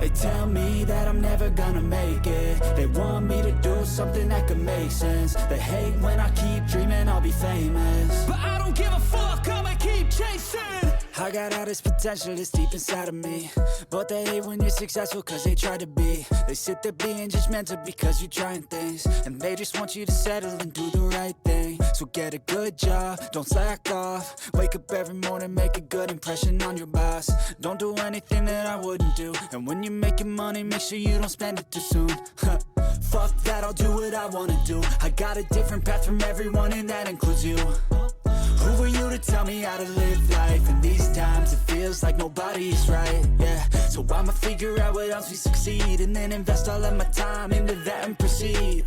They tell me that I'm never gonna make it. They want me to do something that could make sense. They hate when I keep dreaming I'll be famous, but I don't give a fuck, I'ma keep chasing. I got all this potential that's deep inside of me, but they hate when you're successful cause they try to be. They sit there being judgmental because you're trying things, and they just want you to settle and do the right thing. So get a good job, don't slack off. Wake up every morning, make a good impression on your boss. Don't do anything that I wouldn't do, and when you're making money, make sure you don't spend it too soon. Fuck that, I'll do what I wanna do. I got a different path from everyone, and that includes you. Who are you to tell me how to live life? In these times it feels like nobody's right, yeah. So I'ma figure out what else we succeed, and then invest all of my time into that and proceed.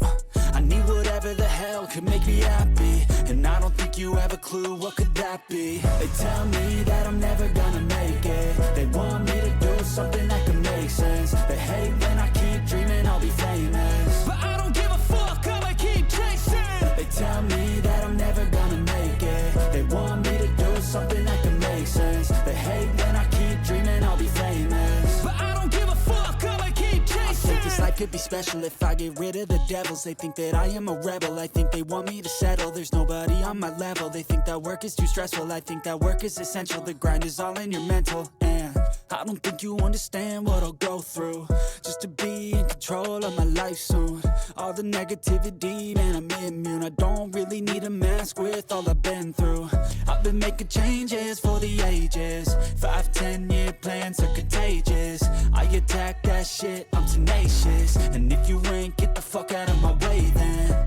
I need whatever the hell could make me happy, and I don't think you have a clue what could that be. They tell me that I'm never gonna make it. They want me to do something that could make sense. They hate when I keep dreaming I'll be famous, but I don't give a fuck, I'ma keep chasing. They tell me that I'm never gonna make it. They want me to do something that can make sense. They hate when I keep dreaming I'll be famous, but I don't give a fuck, I'ma keep chasing. I think this life could be special if I get rid of the devils. They think that I am a rebel, I think they want me to settle. There's nobody on my level. They think that work is too stressful, I think that work is essential. The grind is all in your mental, and I don't think you understand what I'll go through just to be in control of my life soon. All the negativity, man, I'm immune. I don't really need a mask with all I've been through. I've been making changes for the ages. 5-10 year plans are contagious. I attack that shit, I'm tenacious. And if you ain't, get the fuck out of my way then.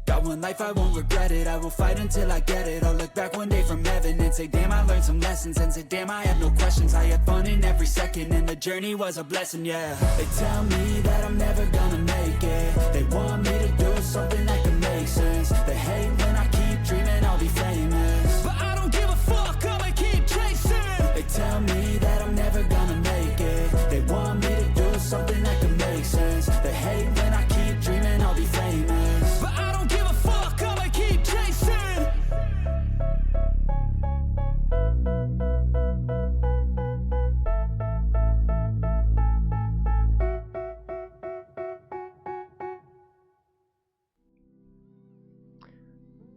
Got one life, I won't regret it. I will fight until I get it. I'll look back one day from heaven and say, damn, I learned some lessons. And say, damn, I had no questions. I had fun in every second, and the journey was a blessing, yeah. They tell me that I'm never gonna make it. They want me to do something that can make sense. They hate when I keep dreaming I'll be famous, but I don't give a fuck, I'ma keep chasing. They tell me that I'm never gonna make it. They want me to do something that can make sense. They hate when I keep dreaming I'll be famous, but I don't give a fuck, I'ma keep chasing.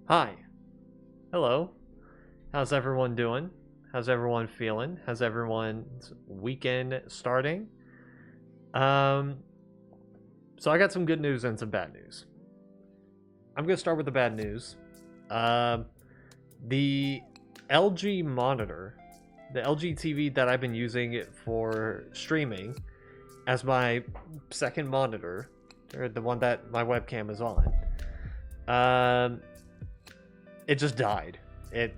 Hi. Hello. How's everyone doing? How's everyone feeling? How's everyone's weekend starting? So I got some good news and some bad news. I'm going to start with the bad news. The LG monitor, the LG TV that I've been using for streaming as my second monitor, or the one that my webcam is on, it just died. It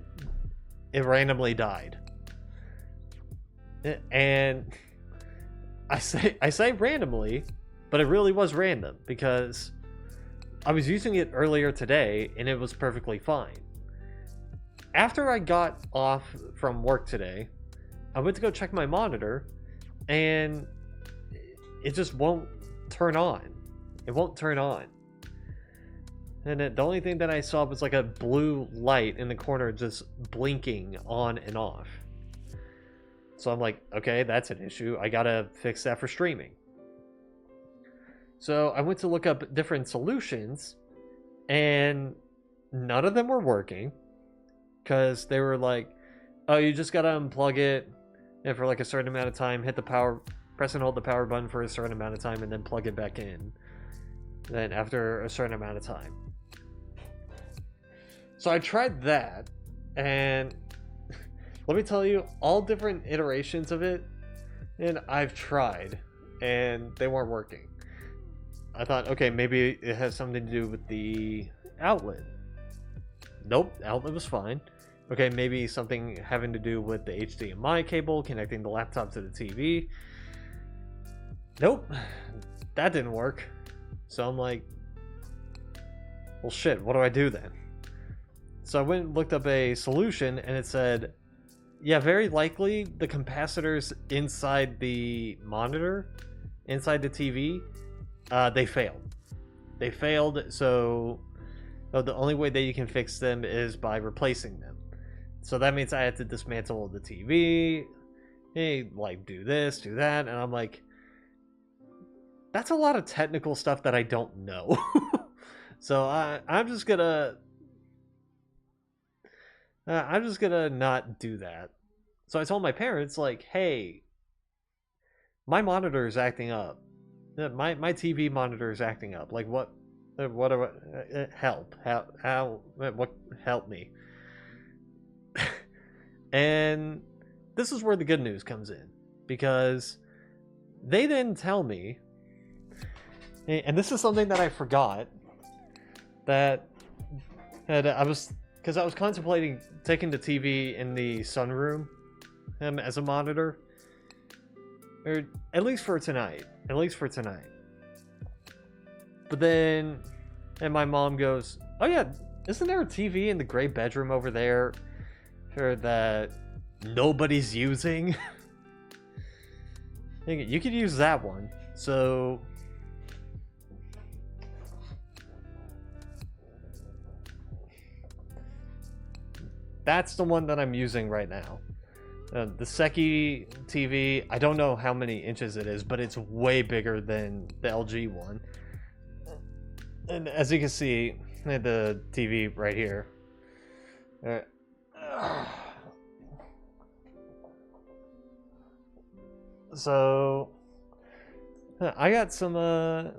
randomly died. And I say randomly, but it really was random because I was using it earlier today and it was perfectly fine. After I got off from work today, I went to go check my monitor and it just won't turn on. It won't turn on. And the only thing that I saw was like a blue light in the corner just blinking on and off. So I'm like, okay, that's an issue. I gotta fix that for streaming. So I went to look up different solutions and none of them were working because they were like, oh, you just gotta unplug it and for like a certain amount of time, hit the power, press and hold the power button for a certain amount of time and then plug it back in. Then after a certain amount of time. So I tried that, and let me tell you, all different iterations of it, and I've tried, and they weren't working. I thought, okay, maybe it has something to do with the outlet. Nope, outlet was fine. Okay, maybe something having to do with the HDMI cable connecting the laptop to the TV. Nope, that didn't work. So I'm like, well shit, what do I do then? So I went and looked up a solution and it said, yeah, very likely the capacitors inside the monitor, inside the TV, they failed. They failed, so the only way that you can fix them is by replacing them. So that means I had to dismantle the TV, hey, like do this, do that, and I'm like, that's a lot of technical stuff that I don't know. So I'm just gonna not do that. So I told my parents, like, hey, my monitor is acting up. My TV monitor is acting up. Like, what help? What help me? And this is where the good news comes in, because they didn't tell me, and this is something that I forgot, that I was contemplating taking the TV in the sunroom as a monitor, or at least for tonight. But then, and my mom goes, "Oh yeah, isn't there a TV in the gray bedroom over there, or that nobody's using? You could use that one." So that's the one that I'm using right now. The Seki TV, I don't know how many inches it is, but it's way bigger than the LG one. And as you can see, the TV right here. So I got some I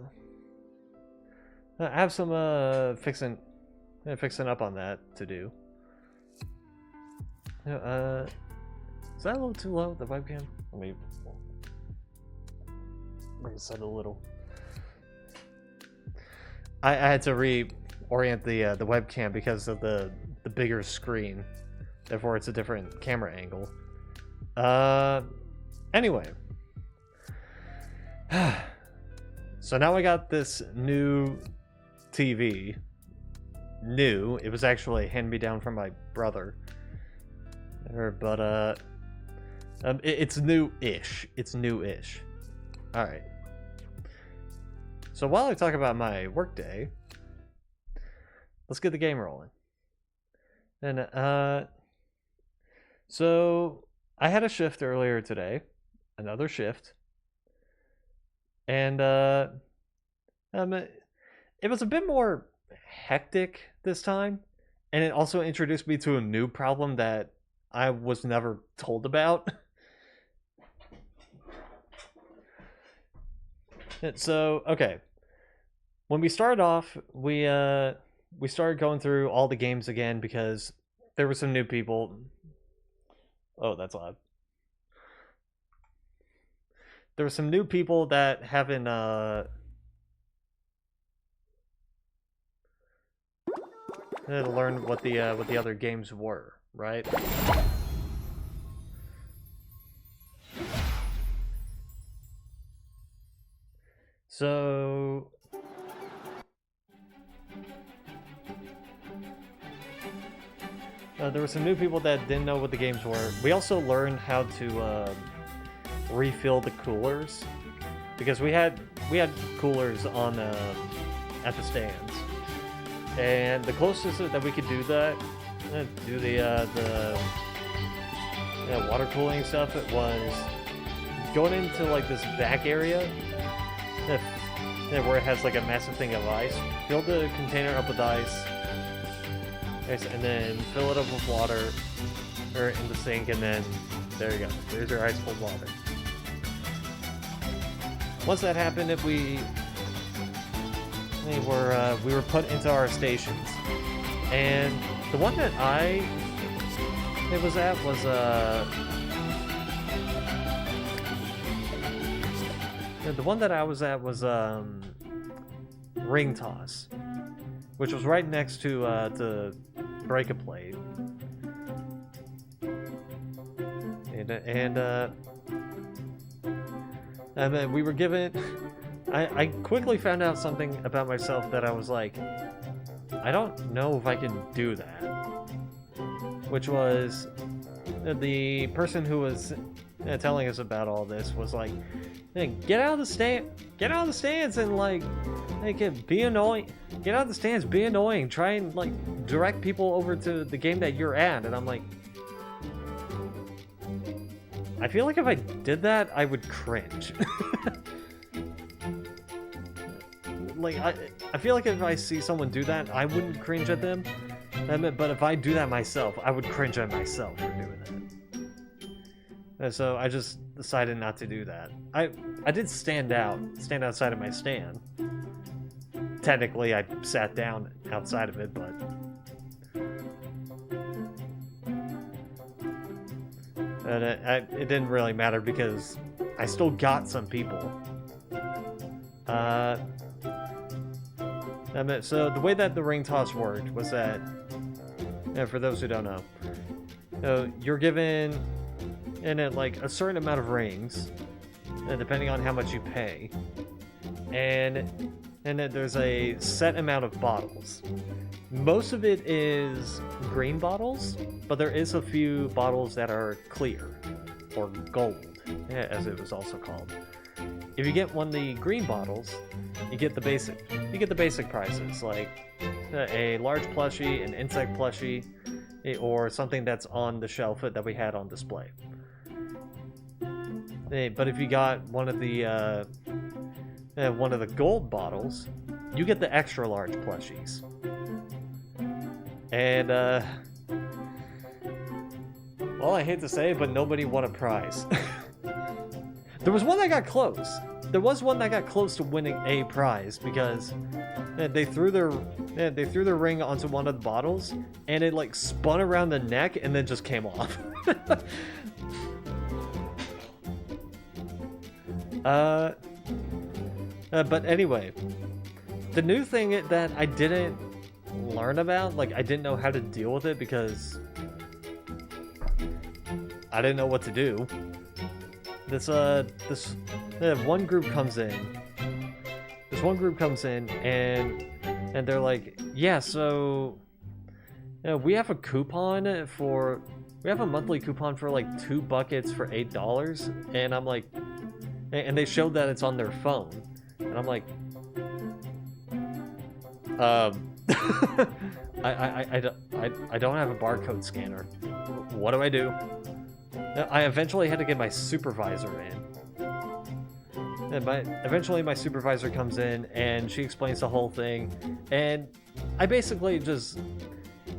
have some fixing up on that to do. Is that a little too low, the webcam? Let me bring it a little. I had to reorient the webcam because of the bigger screen. Therefore, it's a different camera angle. Anyway. So now I got this new TV. New. It was actually handed me down from my brother. But it's new-ish. It's new-ish. Alright. So while I talk about my workday, let's get the game rolling. And so I had a shift earlier today, another shift, and it was a bit more hectic this time, and it also introduced me to a new problem that I was never told about. So okay, when we started off, we started going through all the games again because there were some new people. Oh, that's odd. There were some new people that haven't learned what the other games were, right? So there were some new people that didn't know what the games were. We also learned how to refill the coolers, because we had coolers on at the stands, and the closest that we could do that, do the water cooling stuff, it was going into like this back area where it has like a massive thing of ice. Fill the container up with ice, and then fill it up with water, or in the sink, and then there you go. There's your ice cold water. Once that happened, we were put into our stations, and the one that was ring toss, which was right next to the break a plate, and then we were given. I quickly found out something about myself that I was like, I don't know if I can do that. Which was, the person who was telling us about all this was like, hey, get out of the stands and like be annoying. Get out of the stands, be annoying. Try and like direct people over to the game that you're at. And I'm like, I feel like if I did that, I would cringe. like I feel like if I see someone do that, I wouldn't cringe at them. But if I do that myself, I would cringe at myself for doing that. And so I just decided not to do that. I did stand outside of my stand. Technically, I sat down outside of it, but and it didn't really matter because I still got some people. So the way that the ring toss worked was that, for those who don't know, you're given like a certain amount of rings, depending on how much you pay, and then there's a set amount of bottles. Most of it is green bottles, but there is a few bottles that are clear, or gold, as it was also called. If you get one of the green bottles, you get the basic prizes, like a large plushie, an insect plushie, or something that's on the shelf that we had on display. But if you got one of the gold bottles, you get the extra large plushies. And well, I hate to say it, but nobody won a prize. There was one that got close. There was one that got close to winning a prize because they threw their ring onto one of the bottles and it like spun around the neck and then just came off. But anyway, the new thing that I didn't learn about, like I didn't know how to deal with it because I didn't know what to do. This one group comes in. This one group comes in and they're like, yeah, so we have a monthly coupon for like 2 buckets for $8, and I'm like, and they showed that it's on their phone, and I'm like, I don't have a barcode scanner. What do I do? I eventually had to get my supervisor in. And eventually my supervisor comes in and she explains the whole thing. And I basically just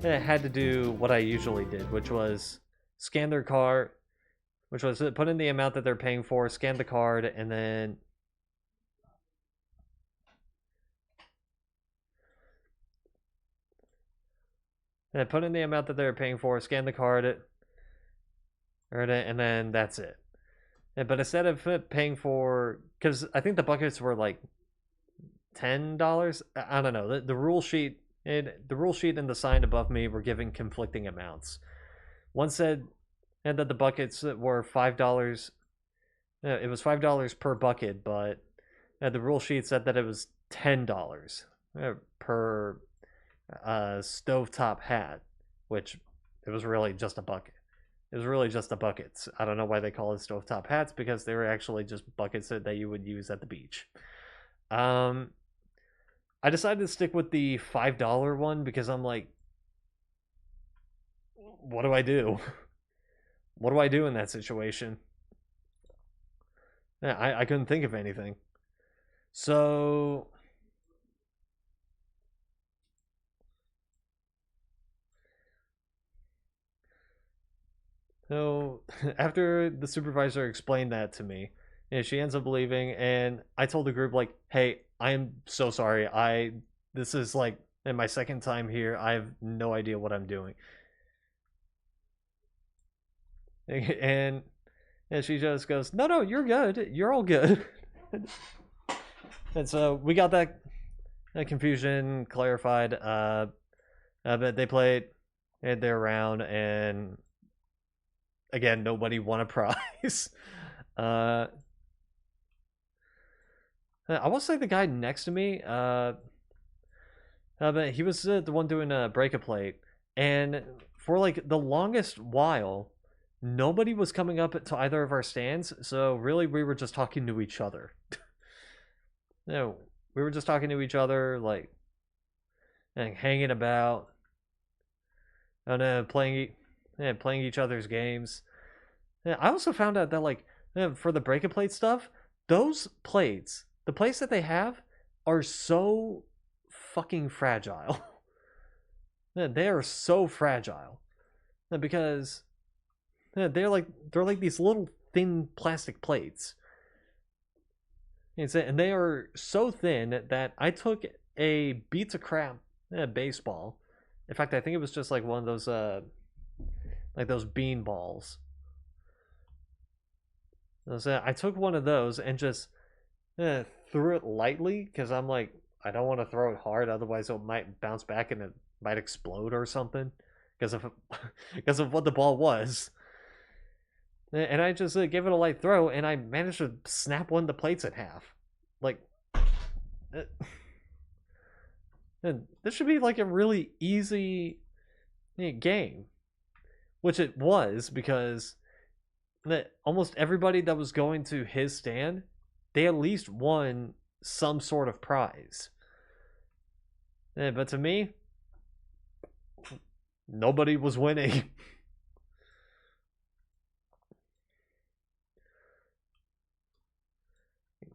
had to do what I usually did, which was scan their card, which was put in the amount that they're paying for, scan the card, and then put in the amount that they're paying for, scan the card, and then that's it. But instead of paying for, because I think the buckets were like $10. I don't know. The rule sheet and the sign above me were giving conflicting amounts. One said that the buckets were $5. It was $5 per bucket, but the rule sheet said that it was $10 per stovetop hat, which it was really just a bucket. It was really just the buckets. I don't know why they call it stovetop hats, because they were actually just buckets that you would use at the beach. I decided to stick with the $5 one because I'm like, what do I do? What do I do in that situation? Yeah, I couldn't think of anything. So after the supervisor explained that to me, she ends up leaving, and I told the group, like, hey, I am so sorry. This is like in my second time here. I have no idea what I'm doing. And she just goes, no, you're good. You're all good. And so we got that confusion clarified. But they played their round, and again, nobody won a prize. I will say the guy next to me, but he was the one doing a break-a-plate, and for like the longest while, nobody was coming up to either of our stands, so really we were just talking to each other. We were just talking to each other, like, and hanging about, and playing each other's games. I also found out that, like, for the break-a-plate stuff, those plates, the plates that they have, are so fucking fragile. They are so fragile because they're like these little thin plastic plates. And they are so thin that I took a beats of crap baseball. In fact, I think it was just like one of those like those bean balls. I took one of those and just threw it lightly because I'm like, I don't want to throw it hard, otherwise it might bounce back and it might explode or something because of because of what the ball was. And I just gave it a light throw, and I managed to snap one of the plates in half. Like, this should be like a really easy game, which it was because almost everybody that was going to his stand, they at least won some sort of prize. But to me, nobody was winning.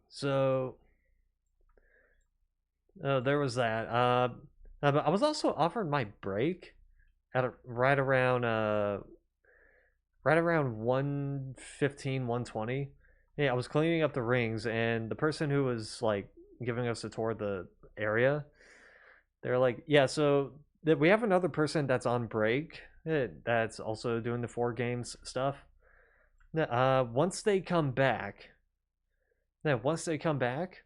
So, there was that. But I was also offered my break at right around 1:15, 1:20. Yeah, I was cleaning up the rings, and the person who was like giving us a tour of the area, they're like, "Yeah, so we have another person that's on break that's also doing the 4 games stuff. Once they come back." Then once they come back,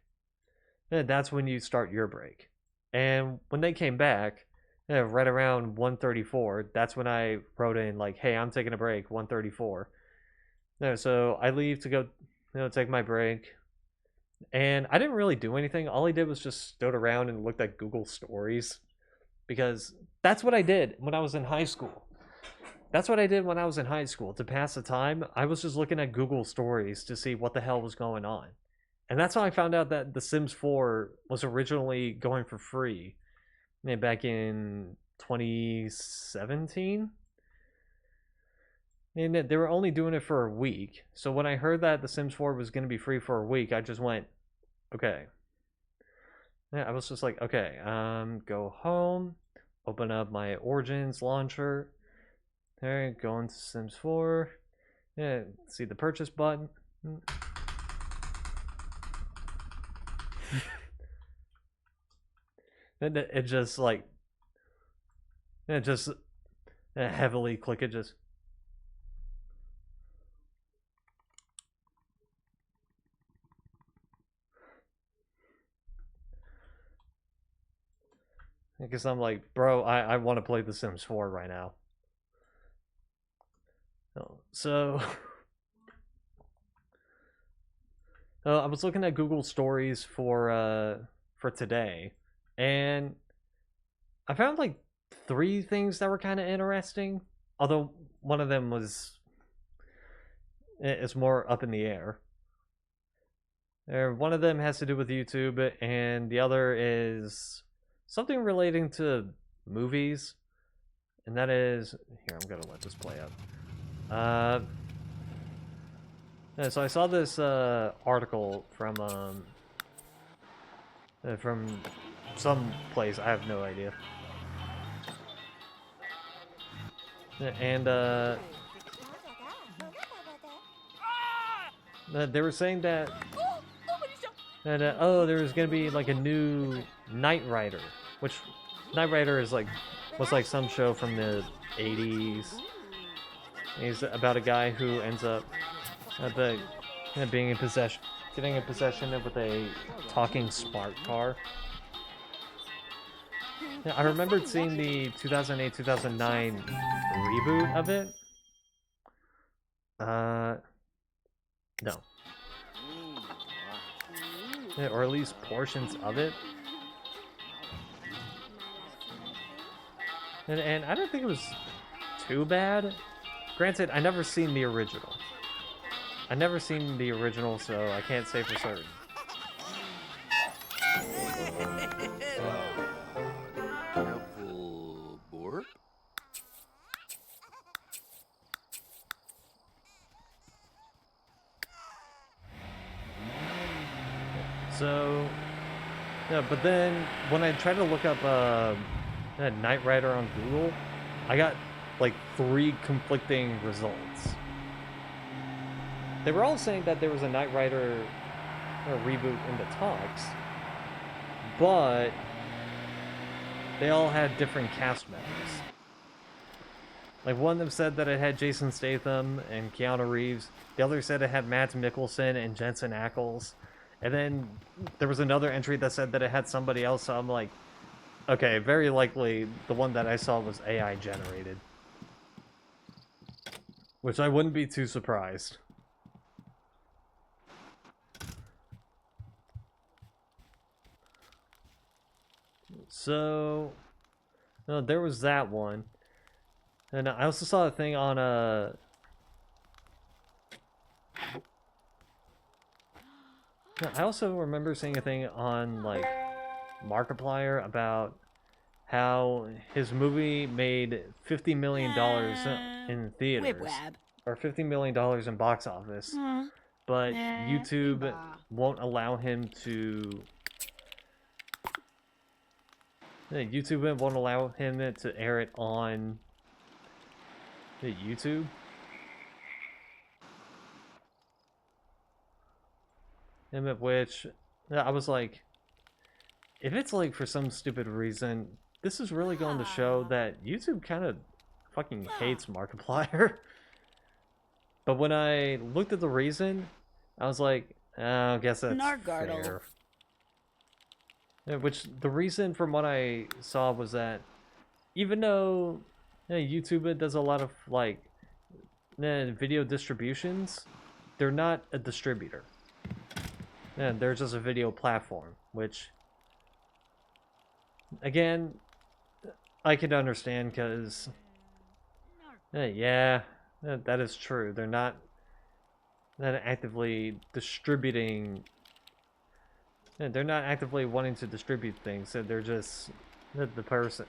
then that's when you start your break. And when they came back, right around 1:34, that's when I wrote in like, "Hey, I'm taking a break, 1:34." So I leave to go, take my break. And I didn't really do anything. All I did was just stood around and looked at Google Stories because that's what I did when I was in high school. That's what I did when I was in high school to pass the time. I was just looking at Google Stories to see what the hell was going on. And that's how I found out that The Sims 4 was originally going for free back in 2017. And they were only doing it for a week. So when I heard that The Sims 4 was going to be free for a week, I just went, okay. Yeah, I was just like, okay, go home, open up my Origins launcher. There, go into Sims 4. Yeah, see the purchase button. And it just like, it just heavily click it just. Because I'm like, bro, I want to play The Sims 4 right now. So, I was looking at Google Stories for today, and I found like 3 things that were kind of interesting. Although one of them was it's more up in the air. One of them has to do with YouTube, and the other is something relating to movies, and that is here. I'm gonna let this play out. So I saw this article from some place. I have no idea. And they were saying that oh, there was gonna be like a new Knight Rider, which Knight Rider is like was like some show from the 80s. He's about a guy who ends up being in possession, getting in possession with a talking smart car. Yeah, I remembered seeing the 2008-2009 reboot of it. No. Yeah, or at least portions of it. And I don't think it was too bad. Granted, I never seen the original. So I can't say for certain. So, Yeah, but then when I tried to look up Knight Rider on Google, I got like 3 conflicting results. They were all saying that there was a Knight Rider reboot in the talks, but they all had different cast members. Like, one of them said that it had Jason Statham and Keanu Reeves. The other said it had Matt Mikkelsen and Jensen Ackles. And then there was another entry that said that it had somebody else, so I'm like, okay, very likely the one that I saw was AI generated. Which I wouldn't be too surprised. So, there was that one. And I also saw a thing on I also remember seeing a thing on like Markiplier about how his movie made $50 million in theaters, or $50 million in box office, but YouTube won't allow him to. YouTube won't allow him to air it on YouTube. And at which I was like, if it's like for some stupid reason, this is really going to show that YouTube kind of fucking hates Markiplier. But when I looked at the reason, I was like, I guess that's fair. Yeah, which the reason from what I saw was that even though YouTube does a lot of like video distributions, they're not a distributor. Yeah, they're just a video platform, which again, I can understand because yeah, that is true. They're not actively distributing. They're not actively wanting to distribute things. So they're just the person.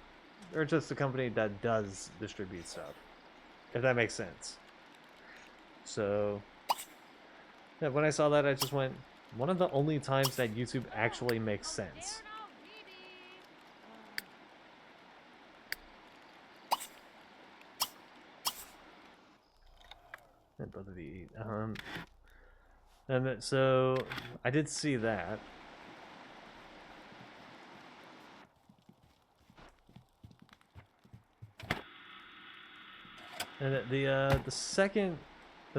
They're just the company that does distribute stuff. If that makes sense. So yeah, when I saw that, I just went, one of the only times that YouTube actually makes sense. And both of you eat. And so I did see that. And the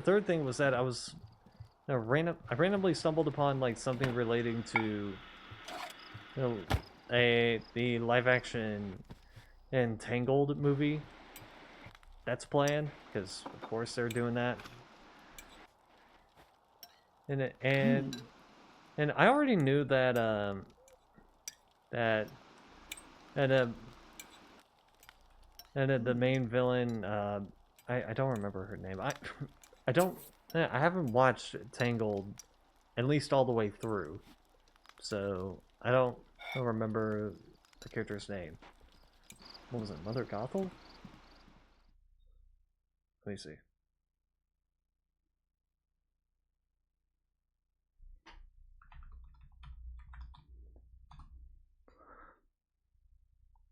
third thing was that I was I randomly stumbled upon like something relating to the live action Entangled movie that's planned, because of course they're doing that. And I already knew that the main villain, I don't remember her name. I haven't watched Tangled at least all the way through, so I don't remember the character's name. What was it, Mother Gothel? Let me see.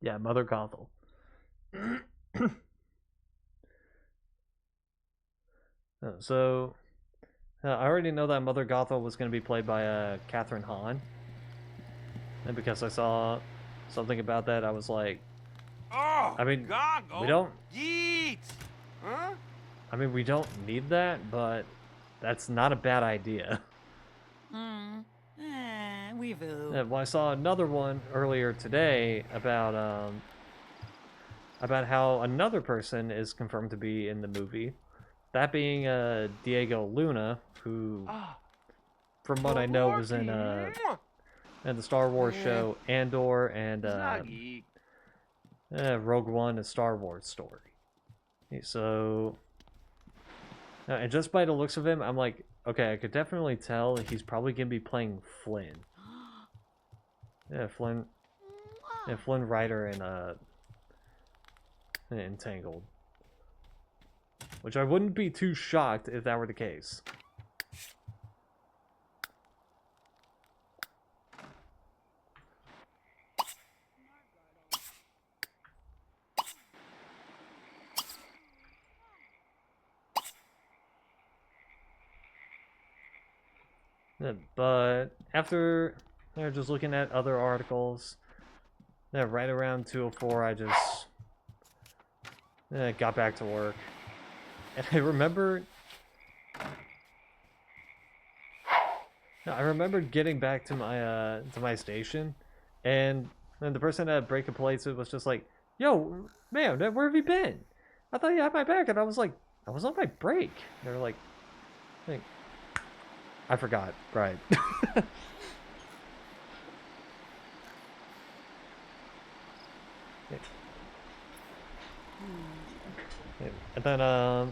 Yeah, Mother Gothel. So, I already know that Mother Gothel was going to be played by Catherine Hahn. And because I saw something about that, I was like, I mean, we don't... Huh? I mean, we don't need that, but that's not a bad idea. Well, I saw another one earlier today about how another person is confirmed to be in the movie. That being Diego Luna, who, from what I know, was in the Star Wars show Andor and Rogue One, a Star Wars story. So, and just by the looks of him, I'm like, okay, I could definitely tell he's probably gonna be playing Flynn. Yeah, Flynn Rider in Entangled. Which I wouldn't be too shocked if that were the case. But after just looking at other articles, right around 2:04, I just got back to work, and I remember getting back to my station, and the person at Break and Plates was just like, "Yo, man, where have you been? I thought you had my back," and I was like, "I was on my break." They were like, I forgot, right? And then I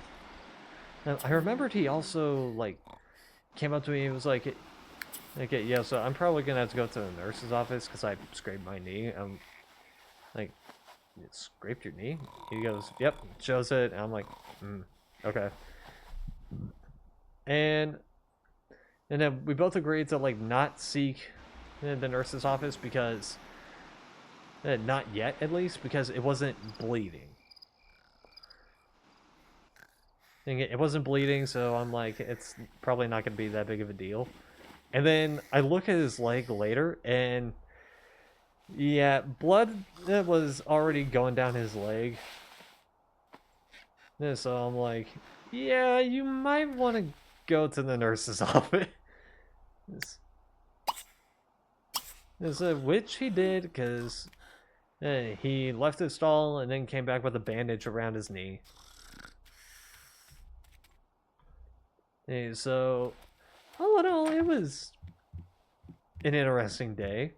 remembered he also like came up to me and was like, "Okay, yeah, so I'm probably gonna have to go to the nurse's office because I scraped my knee." I'm like, "You scraped your knee?" He goes, "Yep," shows it, and I'm like, okay. And then we both agreed to like not seek the nurse's office because not yet, at least, because it wasn't bleeding. It wasn't bleeding, so I'm like, it's probably not going to be that big of a deal. And then I look at his leg later, and yeah, blood was already going down his leg. And so I'm like, yeah, you might want to go to the nurse's office. Which he did, because he left his stall and then came back with a bandage around his knee. So, all in all, it was an interesting day.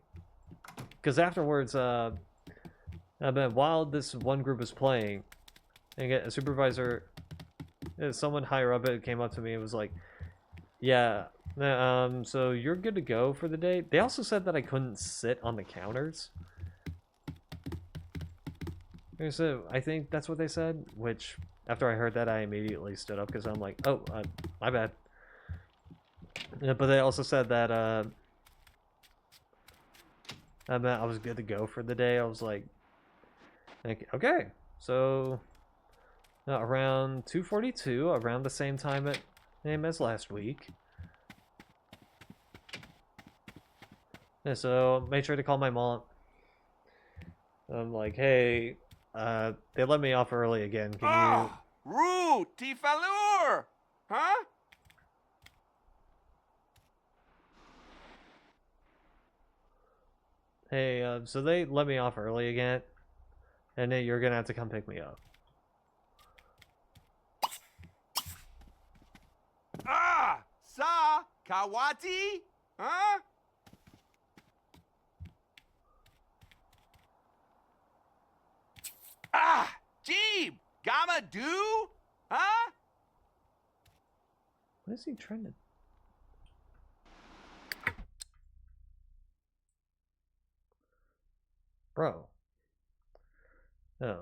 Because afterwards, while this one group was playing, and a supervisor, someone higher up, it came up to me and was like, "Yeah, so you're good to go for the day." They also said that I couldn't sit on the counters. So I think that's what they said, which after I heard that, I immediately stood up because I'm like, "Oh, my bad." Yeah, but they also said that I was good to go for the day. I was like, okay, so around 2:42, around the same time as last week. Yeah, so made sure to call my mom. I'm like, hey, they let me off early again. Can you? Rude, Tifalur! Huh? Hey, so they let me off early again, and then you're gonna have to come pick me up. Sa Kawati? Huh? Jeeb! Gamma do? Huh? What is he trying to? Bro. Oh,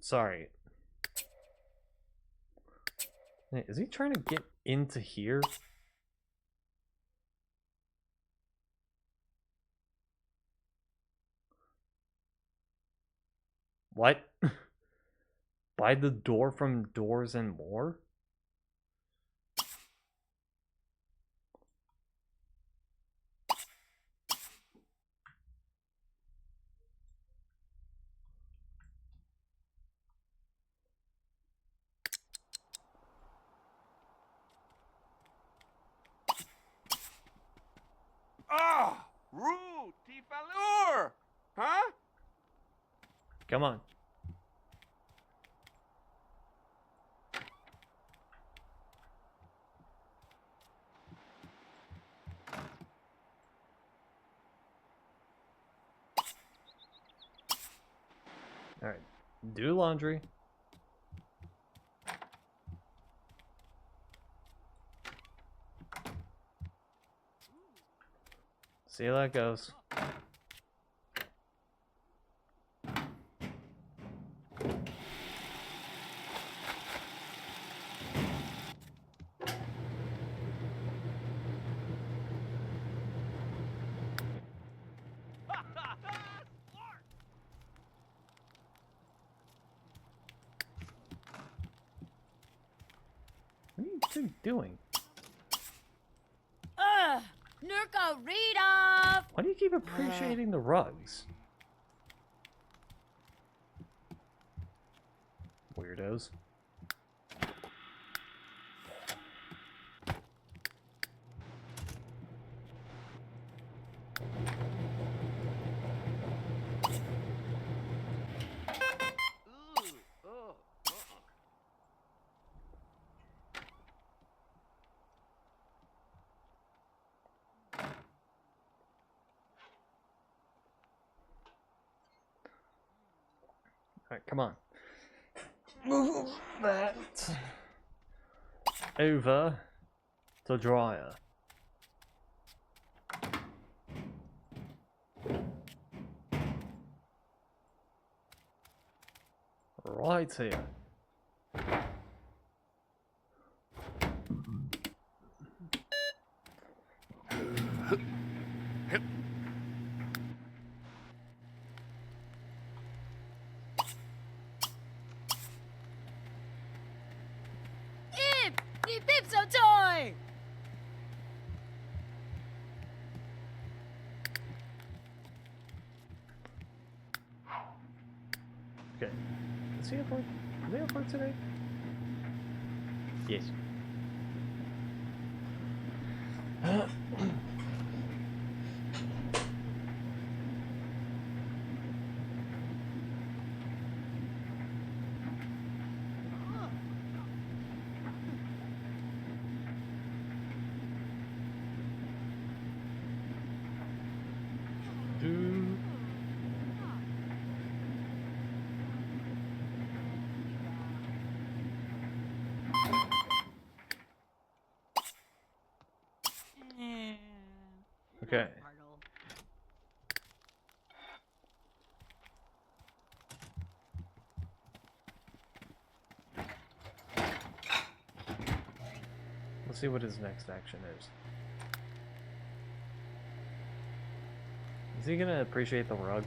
sorry. Is he trying to get into here? What? Buy the door from Doors and More? Rude, Tifalur! Huh? Come on. Alright. Do laundry. See how that goes. What are you two doing? Gurka-rita! Why do you keep appreciating the rugs? Weirdos. Alright, come on. Move that over to dryer. Right here. Pipso toy! Okay. Is he at work? Are they at work today? Yes. Do okay. Let's see what his next action is. Is he gonna appreciate the rug?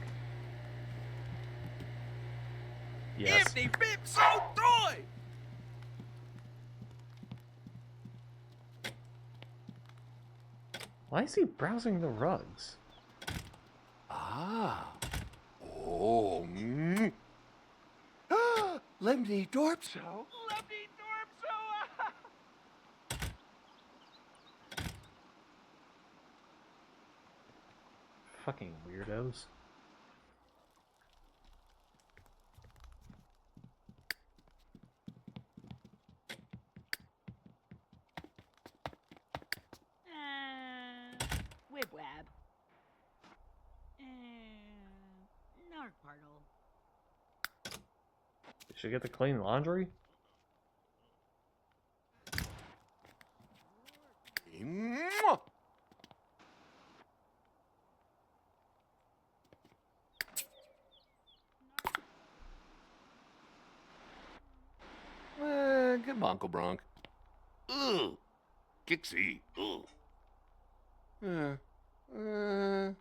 Yes. Pipso toy! Why is he browsing the rugs? Ah. Oh. Lemny Dorpso. Lemny Dorpso. Fucking weirdos. Wib wab. Narc partle. Should get the clean laundry? Mwah. Good Uncle Bronk. Ugh. Kixie. Ugh.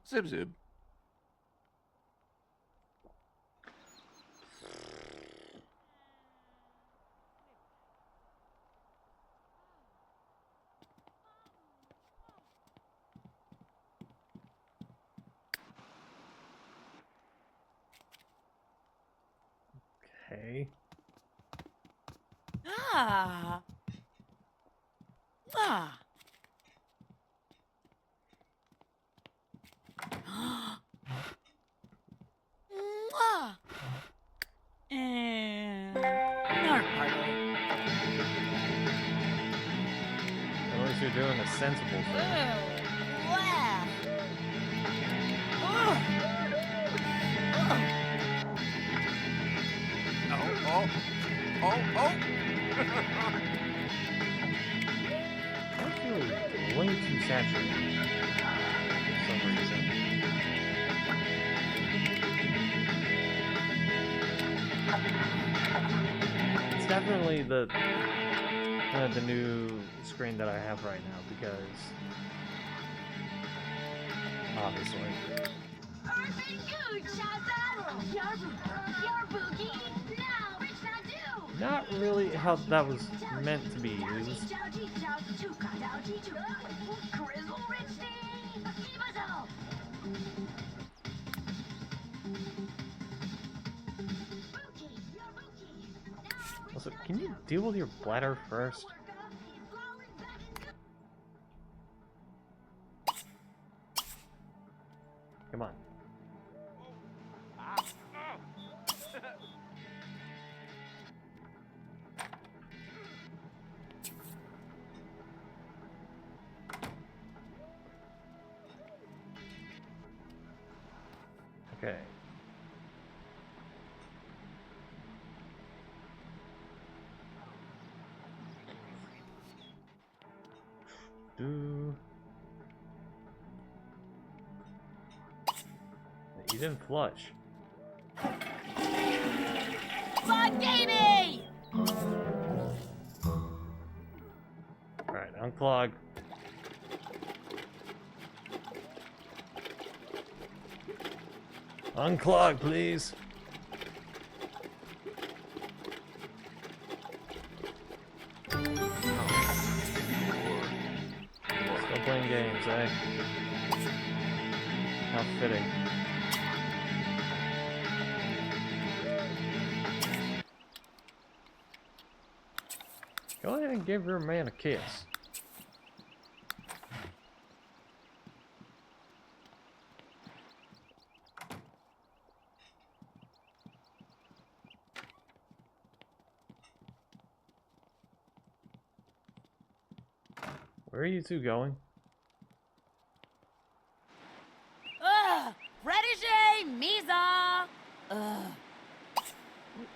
Zib zib. Okay. Ah. Ah. Mwah. Narc partle. At least you're doing a sensible thing. Wow. Oh. That's really way too saturated for some reason. It's definitely the new screen that I have right now because obviously. Not really how that was meant to be used. Also, can you deal with your bladder first? Come on. Okay. You didn't flush. Fun baby! Alright, unclog. Unclog, please. Still playing games, eh? How fitting. Go ahead and give your man a kiss. Where are you two going? Protégé, Misa!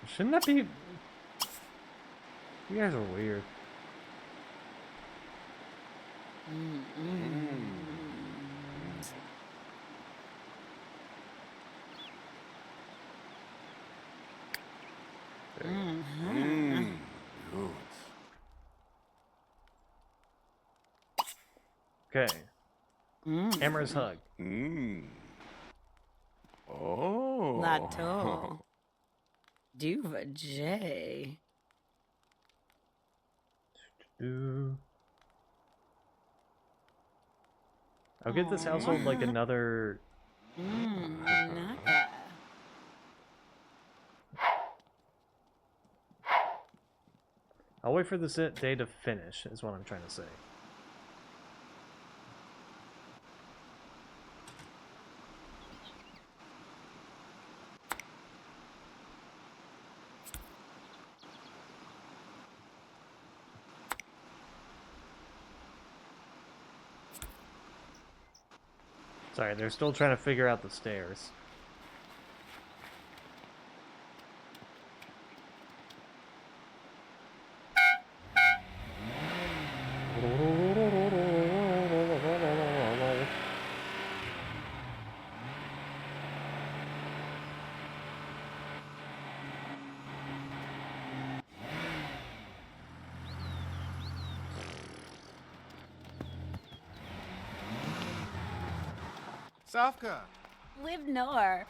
Shouldn't that be... You guys are weird. Okay. Hammer's hug. Oh. Lato. DEVIATION. I'll give this household like another... Nada. I'll wait for this day to finish, is what I'm trying to say. Sorry, they're still trying to figure out the stairs. Safka. Live Nor.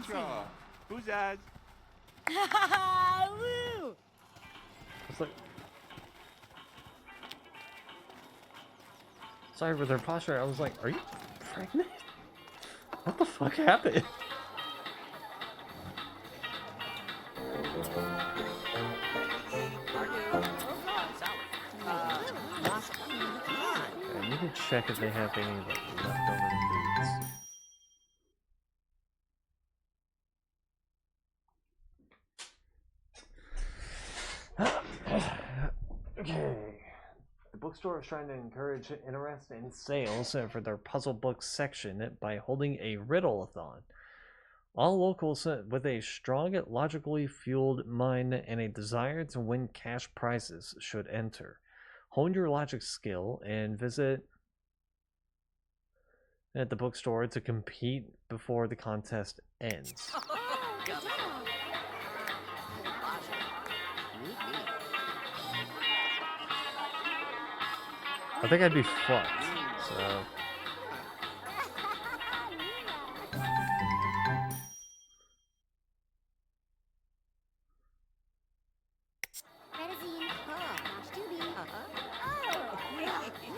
Hello. Who's that? Woo! It's like... Sorry for their posture, I was like, are you pregnant? What the fuck happened? I need to check if they have any like leftover foods. Okay. The bookstore is trying to encourage interest in sales for their puzzle book section by holding a riddle-a-thon. All locals with a strong, logically fueled mind and a desire to win cash prizes should enter. Hone your logic skill and visit at the bookstore to compete before the contest ends. I think I'd be fucked, so...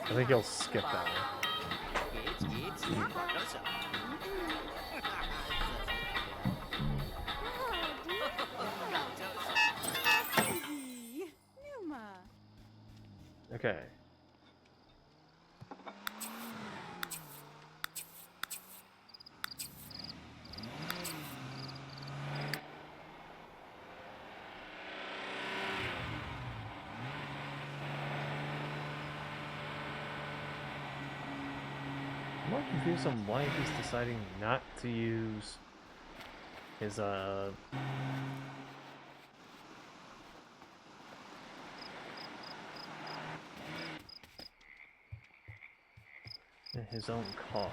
I think he'll skip that one. Okay. I'm more confused on why he's deciding not to use his his own car.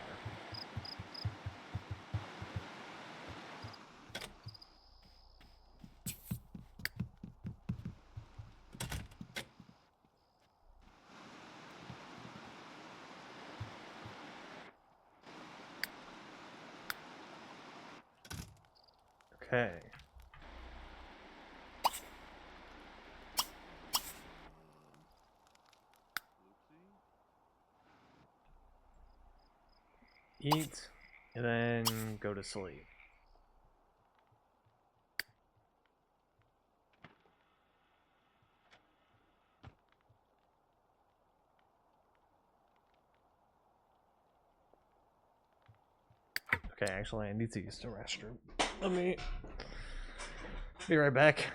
Okay. Eat, and then go to sleep. Okay, actually, I need to use the restroom. Let me be right back.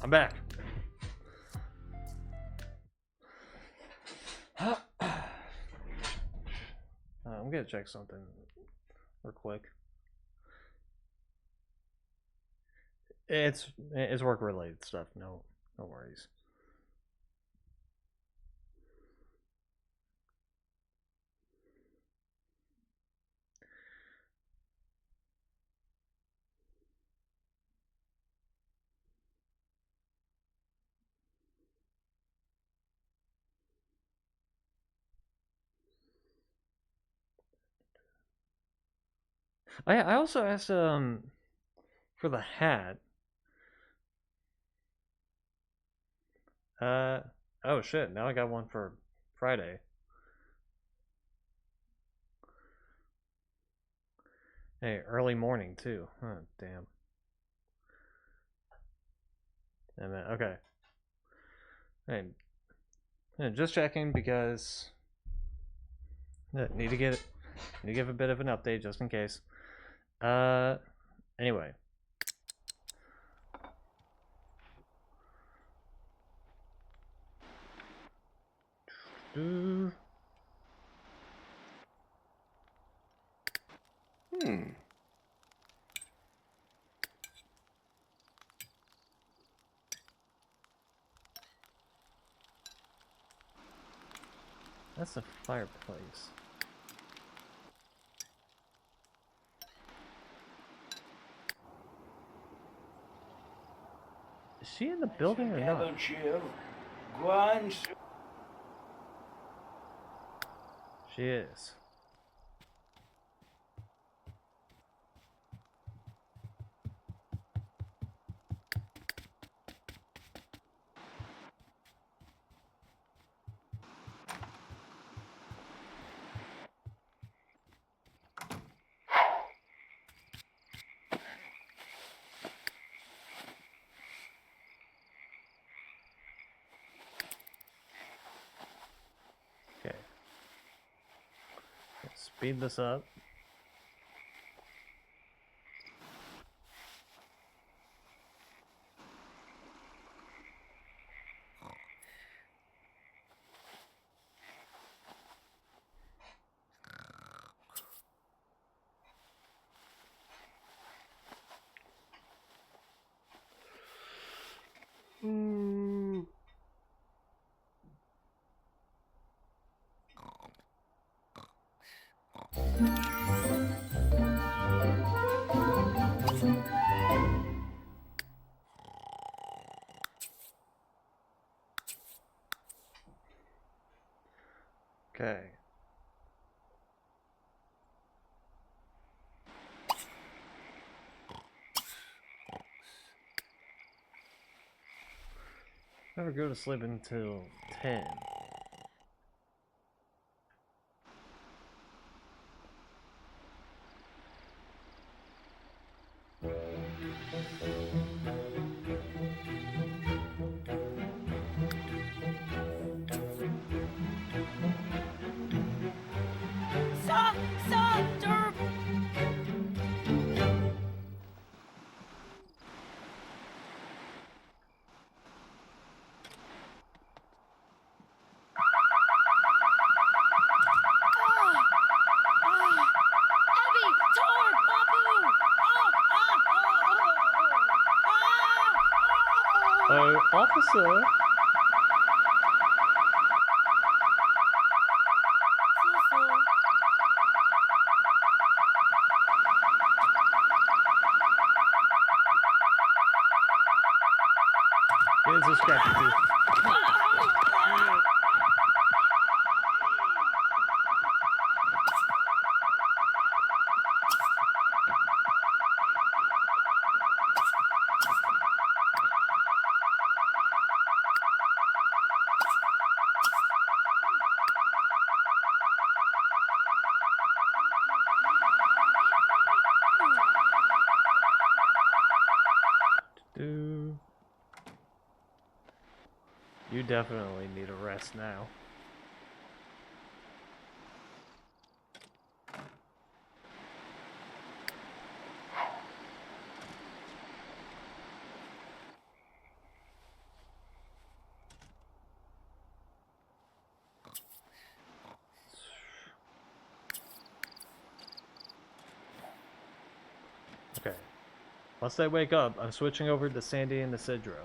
I'm back. I'm gonna check something real quick. It's work related stuff. No worries. I also asked for the hat. Oh shit, now I got one for Friday. Hey, early morning too. Huh, damn. And then, okay. Hey, just checking because need to give a bit of an update just in case. Anyway. That's a fireplace. she in the building or not? She is. Okay. Let's speed this up. Okay. Never go to sleep until 10. Stop! Stop! Derp! Abby! Tor! Babu! Officer! Here's a scratchy tooth. You definitely need a rest now. Okay. Once they wake up, I'm switching over to Sandy and Isidro.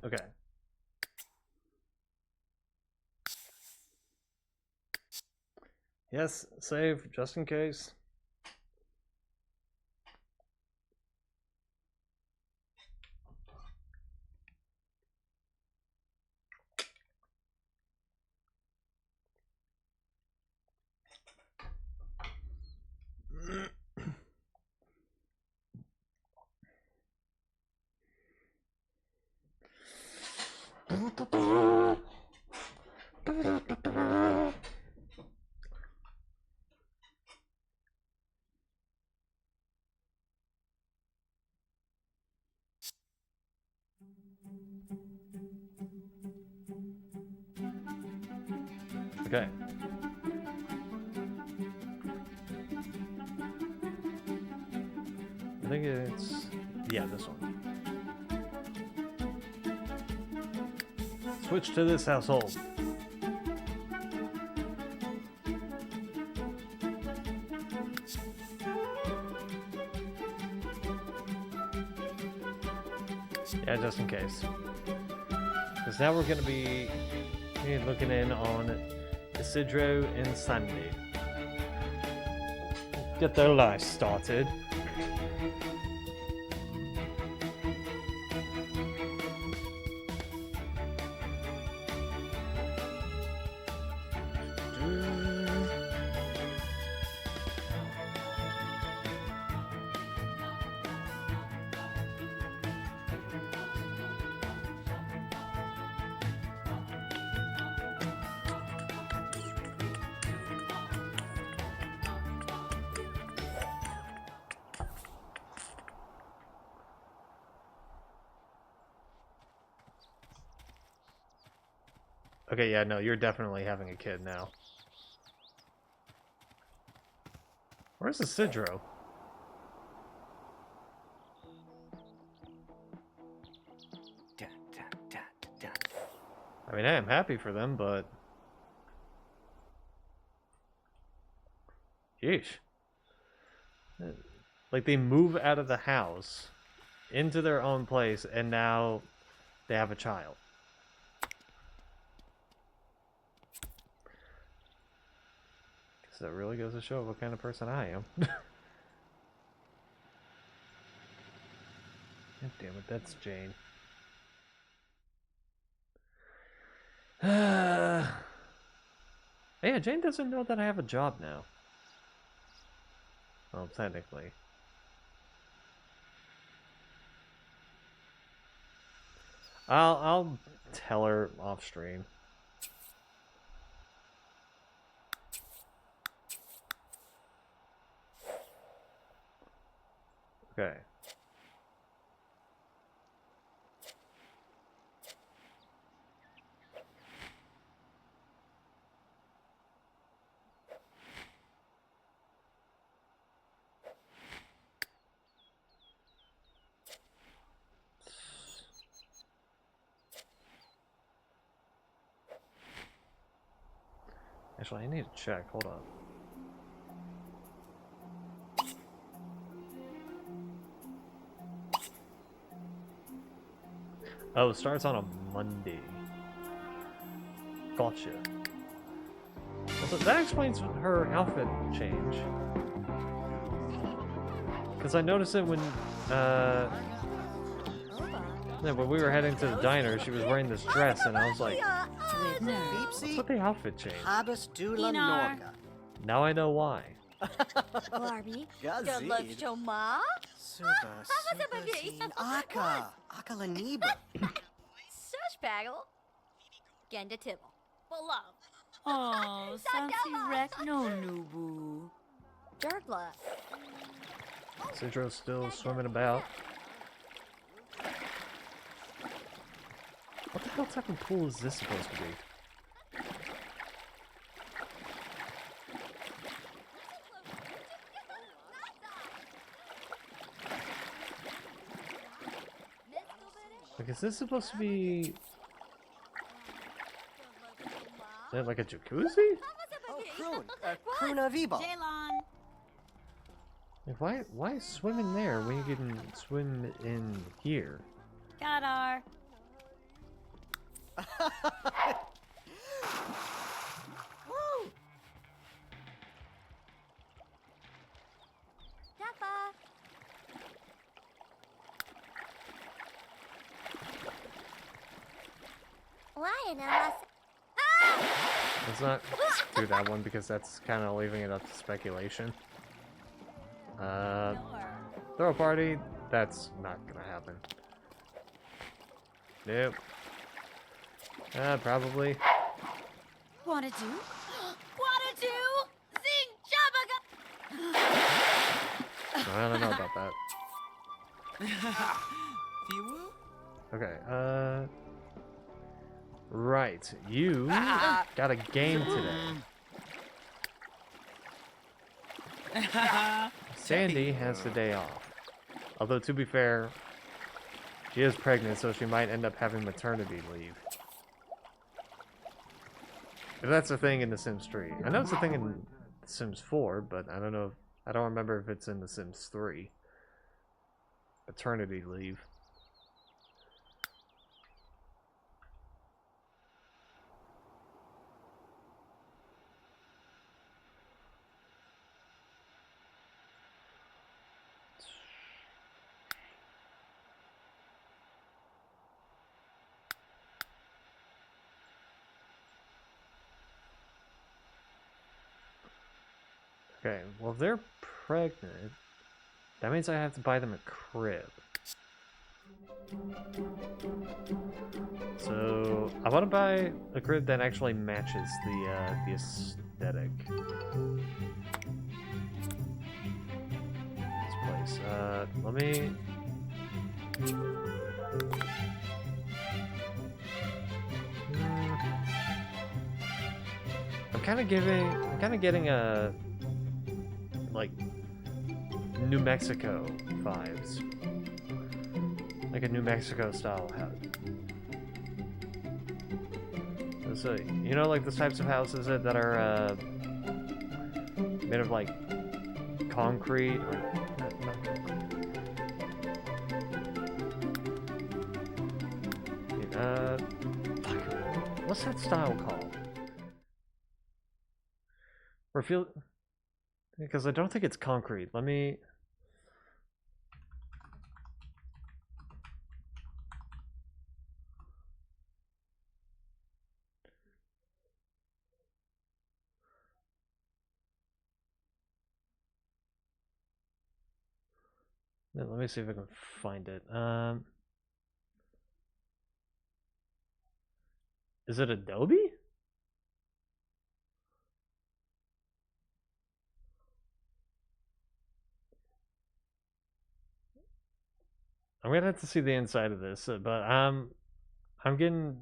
Okay. Yes, save just in case. Okay. I think it's... yeah, this one. Switch to this household. Yeah, just in case. Because now we're going to be looking in on Isidro and Sandy. Get their life started. Okay, yeah, no, you're definitely having a kid now. Where's Isidro? I mean, I am happy for them, but... yeesh. Like, they move out of the house into their own place, and now they have a child. Guess that really goes to show what kind of person I am. God damn it, that's Jane. Yeah, Jane doesn't know that I have a job now. Well, technically. I'll tell her off stream. Okay. Actually, I need to check. Hold on. Oh, it starts on a Monday. Gotcha. Also, that explains her outfit change. Because I noticed it when we were heading to the diner, she was wearing this dress, and I was like, what's with the outfit change? Now I know why. Barbie, good luck, Shoma. Such bagel. Genda Tibble. Below. Oh, Sansi Rek no Nubu. Dirkla. Sidro's still swimming about. What the hell type of pool is this supposed to be? Like, is this supposed to be... is that like a jacuzzi? Like, why swim in there when you can swim in here? Kadar. Let's not do that one because that's kind of leaving it up to speculation. Throw a party, that's not gonna happen. Nope. Probably. Wanna do? Wanna do? Zing Jabaga! I don't know about that. Okay, Right, you got a game today. Sandy has the day off. Although, to be fair, she is pregnant, so she might end up having maternity leave. If that's a thing in The Sims 3. I know it's a thing in The Sims 4, but I don't know. I don't remember if it's in The Sims 3. Maternity leave. Okay, well, if they're pregnant, that means I have to buy them a crib. So, I want to buy a crib that actually matches the aesthetic. This place. Let me... I'm kind of getting a... like New Mexico vibes, like a New Mexico style house. So, you know, like those types of houses that are made of like concrete or not fuck, what's that style called? Or feel. Because I don't think it's concrete. Let me... Let me see if I can find it. Is it Adobe? I'm gonna have to see the inside of this, but I'm getting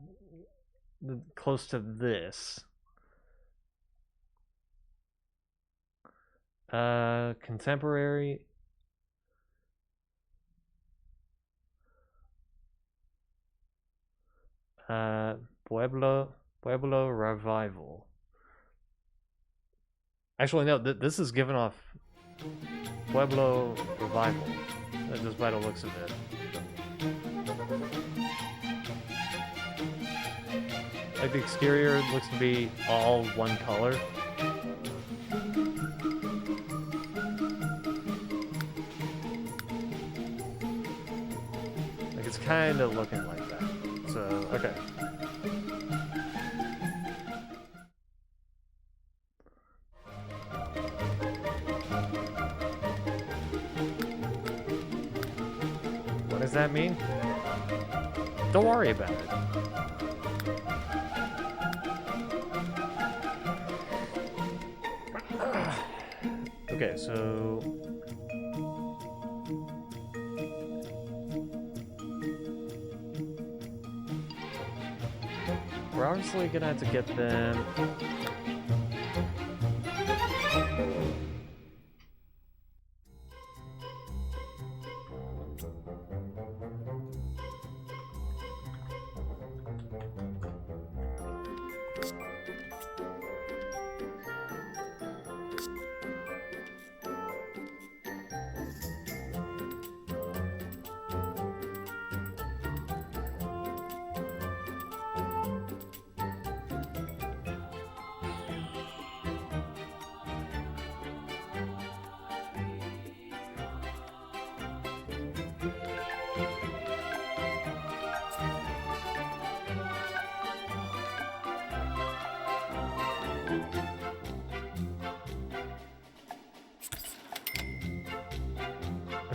close to this. Contemporary. Pueblo Revival. Actually, no. This is given off Pueblo Revival. Just by the looks of it. Like the exterior looks to be all one color. Like it's kind of looking like that. So, okay. What does that mean? Don't worry about it. Okay, so... we're obviously gonna have to get them...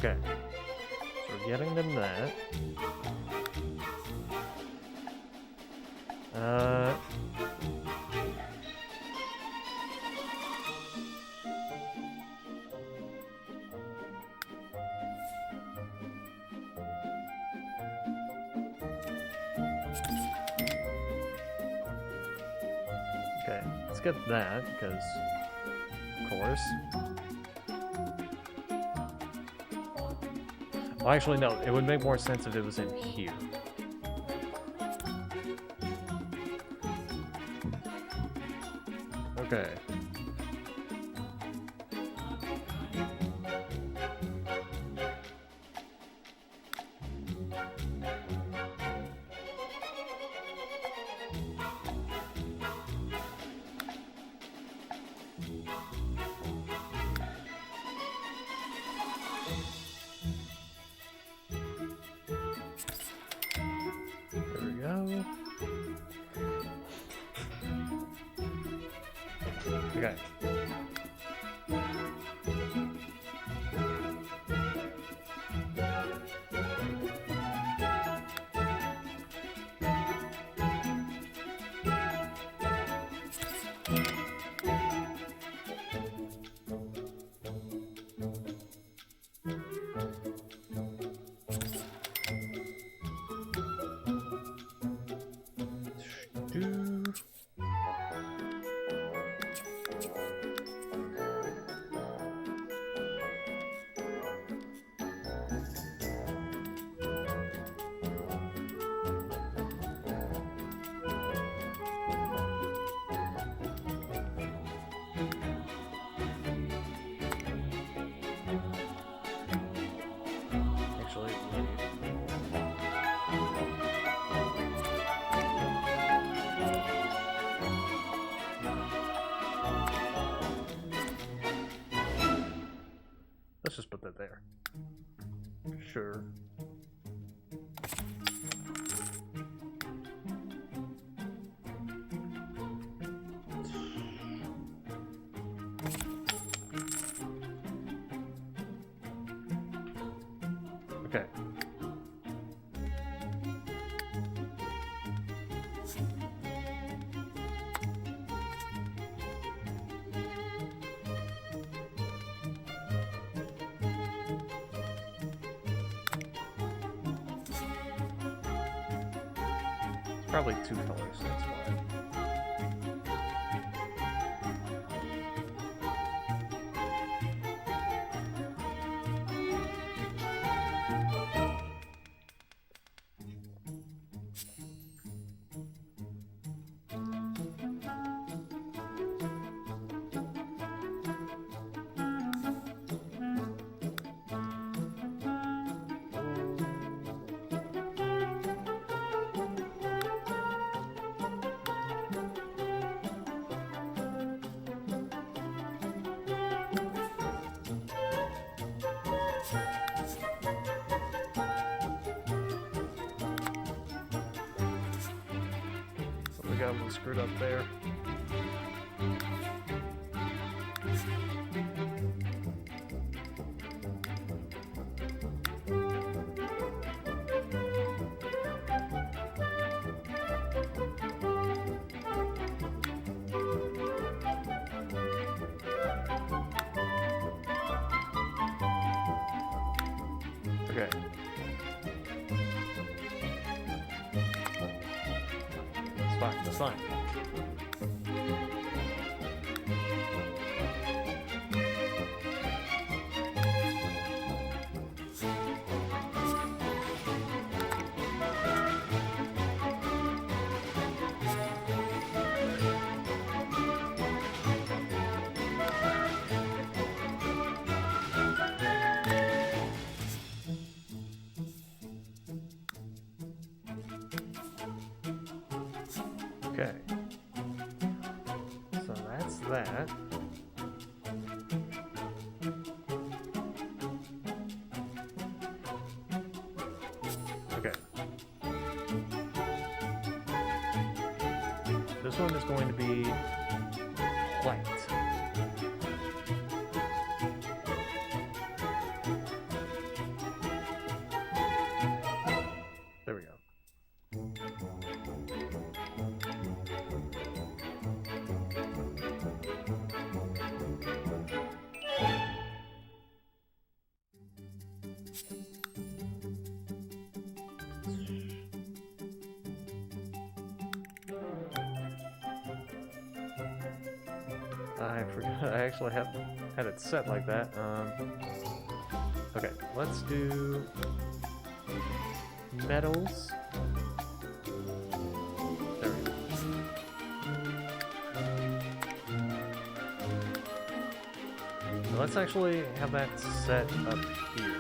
Okay, so we're getting them that. get that, because, of course. Well, actually, no. It would make more sense if it was in here. Okay. There we go. Okay. Do. Actually, let's just put that there. Sure. Okay. Probably 2 colors, that's why. So we got a little screwed up there. Okay. It's fine, that's fine. Okay. So that's that. Okay. This one is going to be white. There we go. I forgot I actually had it set like that. Okay, let's do metals. There we go. So let's actually have that set up here.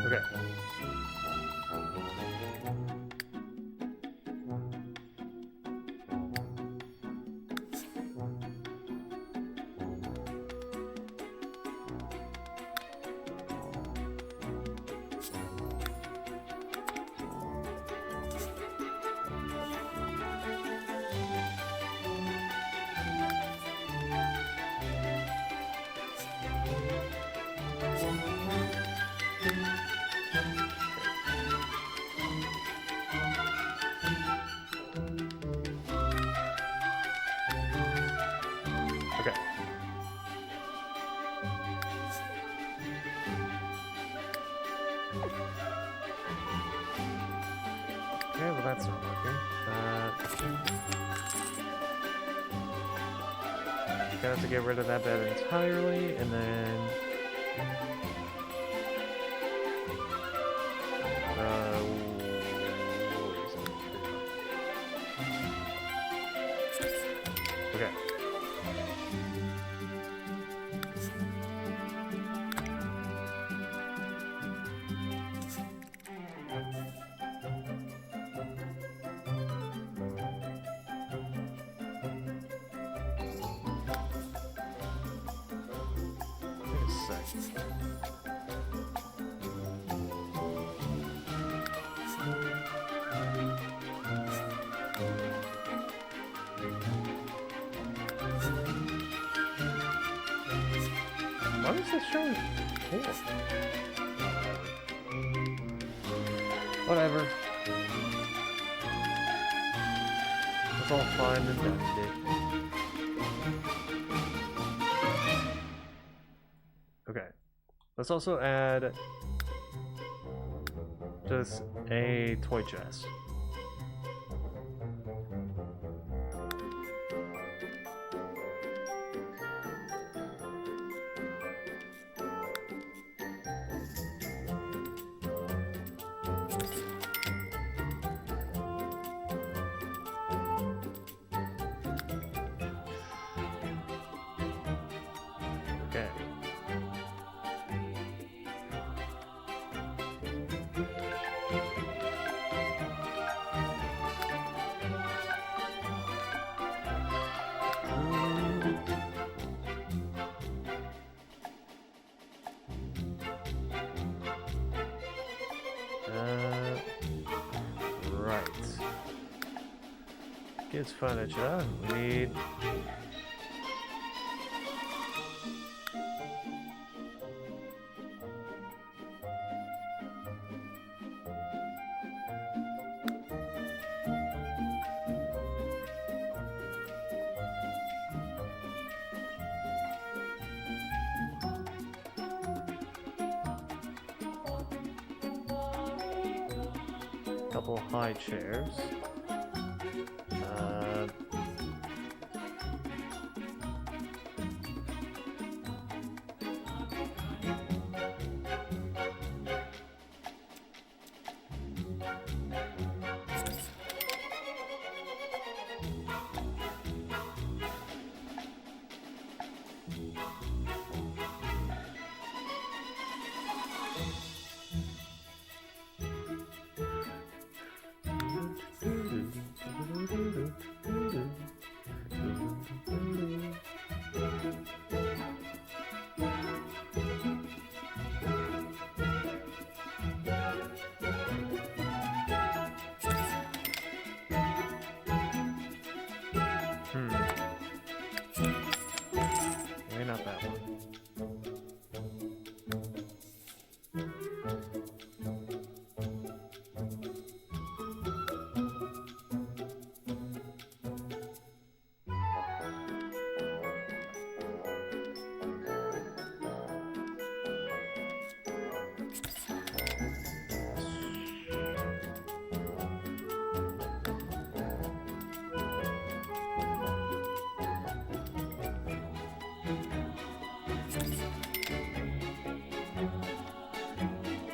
Okay. Okay. Okay, well that's not working. Gonna have to get rid of that bed entirely, and then okay. Wait a sec. Why is this showing 4? Whatever. It's all fine and dandy. Okay. Let's also add just a toy chest. Okay. Right. Kids furniture. We need a couple high chairs. Maybe not that one.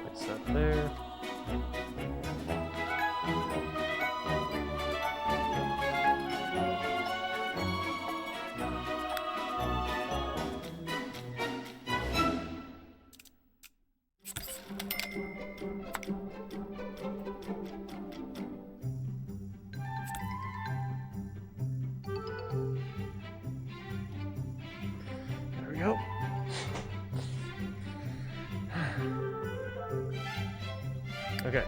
Place that there. There we go. Okay.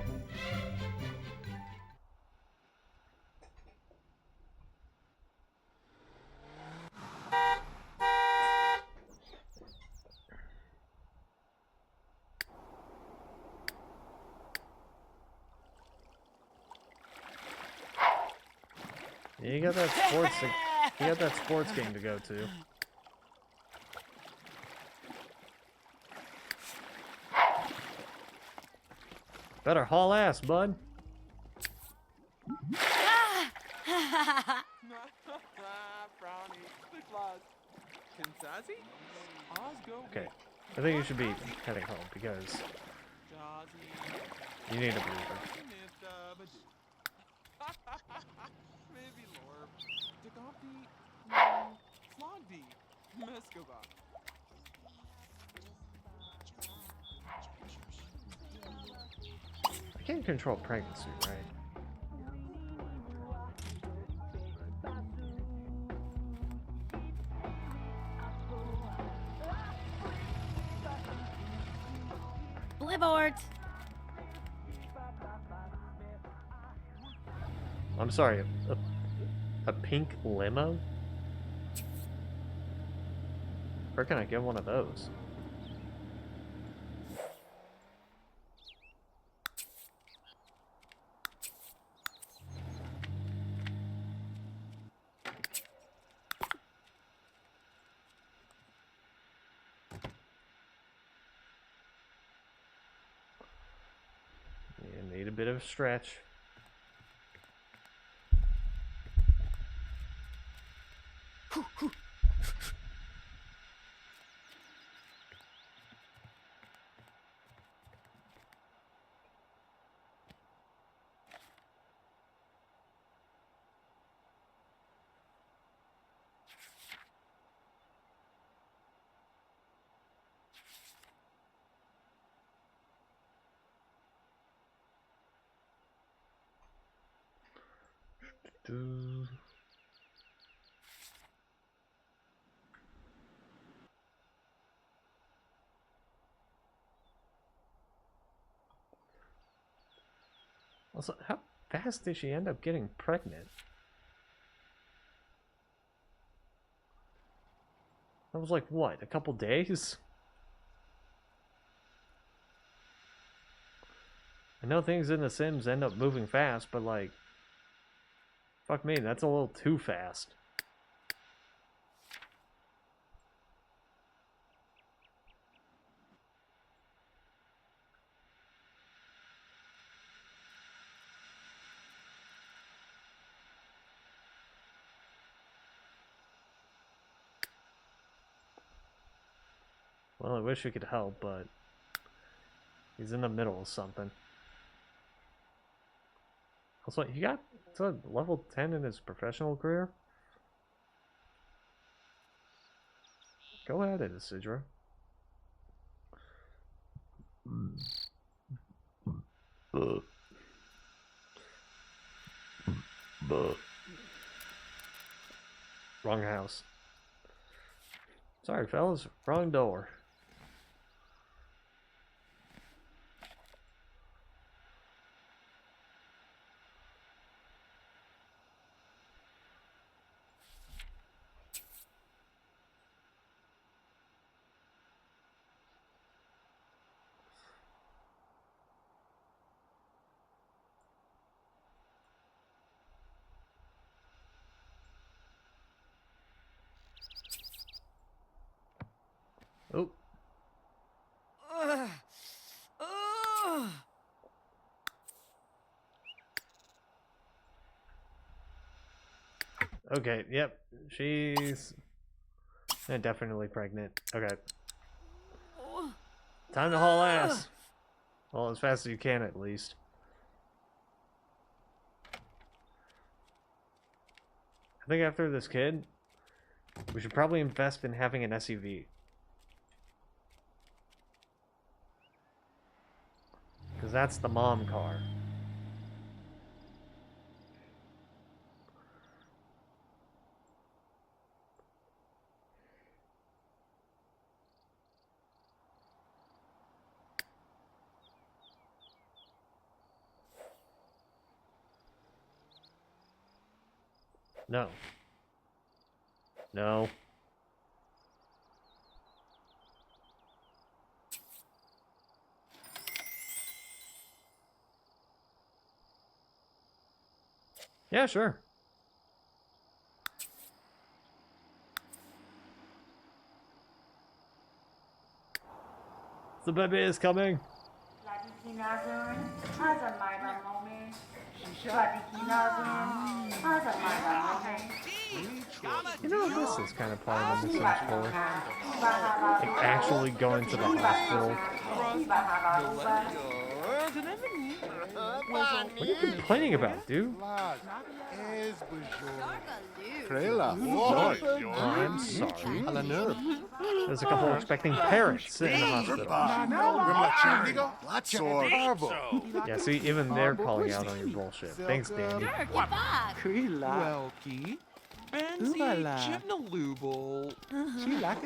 Yeah, you got that sports game to go to. Better haul ass, bud. Brownie. Big flaws. Kinsazi? Osgo. Okay. I think you should be heading home because Jazzy. you need a breather. Maybe Lorb. Dagompi. Flogby. Mescova. I can't control pregnancy, right? Flipboard. I'm sorry, a pink limo? Where can I get one of those? Yeah, need a bit of a stretch. Do. Also, how fast did she end up getting pregnant? That was like, what, a couple days? I know things in The Sims end up moving fast, but like, fuck me, that's a little too fast. Well, I wish we could help, but he's in the middle of something. Also, he got to level 10 in his professional career? Go ahead, Isidra. Wrong house. Sorry, fellas. Wrong door. Oh. Okay, yep. She's definitely pregnant. Okay. Time to haul ass. Well, as fast as you can, at least. I think after this kid, we should probably invest in having an SUV. Because that's the mom car. No. No. Yeah, sure. The baby is coming. You know, this is kind of part of the Sims 4. Like actually going to the hospital. What are you complaining about, dude? Oh, I'm sorry. There's a couple expecting parents in the hospital. Yeah, see, even they're calling out on your bullshit. Thanks, Danny. Welky. Benzie Chipnalooble.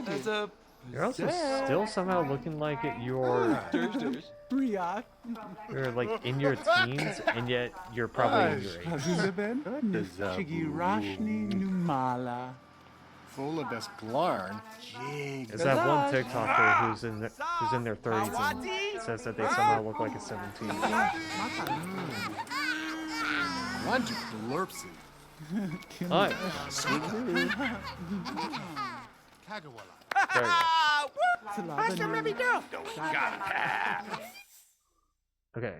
As a You're also still somehow looking like you're like in your teens, and yet you're probably in your age. Is that one TikToker who's in their 30s and says that they somehow look like a 17? Alright. There you go. Okay.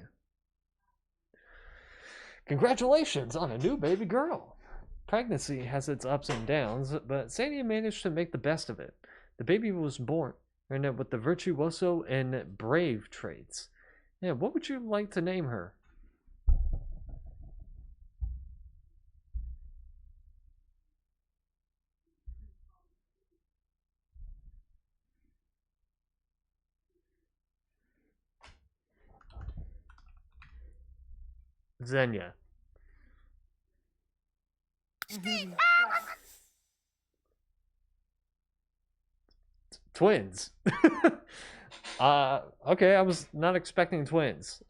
Congratulations on a new baby girl. Pregnancy has its ups and downs, but Sandy managed to make the best of it. The baby was born with the virtuoso and brave traits. Yeah, what would you like to name her? Xenia. Twins. Okay, I was not expecting twins.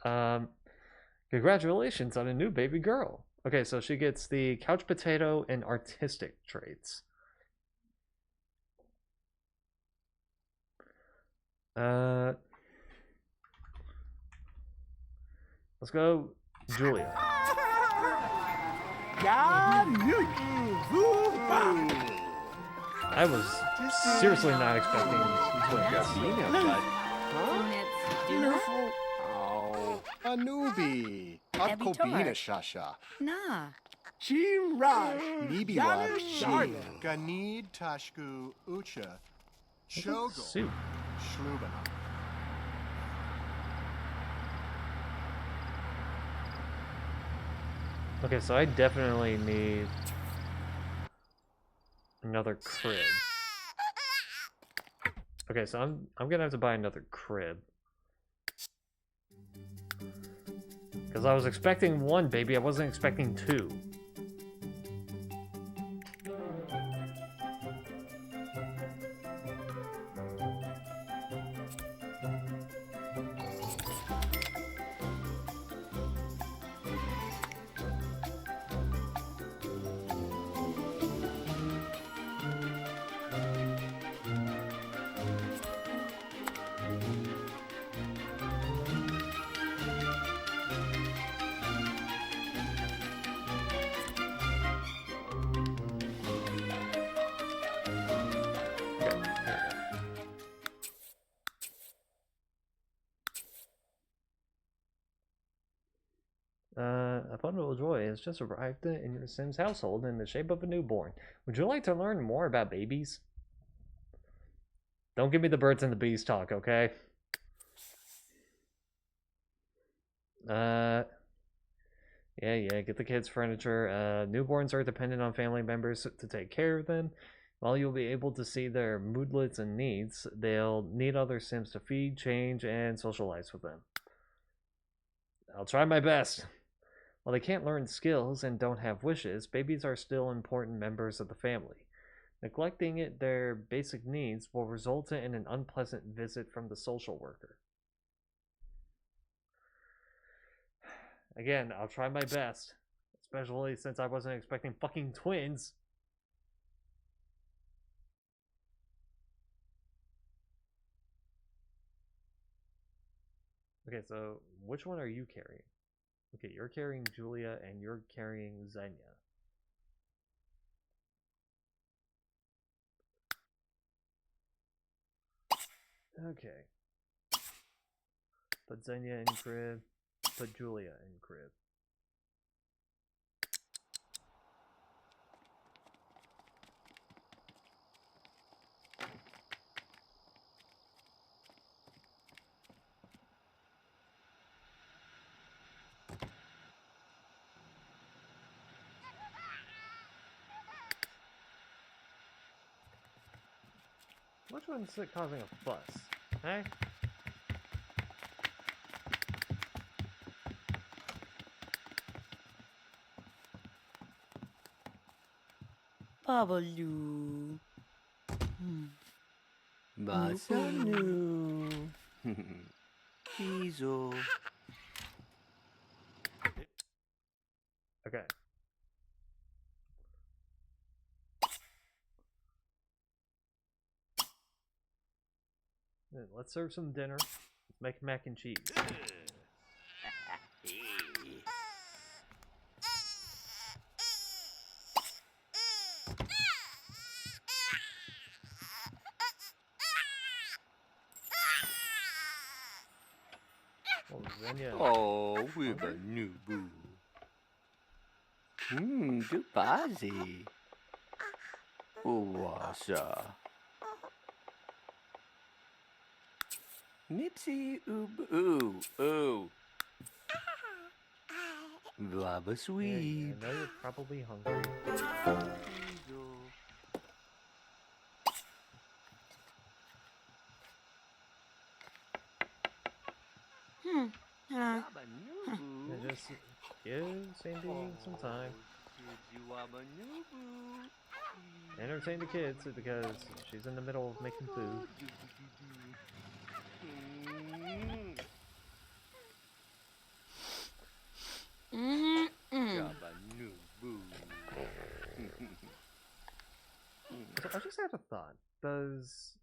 Congratulations on a new baby girl. Okay, so she gets the couch potato and artistic traits. Let's go Julia. I was seriously not expecting twins. Oh, a newbie. Akobina Shasha. Nah. Nibiwa Shi. Ganid Tashku Ucha. Shogo. Soup. Shlubana. Okay, so I definitely need another crib. Okay, so I'm gonna have to buy another crib. Because I was expecting one baby, I wasn't expecting two. A bundle of joy has just arrived in your Sim's household in the shape of a newborn. Would you like to learn more about babies? Don't give me the birds and the bees talk, okay? Yeah, get the kids furniture. Newborns are dependent on family members to take care of them. While you'll be able to see their moodlets and needs, they'll need other Sims to feed, change, and socialize with them. I'll try my best. While they can't learn skills and don't have wishes, babies are still important members of the family. Neglecting their basic needs will result in an unpleasant visit from the social worker. Again, I'll try my best, especially since I wasn't expecting fucking twins. Okay, so which one are you carrying? Okay, you're carrying Julia and you're carrying Xenia. Okay. Put Xenia in crib. Put Julia in crib. Which one's causing a fuss? Hey? Babaloo. Basanu. Kizo. Okay. Let's serve some dinner. Let's make mac and cheese. Oh, Xenia. Oh, with a new boo. Dupazi. Wasa. Nipsy ooh. Blabba Yeah, sweet. I know you're probably hungry. Yeah, just give Sandy some time. Entertain the kids because she's in the middle of making food. So I just had a thought. Does...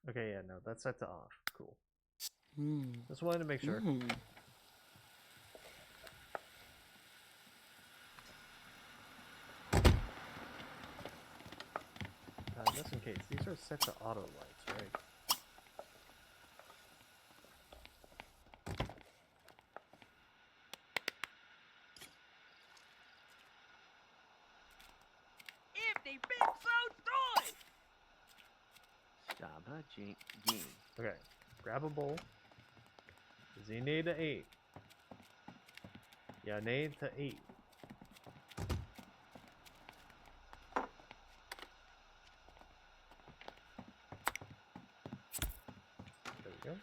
Okay, yeah, no, that's set to off. Cool. Just wanted to make sure. Just in case, these are set to auto lights, right? If they been so toy! Saba jing. Okay, grab a bowl. Does he need to eat? Yeah, need to eat. There we go.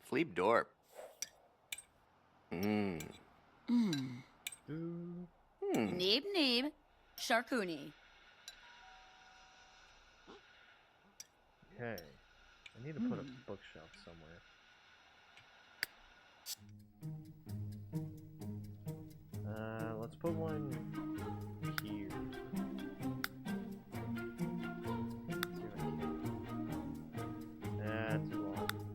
Fleep dorp. Neeb. Sharkuni. Okay. I need to put a bookshelf somewhere. Let's put one here. See if I can. Too long.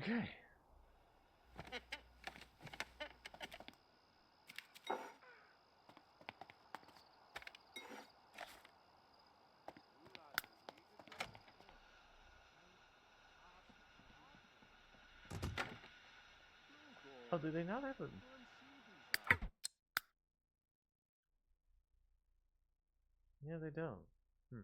Okay. Oh, do they not have a... Yeah, they don't. Hmm.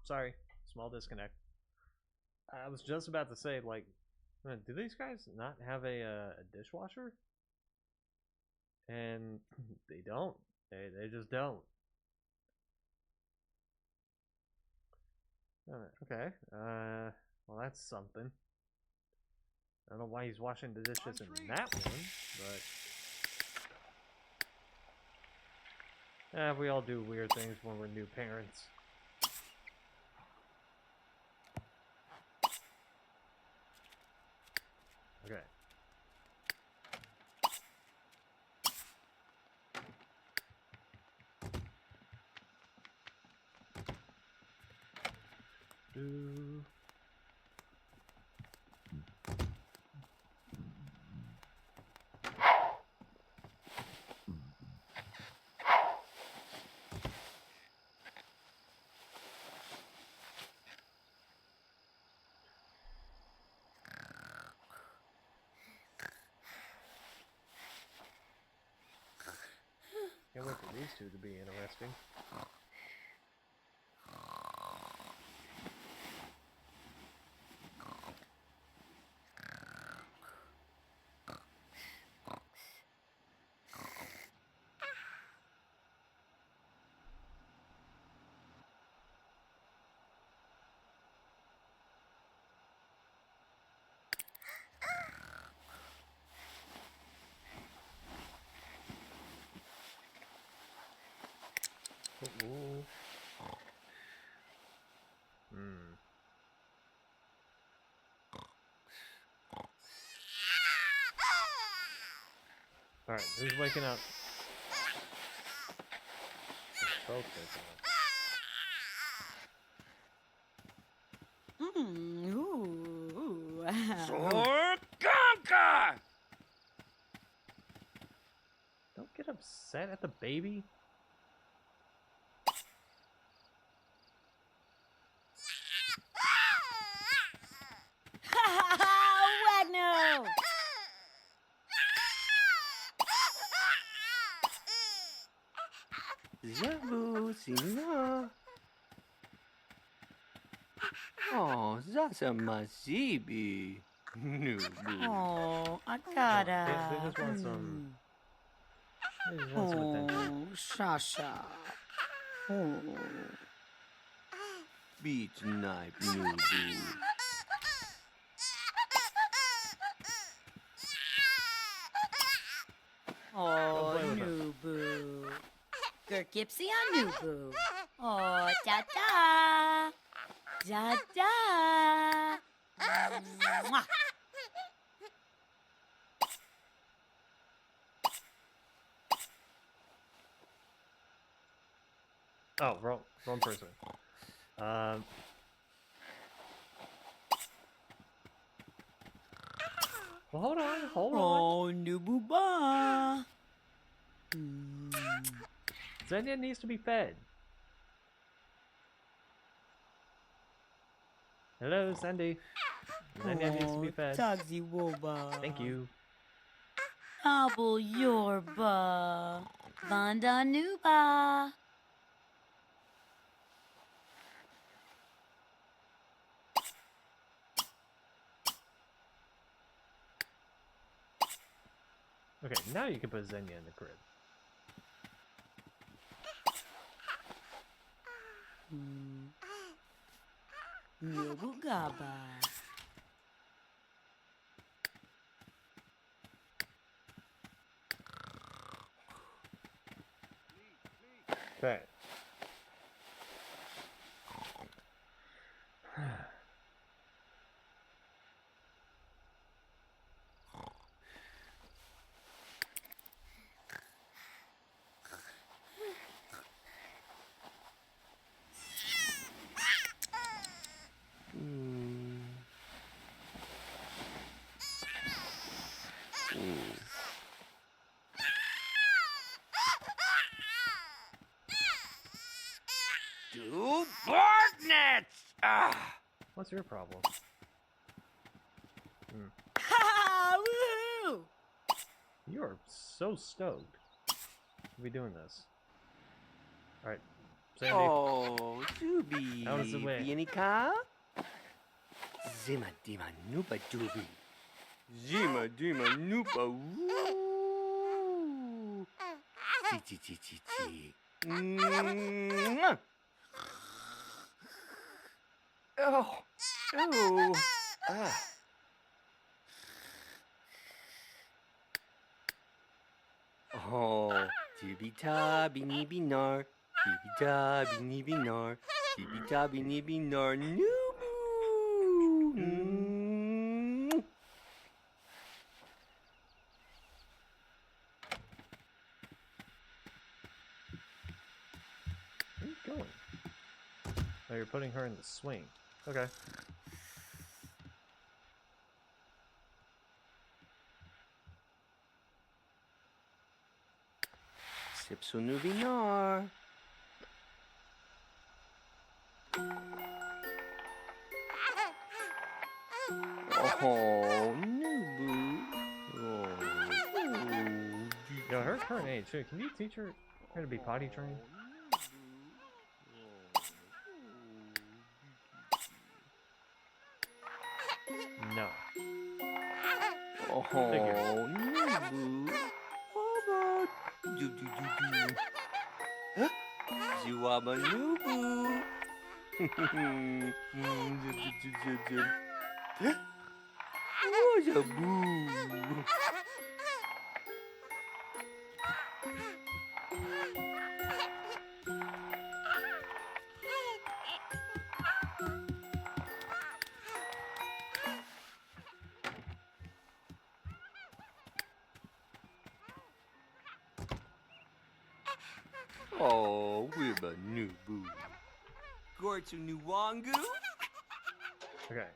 Sorry, small disconnect. I was just about to say, like, man, do these guys not have a dishwasher? And they don't. They just don't. Okay. Well, that's something. I don't know why he's washing the dishes in that one, but we all do weird things when we're new parents. Okay. Do. Can't wait for these two to be interesting. Ooh. Hmm. Alright, who's waking up? They're both waking up. Ooh. Conquer! Don't get upset at the baby. Wagner! Zabu, Sina. Oh, Zasa Mazibi. Nubu. Oh, I They gotta. just want some... They just want some attention. Oh, Sasha. Oh. Beat night, Nubu. Oh, play with them. Nubu. Gergipsy on Nubu. Oh, da-da. Da-da. Mwah. Oh, wrong person. Well, hold on. Oh, Nubu-ba. Xenia needs to be fed. Hello, Sandy. Xenia needs to be fed. Taxi Woba. Thank you. Nabble Yorba. Vanda Nuba. Okay, now you can put Xenia in the crib. Nobugaba. Okay. Do Bartnets! Ah! What's your problem? Ha! Woohoo! You are so stoked to be doing this. Alright, Sandy. Oh, Doobie. Out of the way. Bienica? Zima dima noopa doobie. Zima dima noopa woo. Chi chi chi chi chi. Mwah. Oh. Oh. Ah. Oh. Tibby tabby nibby nar. Tibby tabby nibby nar. Tibby tabby nibby nar. Noobu. Mm. Where are you going? Oh, you're putting her in the swing. Okay. Sipso nooby nar. Oh, Noobu. Oh. Yo, her current age, too. Can you teach her to be potty trained? No. Oh, Figure. Noobu. How about do do do do? Huh? Ziwaba Noobu. Huh? What's a boo? Oh, we're a new boo. Gortu Nuwangu? Okay.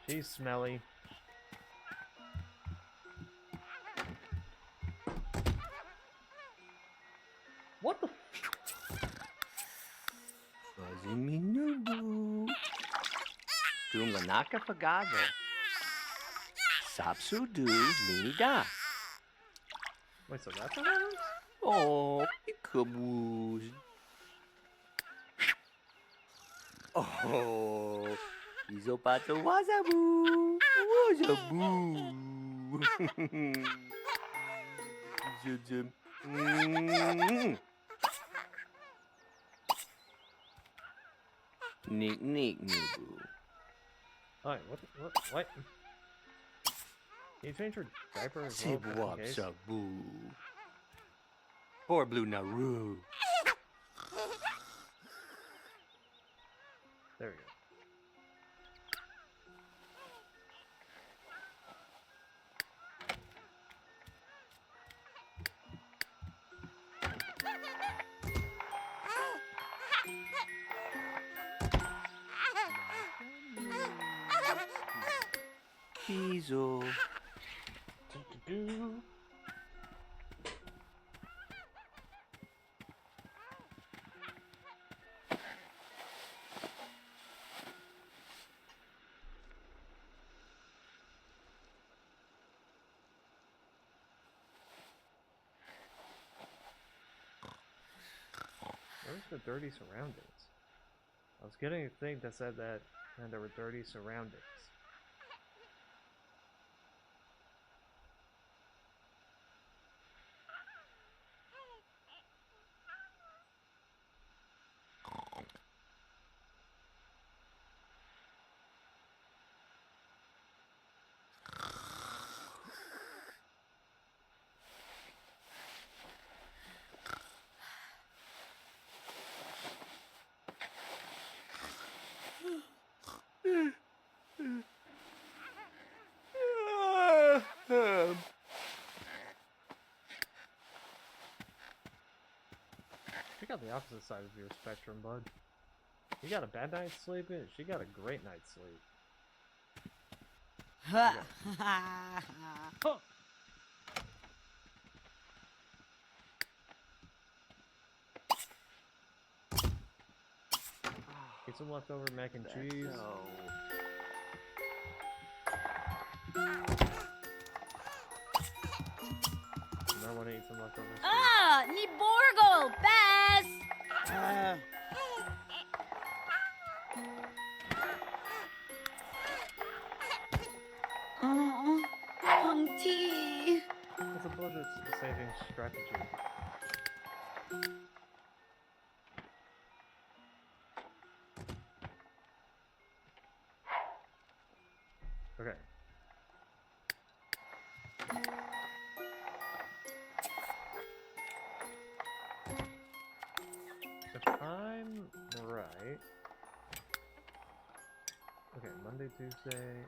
She's smelly. What the Fuzzy me new boo. Dumlanaka Fagazo. Sapsu do me da. Wait, so that's what that is? Oh, peekaboos. Oh, Izopato Wazaboo. Wazaboo. Zim. Nick, Nick, Niboo. Alright, what? Can you change her diaper as well? just in Tibwap case? Saboo. Poor Blue Naru. There we go. Kizo. Do-do-do. Where's the dirty surroundings? I was getting a thing that said that and there were dirty surroundings. She got the opposite side of your spectrum, bud. You got a bad night's sleep, and she got a great night's sleep. Ha! Ha! Huh. some leftover mac and cheese. And I want to eat some leftover steak. Ah, ni Borgo, Bass! Tea. It's a budget saving strategy. Okay. If I'm right. Okay, Monday, Tuesday,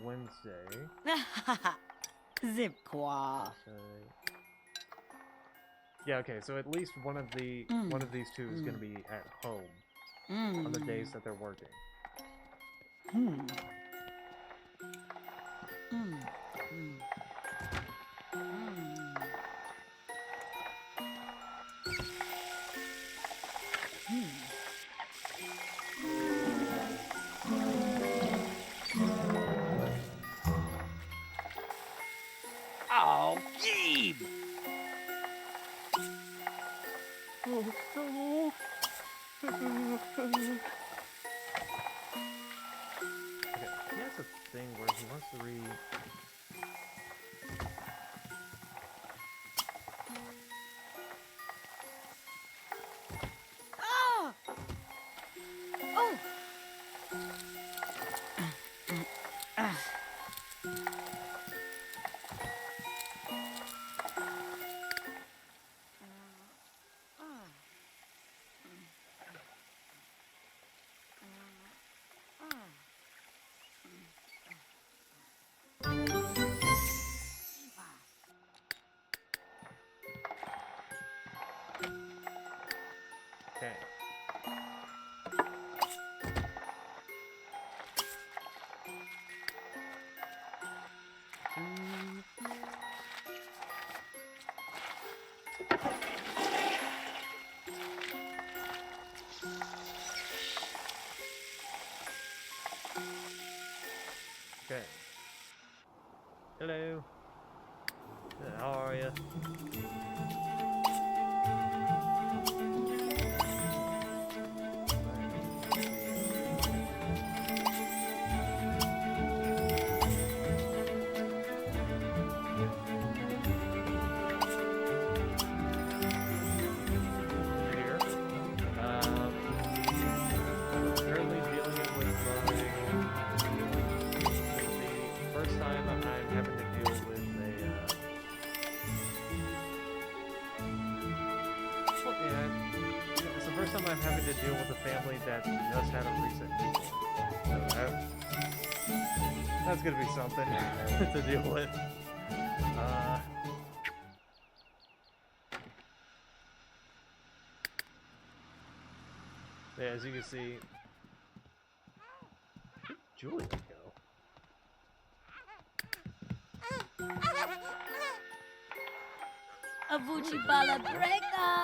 Wednesday. Zip quoi. Thursday. Yeah, okay, so at least one of these two is gonna be at home on the days that they're working. Oh, Gabe! Okay, he has a thing where he wants to read. Oh! Oh! Okay. Okay. Hello. How are you? Here. Currently dealing it with the first time I'm having to deal with it's the first time I'm having to deal with a family that just had a recent newborn. So that's gonna be something to deal with. Yeah, as you can see, where'd Julia go? Avuchibala breaker!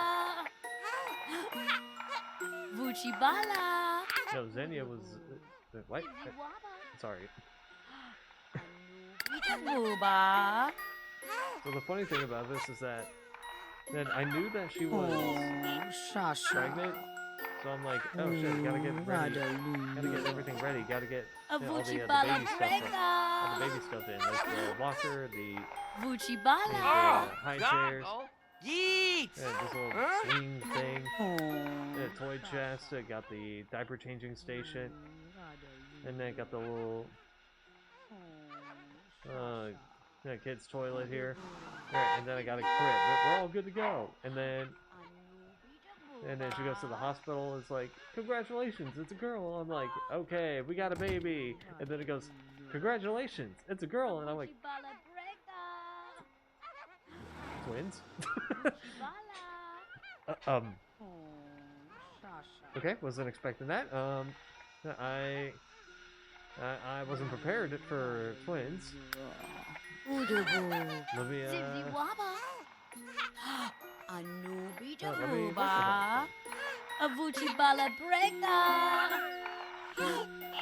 Vuchibala! No, Xenia was. What? Sorry. Booba. So the funny thing about this is that then I knew that she was Shasha. pregnant, so I'm like, oh shit, gotta get ready, gotta get everything ready, gotta get all the baby stuff, all the baby stuff in, like the walker, the Vuchibala! high chairs, Yeet! and this little swing thing, and a toy chest. I got the diaper changing station, and then got the little kid's toilet here. Alright, and then I got a crib. We're all good to go. And then she goes to the hospital and it's like, congratulations, it's a girl. I'm like, okay, we got a baby. And then it goes, congratulations, it's a girl. And I'm like, twins? Okay, wasn't expecting that. I wasn't prepared for twins. Let me, Anubi let me Jaruba. Avuchi bala brega.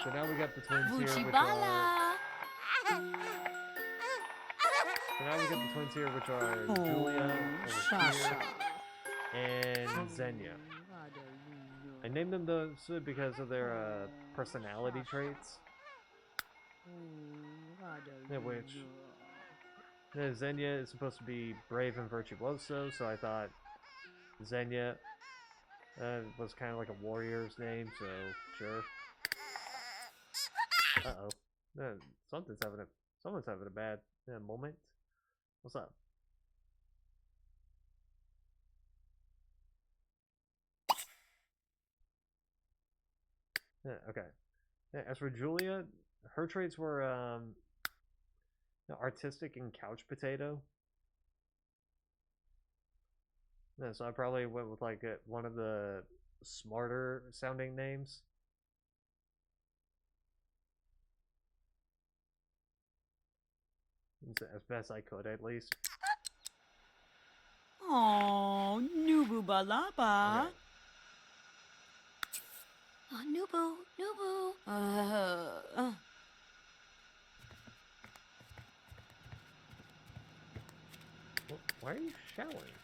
So now we got the twins here, Vuchi which are... bala. So now we got the twins here, which are Julia over Shasha. here, and Xenia. I named them those because of their personality traits. Yeah, which Xenia is supposed to be brave and virtuoso, so I thought Xenia was kind of like a warrior's name, so sure. Uh-oh. Someone's having a bad moment. What's up? Yeah, okay. Yeah, as for Julia, her traits were artistic and couch potato. Yeah, so I probably went with like one of the smarter sounding names. As best I could, at least. Oh, Nubu Balaba. Okay. Oh, Nubu, Nubu. Why are you shouting?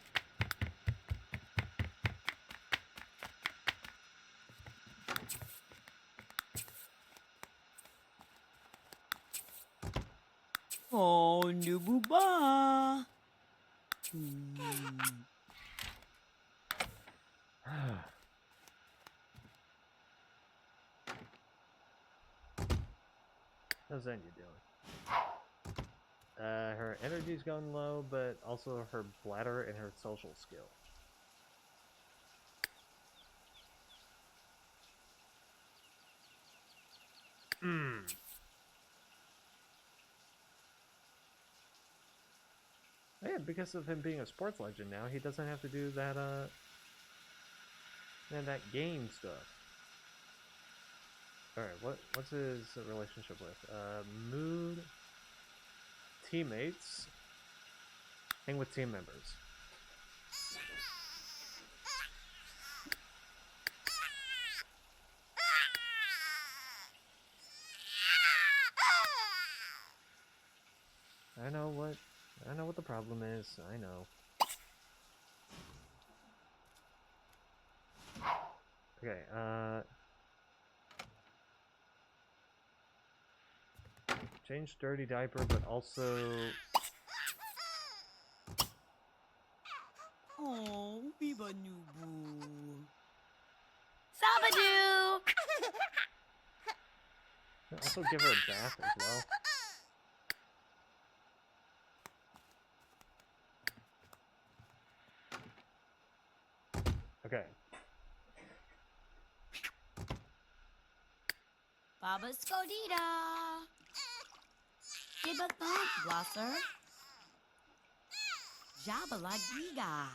Oh, Nubu Ba. How's Xenia doing? Her energy's going low, but also her bladder and her social skill. Yeah, because of him being a sports legend now, he doesn't have to do that, that game stuff. Alright, what's his relationship with? Mood, teammates, hang with team members. I know what the problem is. I know. Okay, change dirty diaper, but also Oh, Biba Nubu. Sabadoo. also give her a bath as well. Okay. Baba Skodita. Biba Thump Blosser. Jabala Giga.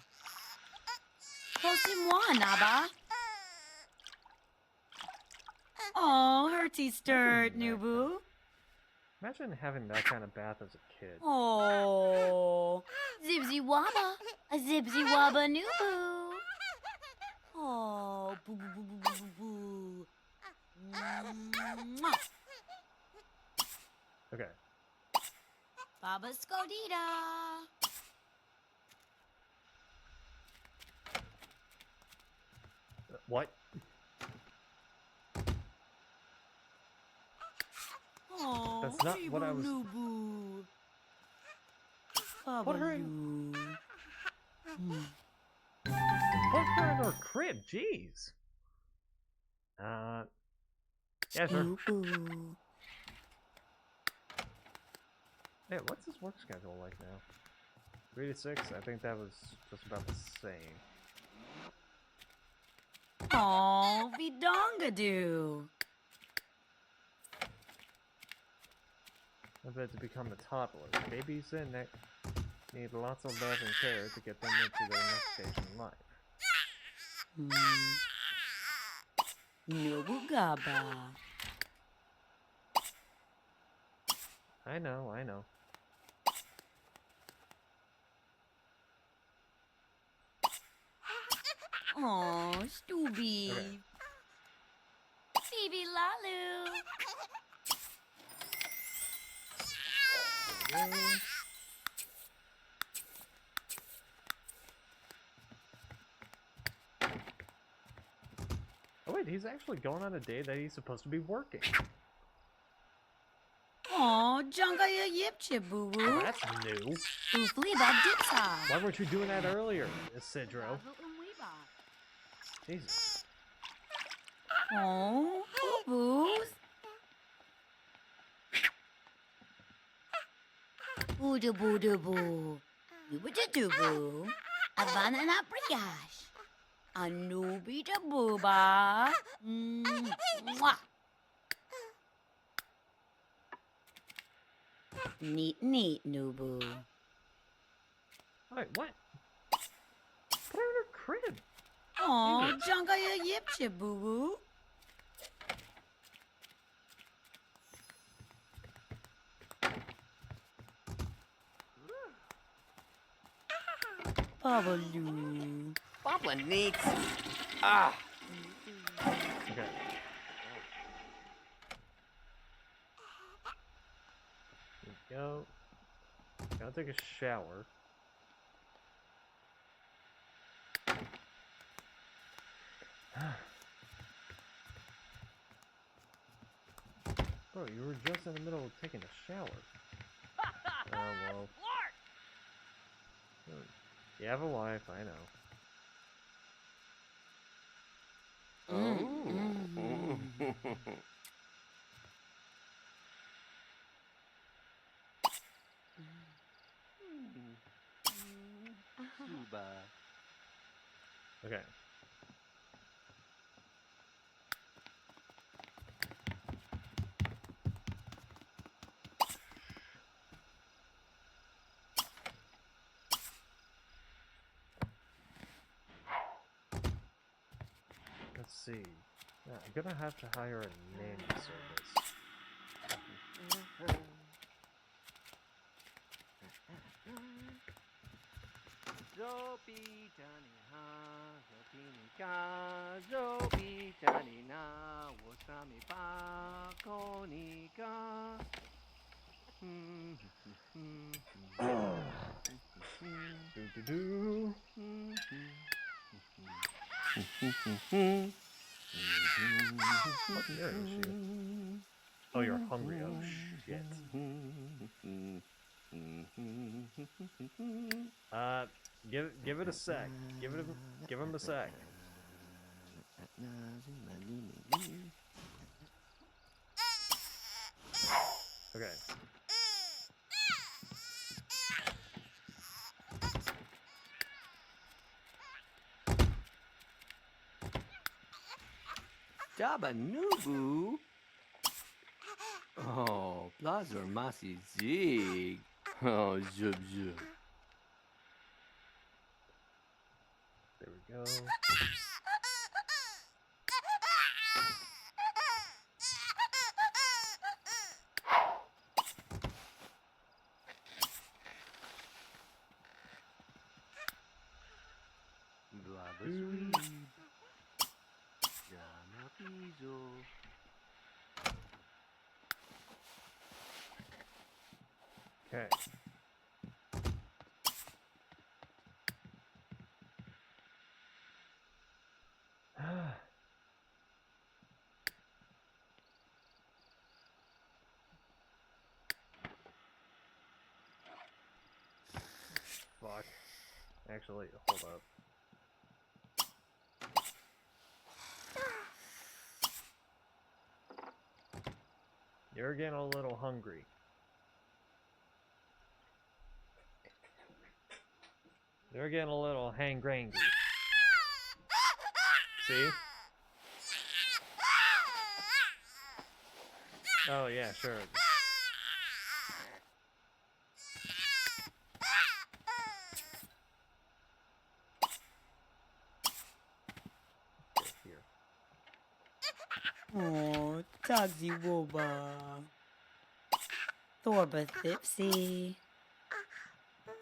Kosimwa, Naba. Oh, Herty Sturt, Nubu. Imagine having that kind of bath as a kid. Oh. Zibzy Waba. A Zibzy Waba Nubu. Oh, boo boo boo boo boo boo boo. Mwah. Okay. Baba Skodita. What? Oh, That's not what I was- Nubu. Put her in. Put her in her crib, jeez. Yeah, sure. Nubu. Hey, what's his work schedule like now? 3 to 6? I think that was just about the same. Oh, Vidongadoo. I bet to become a toddler. Babies in it need lots of love and care to get them into their next stage in life. Nubu Gaba. I know, I know. Oh, Stooby. Okay. Phoebe Lalu. There we go. Oh wait, he's actually going on a day that he's supposed to be working. Oh, Jungaya Yipchip, boo Well, boo. that's new. Oofly Bob Dipsa. Why weren't you doing that earlier, Isidro? Jesus. Oh, boo boos. Boo da boo da boo. Boo da doo boo. Avana na Priyash. Anubi da booba. Mwah. Neat, neat, Nubu. Wait, what? Put her in her crib. Oh, Jungaya Yipchip, boo boo. Babaloo. Bobla needs. Ah. Okay. Here we go. Gotta take a shower. Bro, you were just in the middle of taking a shower. Oh, well. Clark! You have a wife, I know. Suba. Okay. Let's see. Yeah, I'm gonna have to hire a nanny service. Zopi Johnny ha, Zopi Nika, Zopi Johnny na, Wasami pa Konika. Do. What year is she? Oh, you're hungry. Oh shit. Give it a sec. Give him a sec. Okay. Jabba Nubu. Oh, Blazor Masi Zig. Oh, Zub Zub. There we go. Blabba Sweet. Jana Pizo. Okay. Fuck. Actually, hold up. You're getting a little hungry. You're getting a little hangry. See? Oh yeah, sure. Okay, here. Oh, Tugsy Wooba. Thorba Thipsy.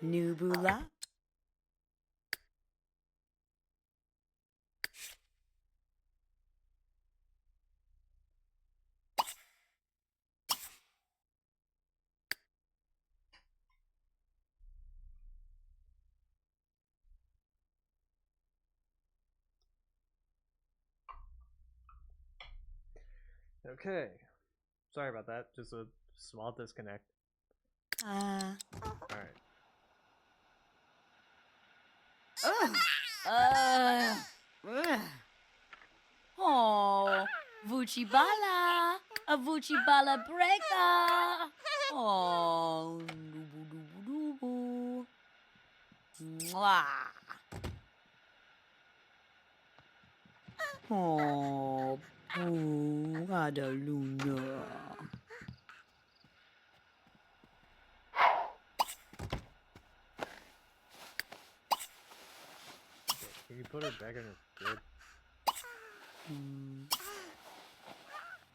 Nubula. Okay. Sorry about that. Just a small disconnect. Ah. Alright. Oh, Vuchibala, a Vuchibala breaker. Oh, dubu dubu dubu. Mwah. Oh, boo, ada Luna. Can you put her back in her crib?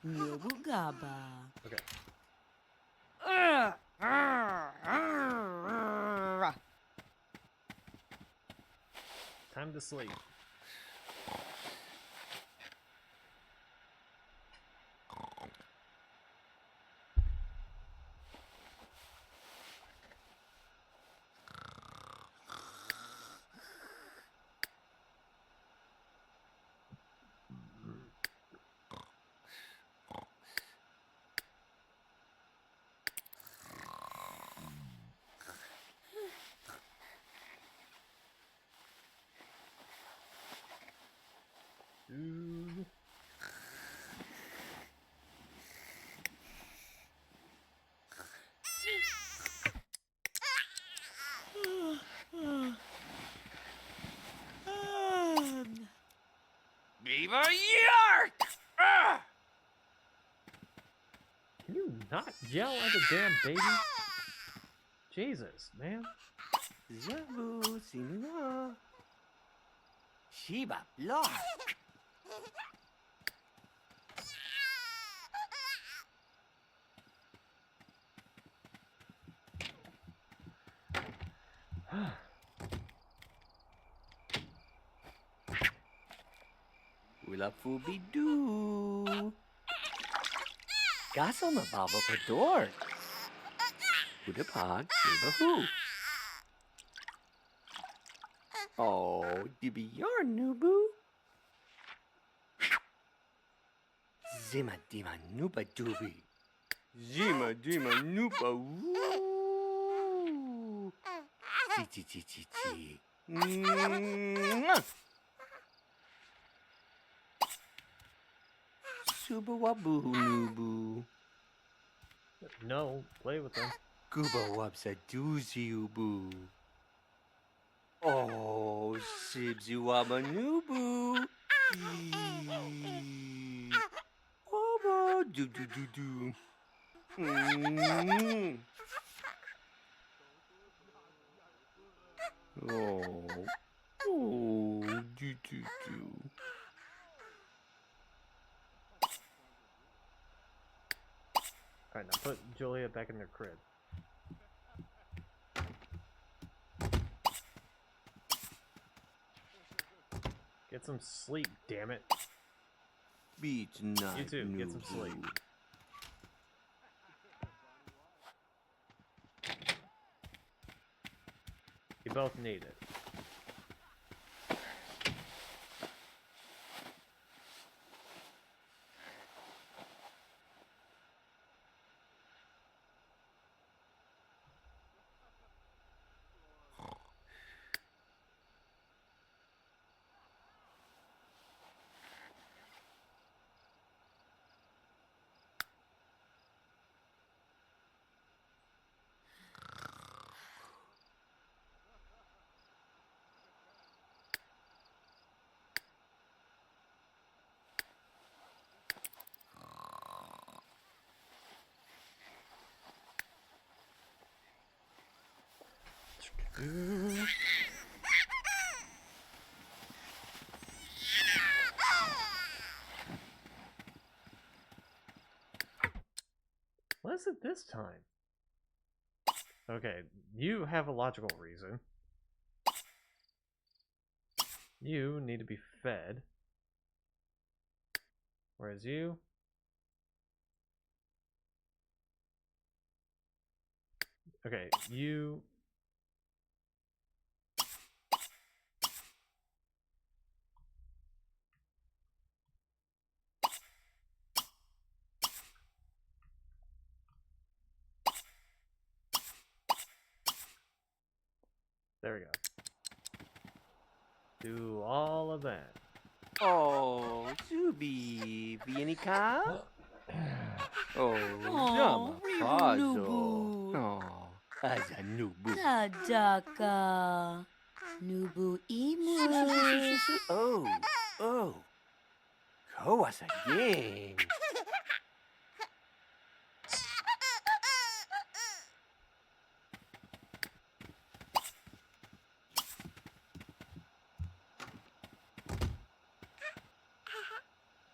Nobugaba. Okay. Time to sleep. Ooh. Viva York! Can you not yell at the damn baby? Jesus, man. Zabu, Sinua. Shiba, Block. Ula Fubi Doo. Gaso na baba pador. Huda pog, Shiba Hoo. Oh, Dibi yarn, Nubu. Zima Dima Nuba Dooby. Zima Dima Nuba Woo. Chi. Suba Wabu Nubu. No, play with them. Guba Wabsa Doozy Ubu. Oh, Sibzy Waba Nubu. Oba do. Oh, do. Alright, now put Julia back in their crib. Get some sleep, damn it. Beats night. You too, get some sleep. You both need it. What is it this time? Okay, you have a logical reason. You need to be fed. Whereas you... Okay, you... There we go. Do all of that. Oh, Zuby, Vienika? Oh, Oh, Jama Nubu. Oh, Aza Nubu. Sadaka. Nubu imu. Oh. Koas again.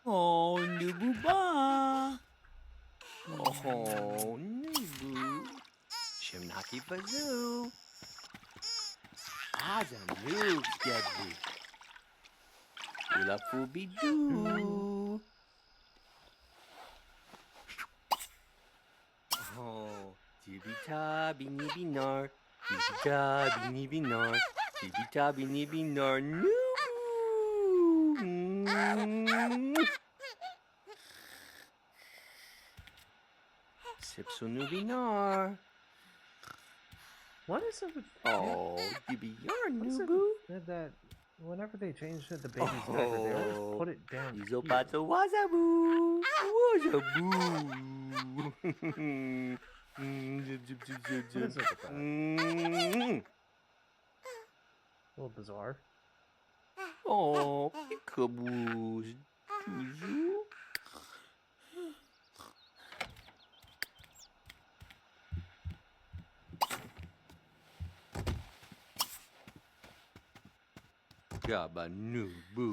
Oh, Nubu ba. Oh, Nubu. Shimnaki Bazoo. Aza Noobs Gedby. Ula Fubi Doo. Oh, Tibita Bini Binar. Tibita Bini Binar. Tibita Bini Binar. Nubu. Sipso Nubinar. What is it with Oh, Dibi Yar what is it Nubu. that whenever they change the baby's diaper, they always put it down here. Izopato Wazabu. Wazabu. What is it with that? Mm. A little bizarre. Oh, peekaboos. Juju. Gabba Nubu.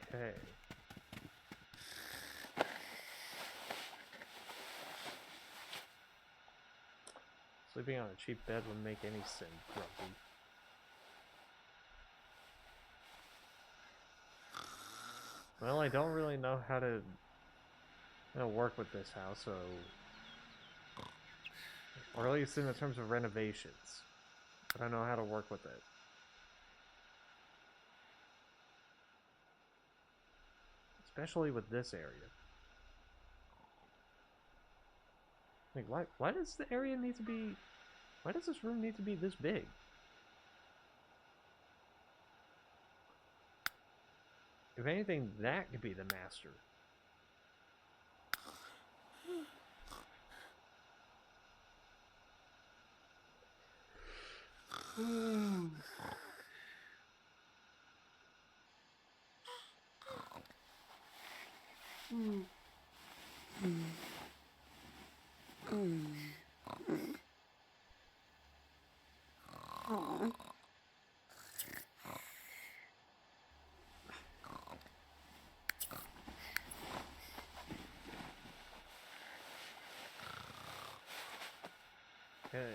Okay. Sleeping on a cheap bed wouldn't make any sense, Grumpy. Well, I don't really know how to work with this house, so... Or at least in the terms of renovations. I don't know how to work with it. Especially with this area. Like, why does the area need to be... Why does this room need to be this big? If anything, that could be the master. Okay.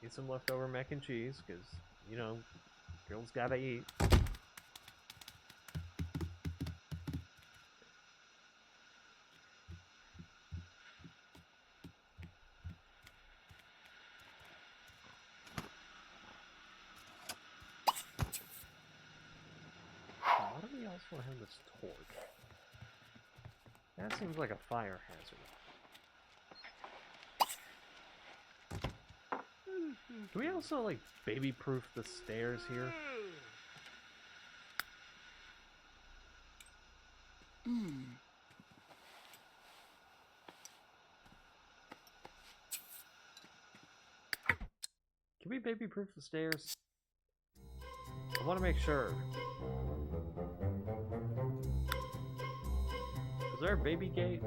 Eat some leftover mac and cheese, because, you know, girls gotta eat. Why do we also have this torch? That seems like a fire hazard. Do we also, like, baby-proof the stairs here? Can we baby-proof the stairs? I want to make sure. Is there a baby gate?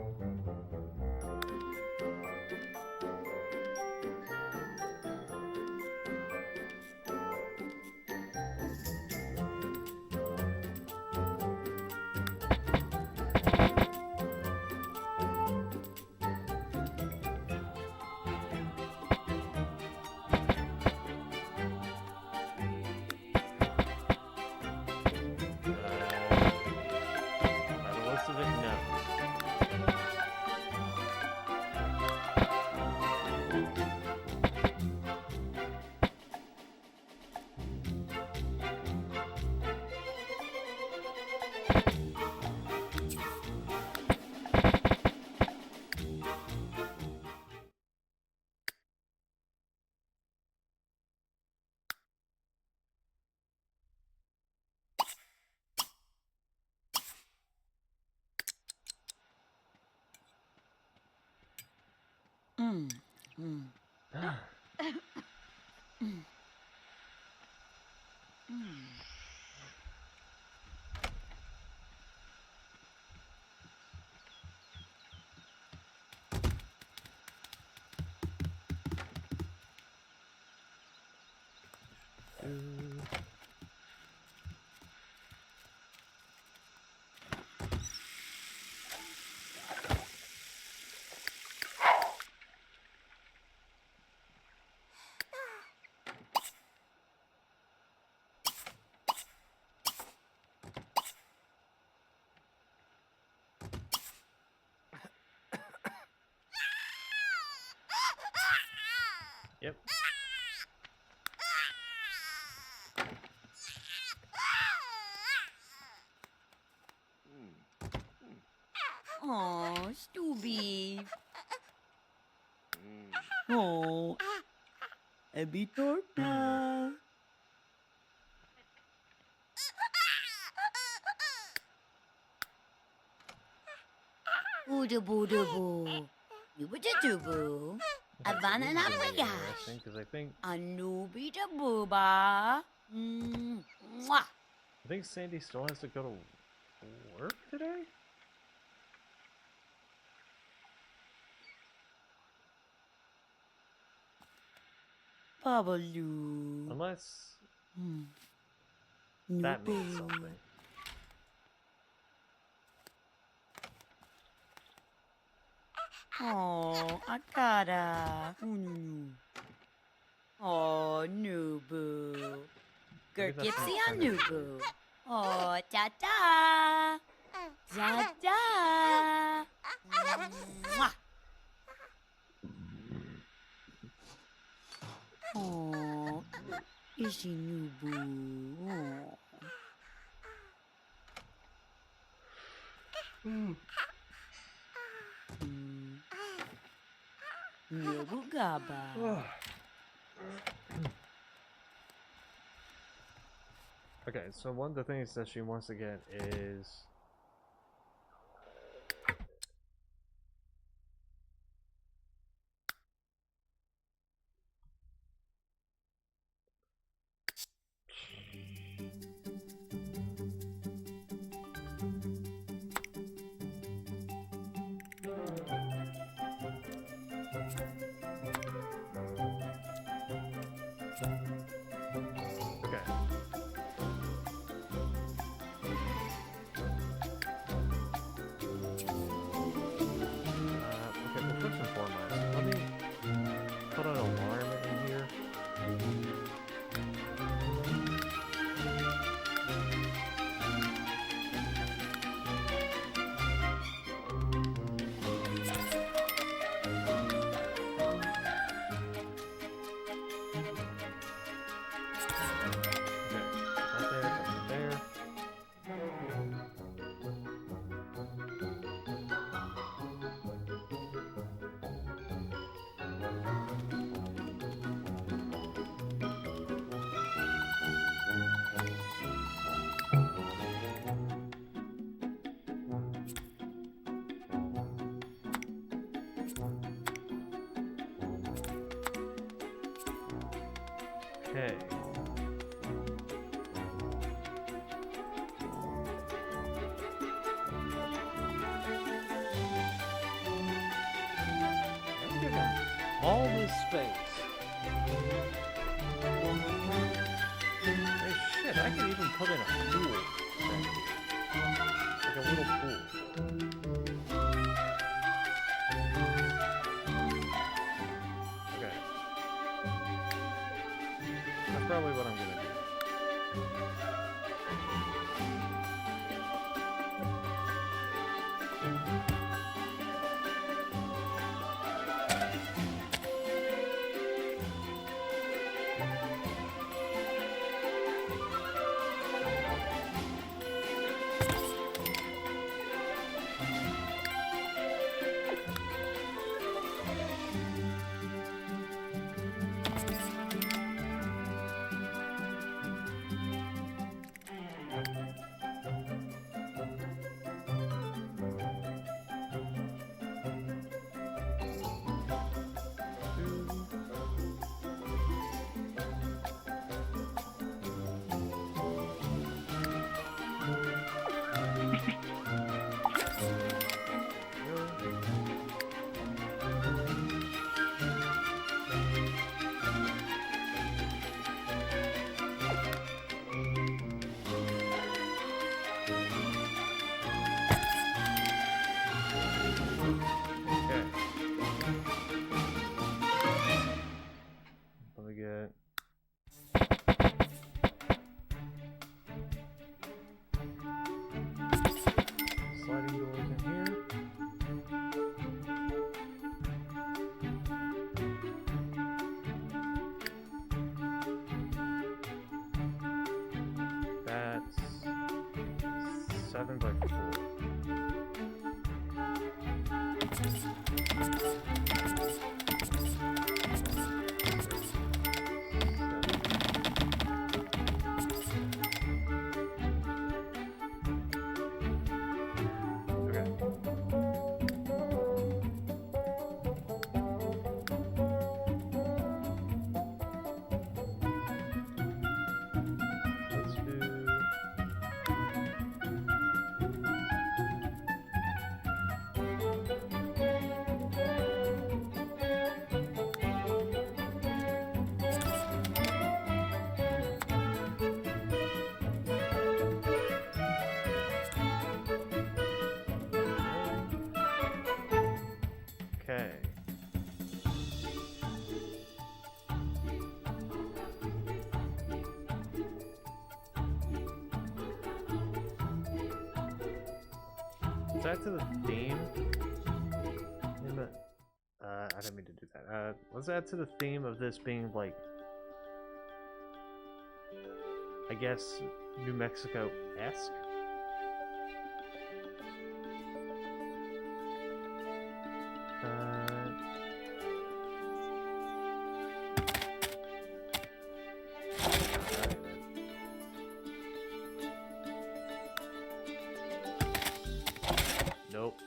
By the looks of it, no. Mm. Mm. Yep. Oh, Stubby. Oh, Abby Torta. Boo-da-boo-da-boo. Boo-ba-da-doo-boo. Avana na priyash. Because I think Anubi-da-boo-ba. Mwah. I think Sandy still has to go to work today. Babaloo. Unless Hmm. that means Nubu. something. Oh, Akara. Ununu. Oh, Nubu. Maybe that's Gergipsy not on kind of Nubu. Oh, ta-ta. Ta-ta. Mwah. Oh, Ishi Nubu. Oh. Nubu Gaba. Okay, so one of the things that she wants to get is okay. Okay, well, first and foremost, let me put an alarm in here. Okay, not there, not there. Okay. I'm giving all this space. Hey, shit, I can even put in a pool right here. Like a little pool. Okay. That's probably what I'm gonna do. 7 by 4. Let's do... Okay. Let's add to the theme. I didn't mean to do that. Let's add to the theme of this being like, I guess, New Mexico-esque. Nope.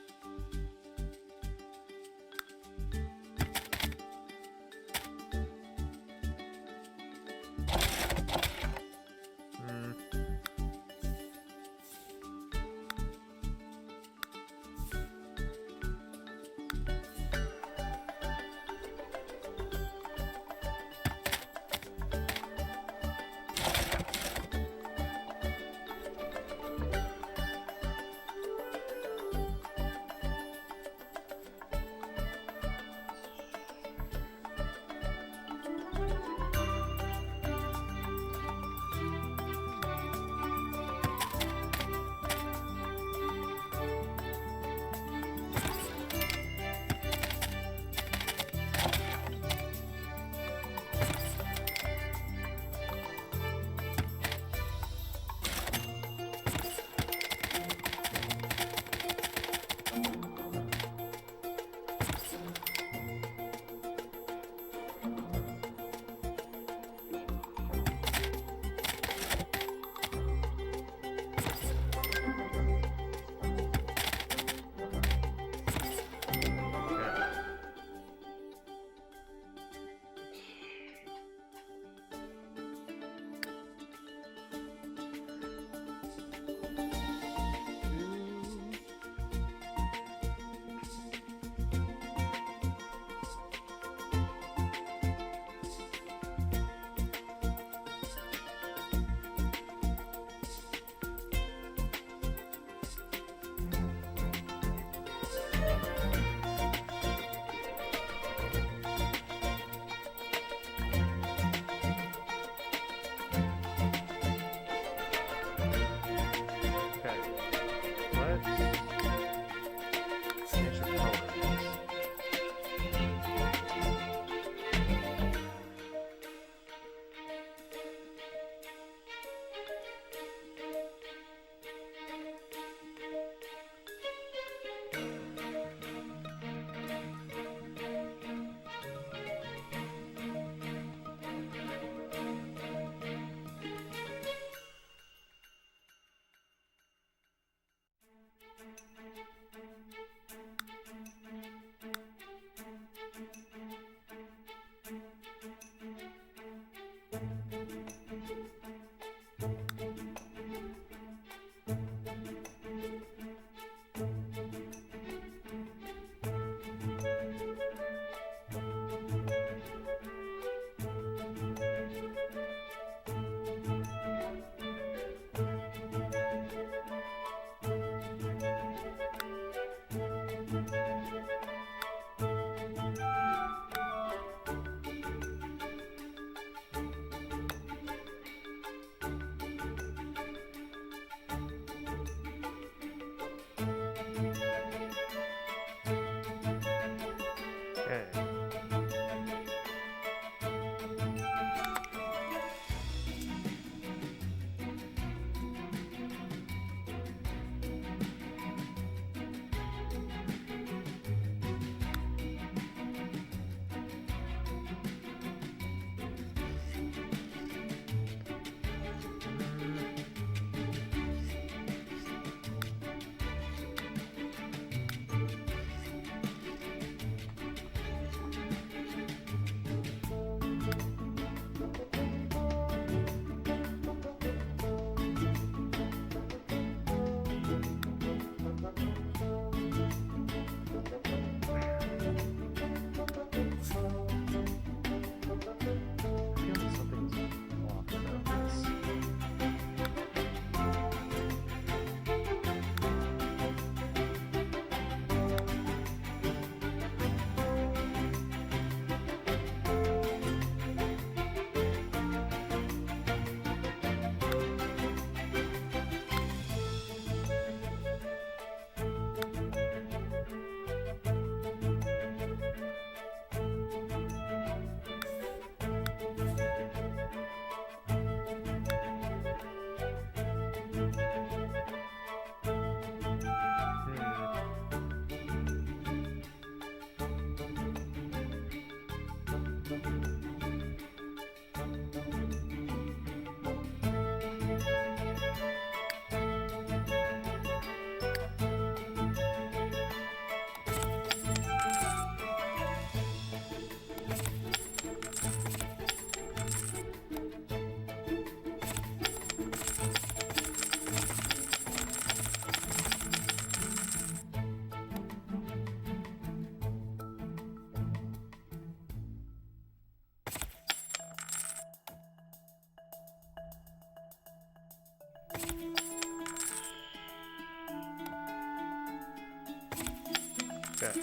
Okay.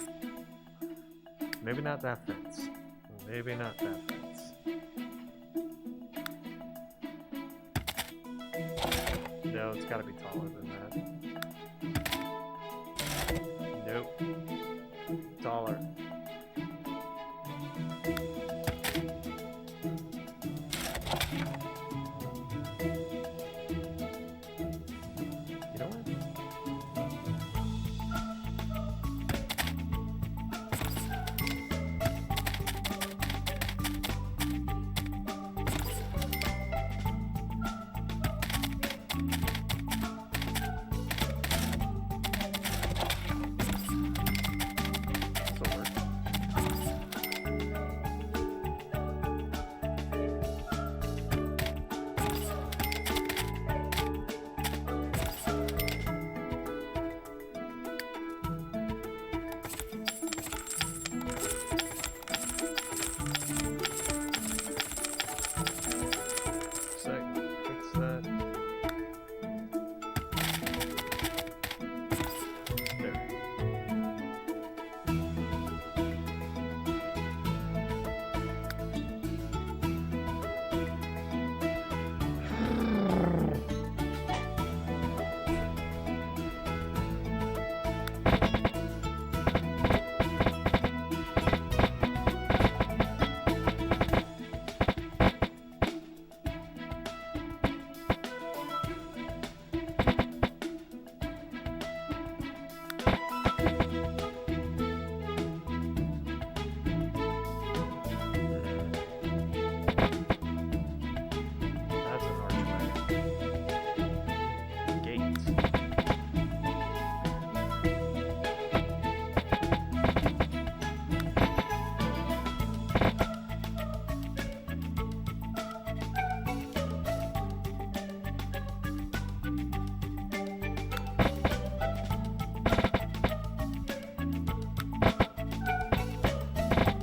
Maybe not that fence. Maybe not that fence. No, it's gotta be taller than that. Nope. Taller. You know what? This'll work. Sec, fix that. There. That's an archway. Gates.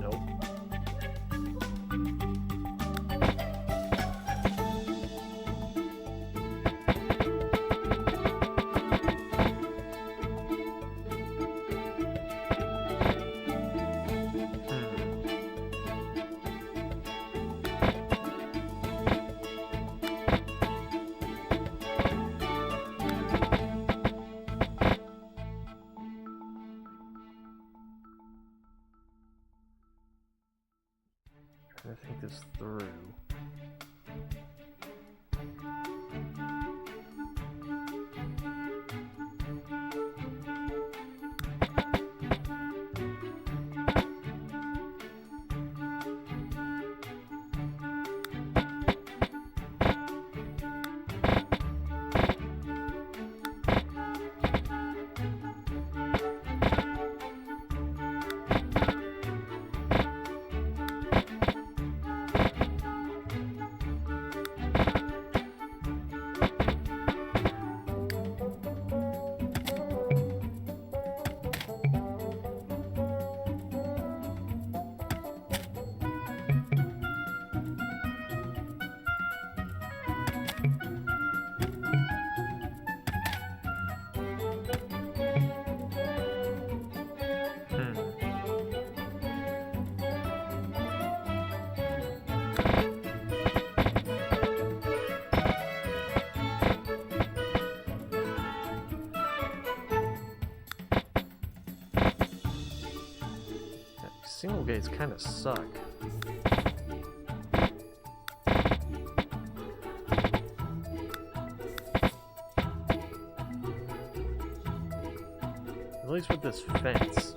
Nope. Trying to think this through. Single gates kind of suck. At least with this fence.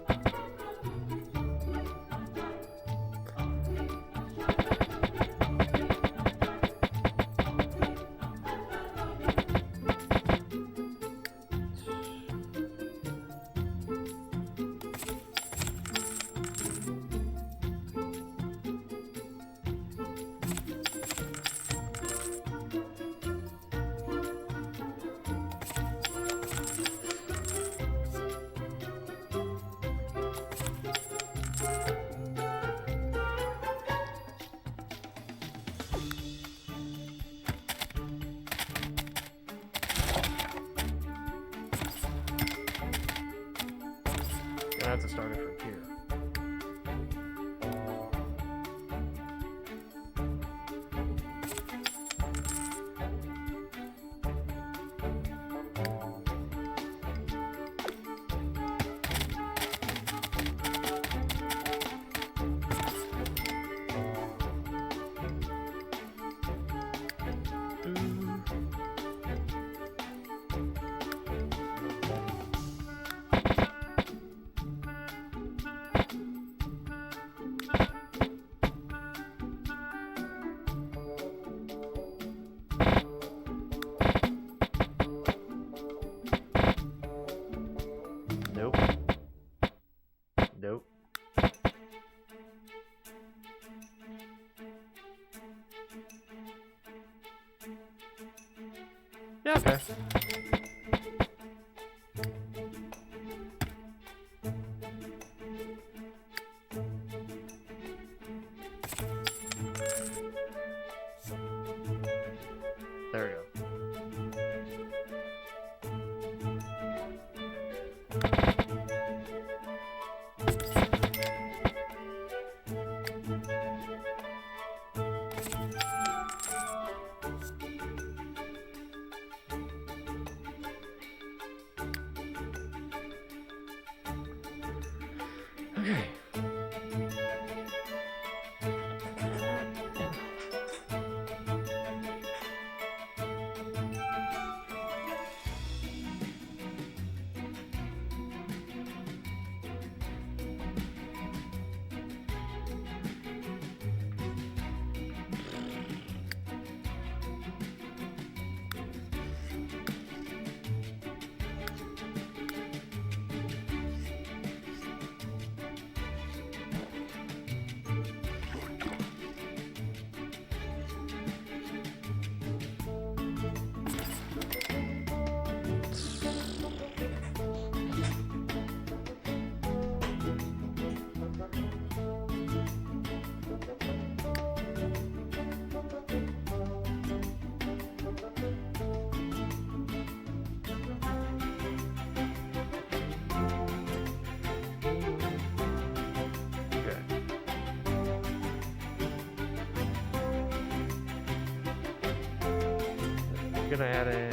gonna have to start it from here. Nope. Nope. Yeah, okay. There we go. Okay. Gonna add in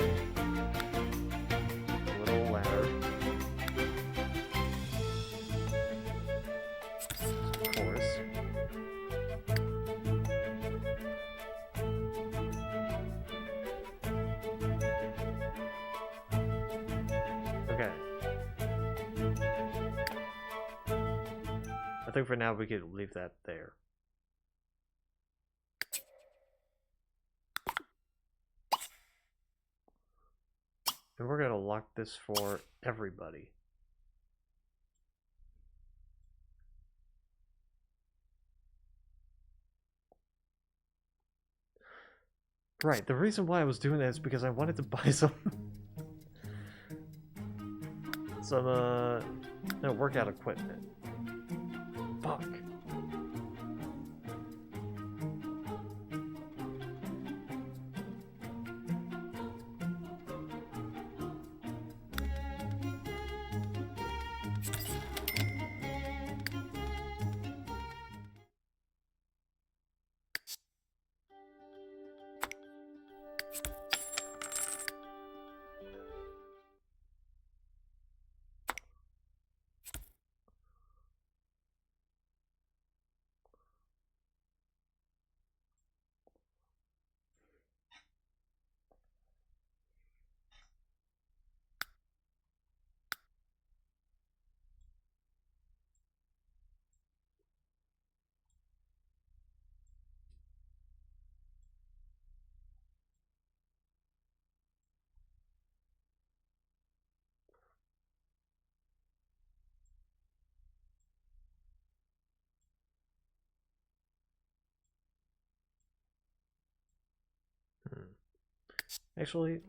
a little ladder. Of course. Okay. I think for now we could leave that there. And we're gonna lock this for everybody. Right, the reason why I was doing that is because I wanted to buy some workout equipment. Fuck. Actually, is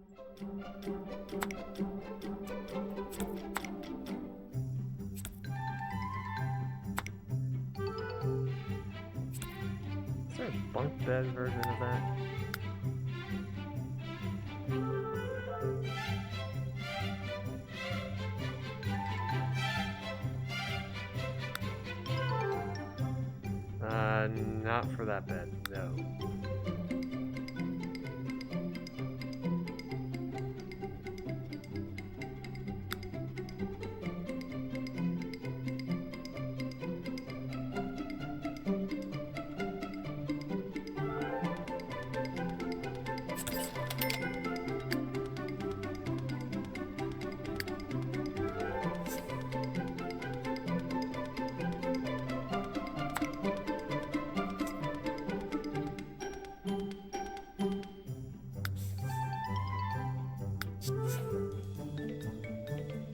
there a bunk bed version of that? Not for that bed, no.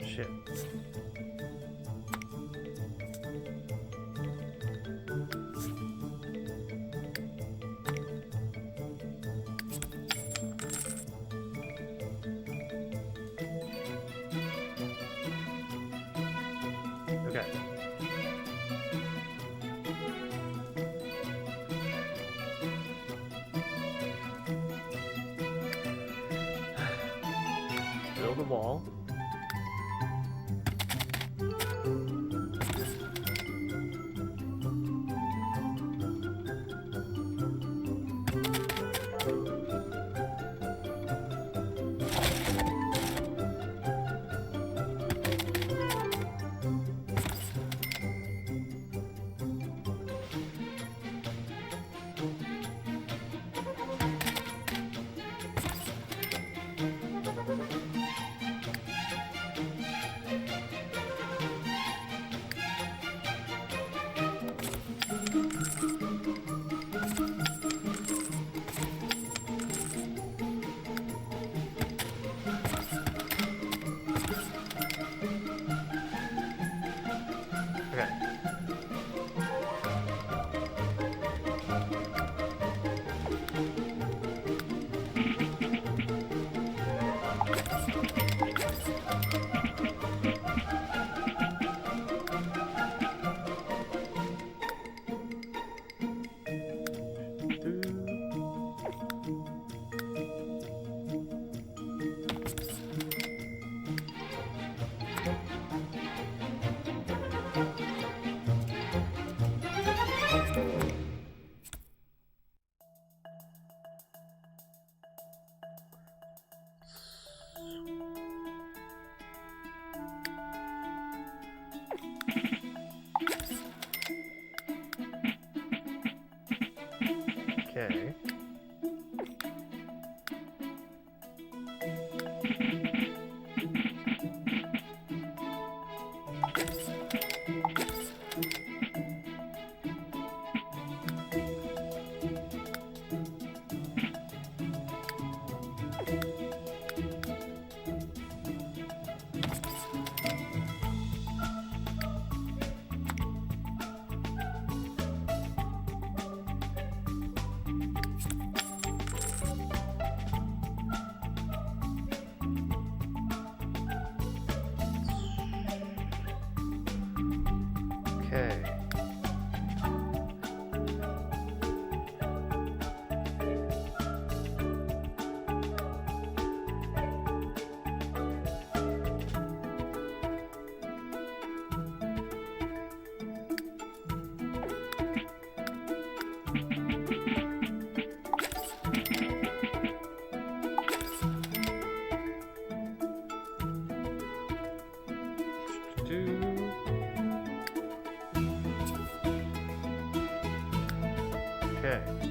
Shit. Okay. Build a wall. Okay. Okay. Okay. Okay.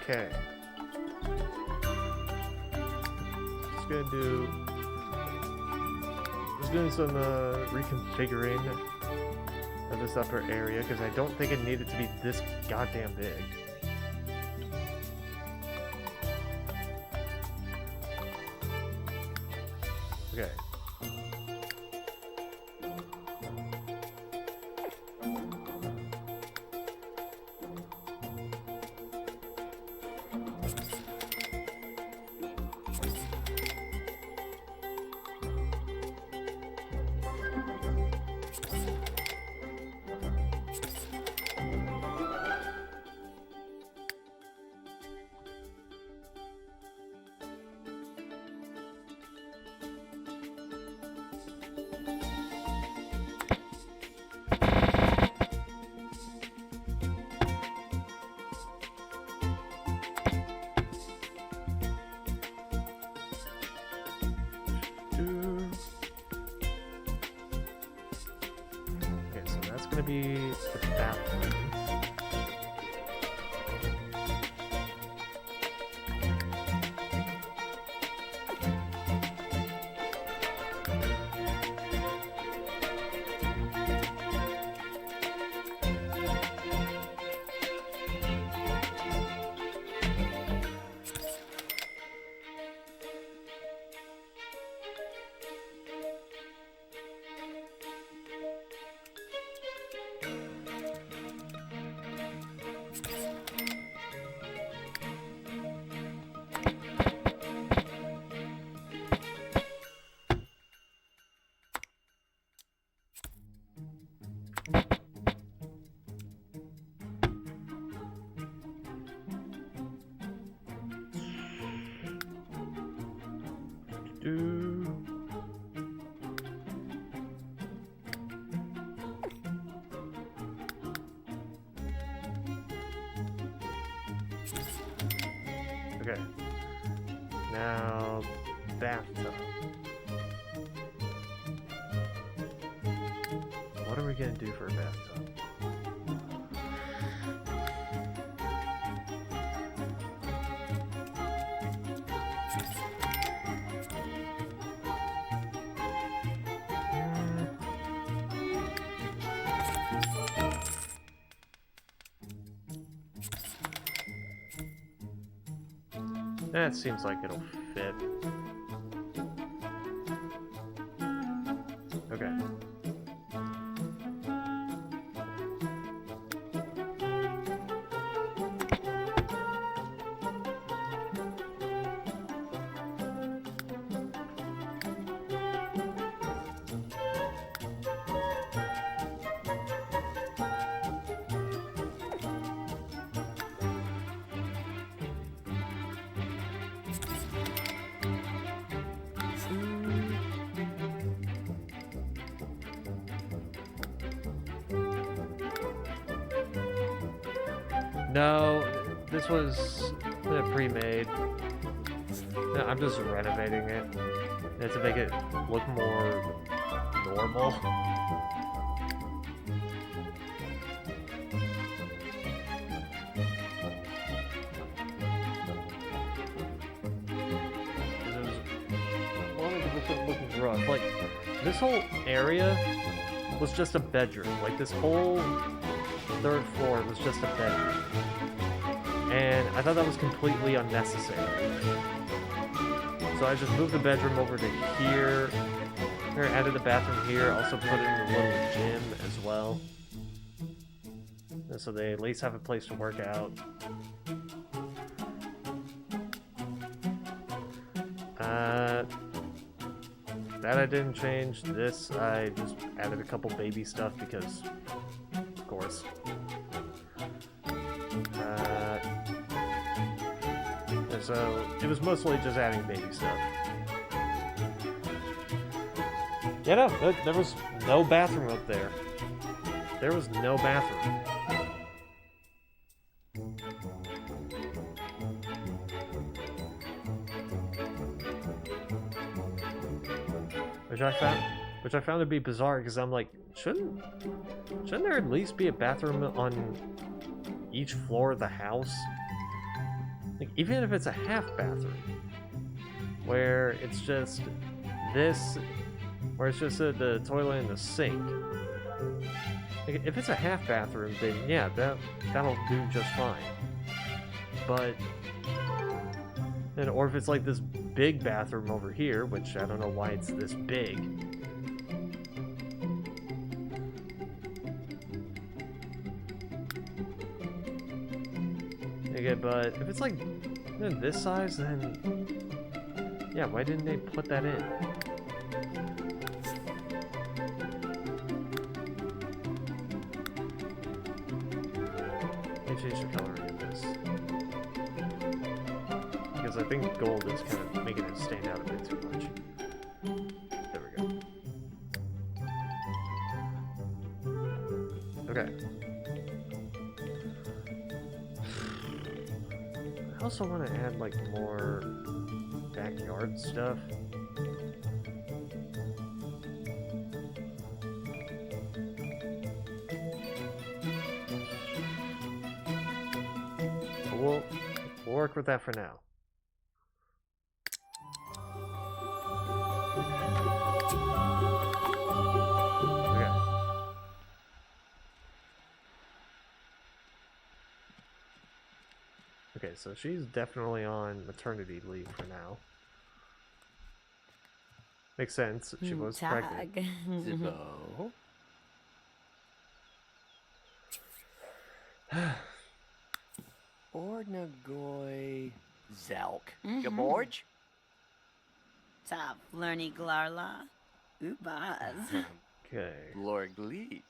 Okay. Just doing some reconfiguring of this upper area because I don't think it needed to be this goddamn big. Okay. Okay, so that's gonna be the bathroom. Okay. Now, bathtub. What are we gonna do for a bathtub? That seems like it'll fit. Okay. No, this was pre-made. No, I'm just renovating it to make it look more normal. Looking rough. Like, this whole area was just a bedroom. Like, this whole third floor was just a bedroom. And I thought that was completely unnecessary. So I just moved the bedroom over to here. Here, added the bathroom here, also put in a little gym as well. And so they at least have a place to work out. That I didn't change. This, I just added a couple baby stuff because, of course. And so, it was mostly just adding baby stuff. Yeah, no, there was no bathroom up there. There was no bathroom. Which I which I found to be bizarre because I'm like, shouldn't there at least be a bathroom on each floor of the house? Like, even if it's a half bathroom, where it's just this, where it's just the toilet and the sink. Like, if it's a half bathroom, then yeah, that'll do just fine. But, or if it's like this big bathroom over here, which I don't know why it's this big. Okay, but if it's like this size, then yeah, why didn't they put that in? Let me change the coloring of this. Because I think gold is kind of making it stand out a bit too much. There we go. Okay. I also want to add like more backyard stuff. But we'll work with that for now. Okay, so she's definitely on maternity leave for now. Makes sense. She was pregnant. Zippo. Ornagoy Zelk. Gaborge? Top Lerny Glarla. Ubaz. Okay. Lorgleet.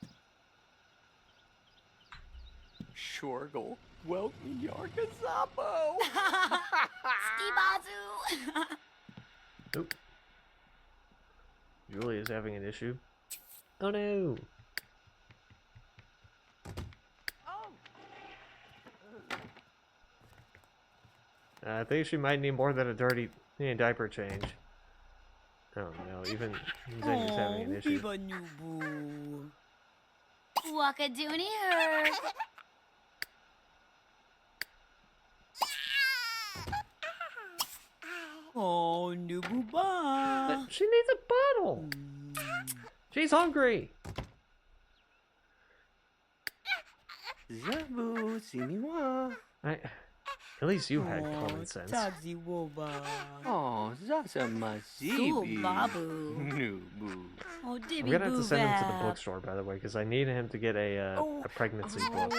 Shorgle. Welcome Yarkazapo. Skibazu. Oop. Julie is having an issue. Oh no! I think she might need more than a dirty diaper change. Oh no, even Zing is having an issue. Wakadoony her. Oh, Nububa. She needs a bottle! She's hungry! Zabu Siniwa. At least you had common sense. Taxi Woba. Oh, Zasa Masibi. Babu. Nubu. Oh, Dibby I'm gonna have to send him to the Boobab. bookstore, by the way, because I need him to get a pregnancy book.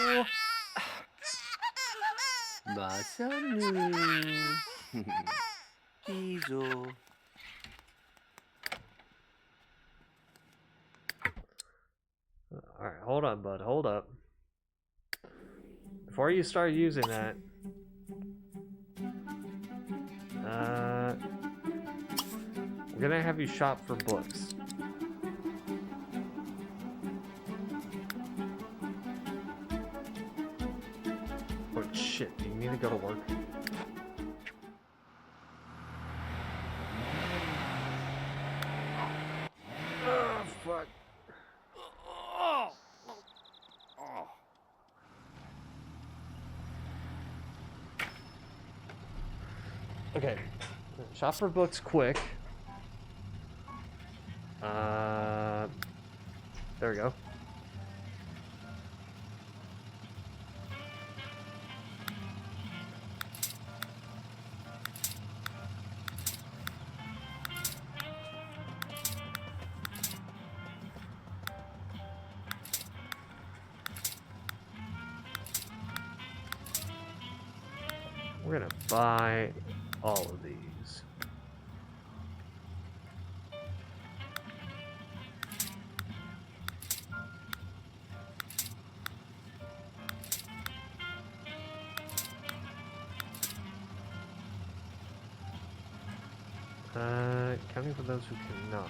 Basanu. Kizo. Alright, hold up, bud, hold up. Before you start using that, we're gonna have you shop for books. Oh shit, do you need to go to work? Oh, fuck. Okay, shop for books quick. There we go. We're gonna buy all of these. Counting for those who cannot.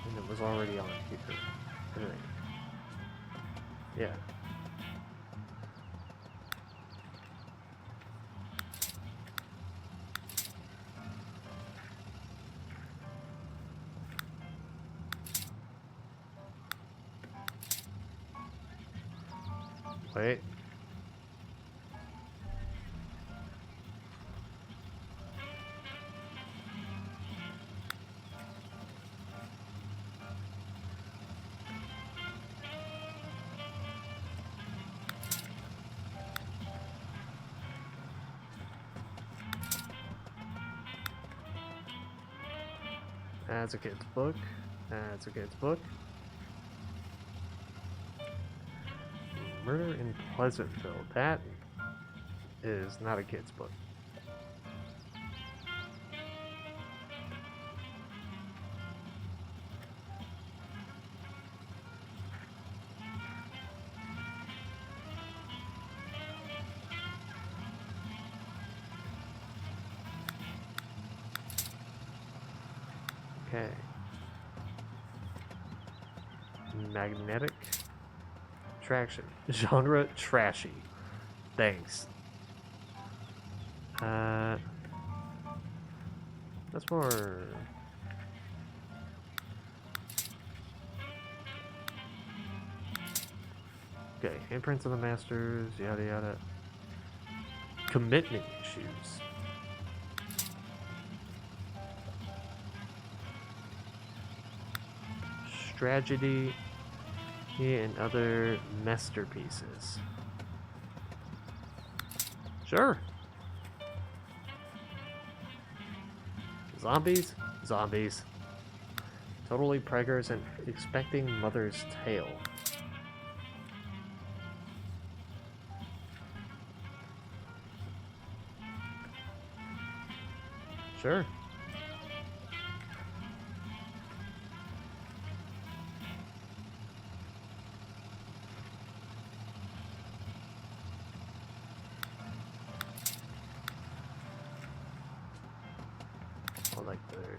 And it was already on here. Anyway. Yeah. Wait. That's a kid's book. That's a kid's book. Murder in Pleasantville. That is not a kid's book. Okay. Magnetic traction. Genre trashy. Thanks. That's more. Okay, handprints of the masters, yada yada. Commitment issues. Tragedy and other masterpieces. Sure. Zombies? Zombies. Totally preggers and expecting mother's tale. Sure.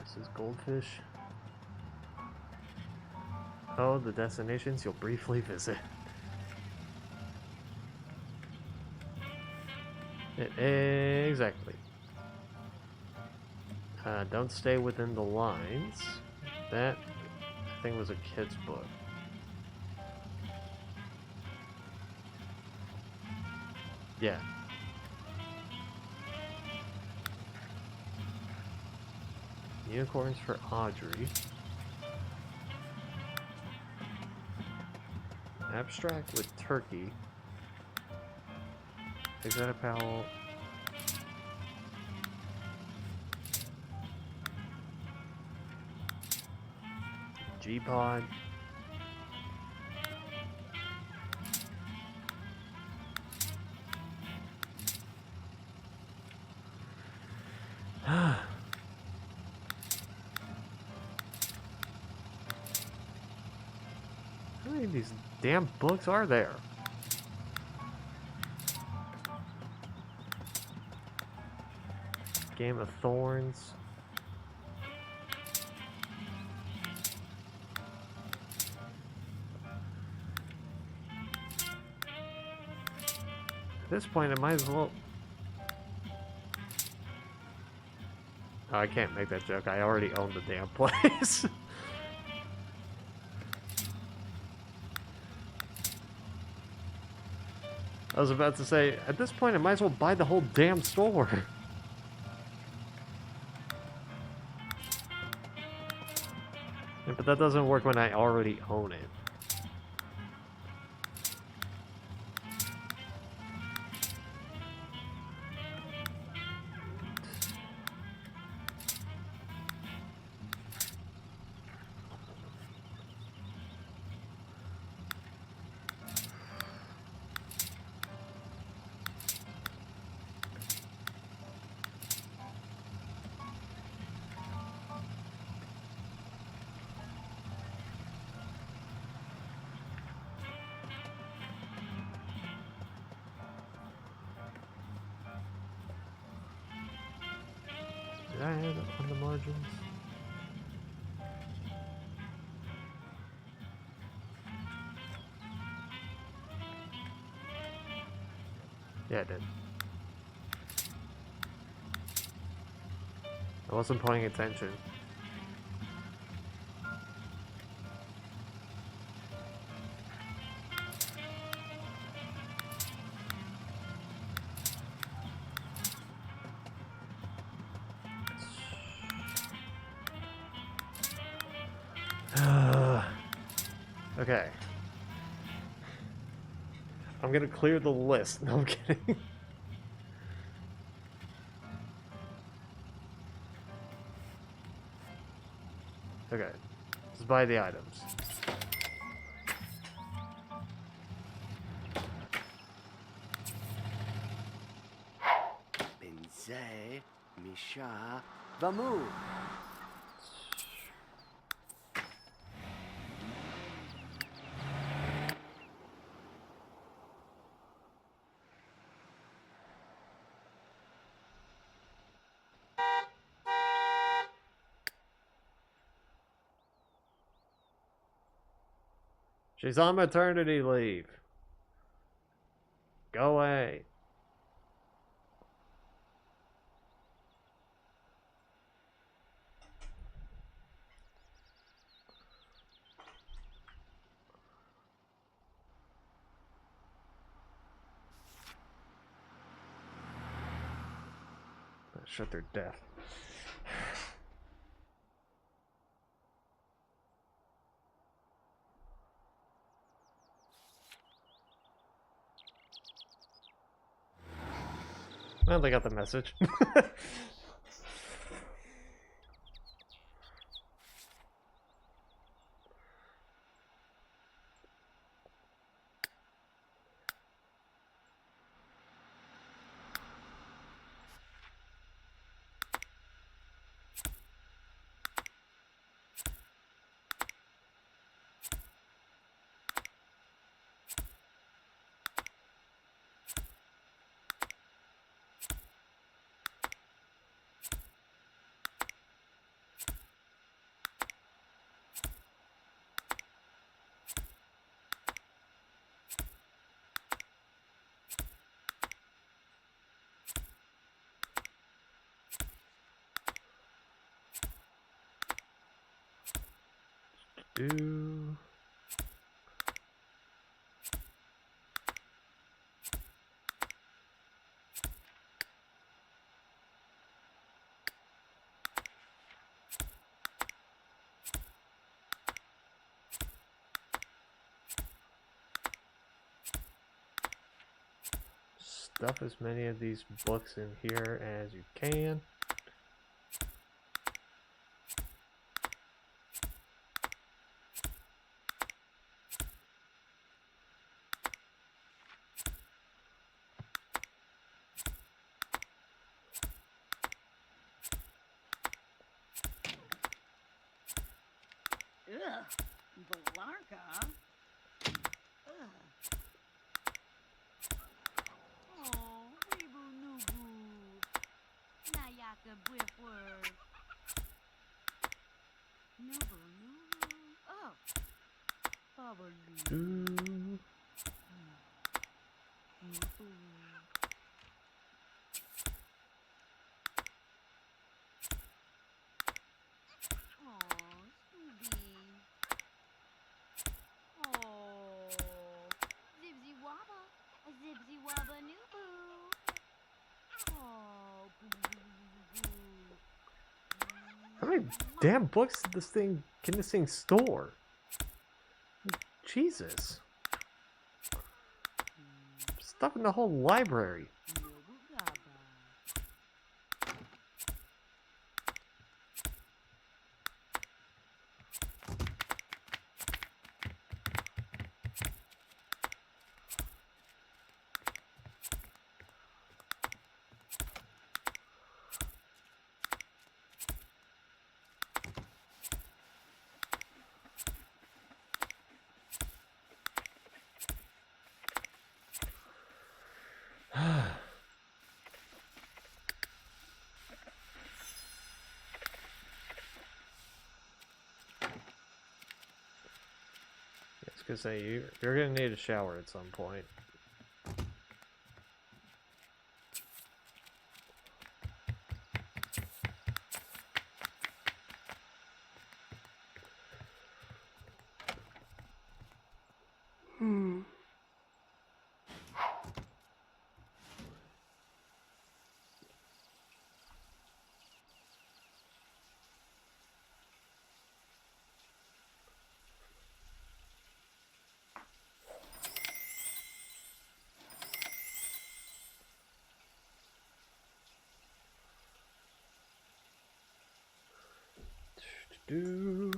This is goldfish. Oh, the destinations you'll briefly visit. Exactly. Don't stay within the lines. That, I think, was a kid's book. Yeah. Unicorns for Audrey. Abstract with turkey. Exotic Powell. G-Pod. How many of these damn books are there? Game of Thorns. At this point, I might as well... Oh, I can't make that joke. I already own the damn place. I was about to say, at this point, I might as well buy the whole damn store. Yeah, but that doesn't work when I already own it. Did I add on the margins? Yeah, I did. I wasn't paying attention. Okay. I'm gonna clear the list. No, I'm kidding. Okay. Just buy the items. Benzé, Misha, Vamos. She's on maternity leave. Go away. Shut their death. Well, they got the message. Do. Stuff as many of these books in here as you can. Ugh, Blanca. Ugh. Oh, Rebu Nubu. Nayaka Bwipword. Nubu Nubu. Oh. Baba Nubu. Do. Nubu. Oh, Scooby. Oh. Zibzy Wabba. A Zibzy Wabba Nubu. Oh, boo boo boo boo boo boo. How many damn books can this thing store? Jesus. Stuff in the whole library. Nubu Gaba. It's gonna say you're gonna need a shower at some point. do.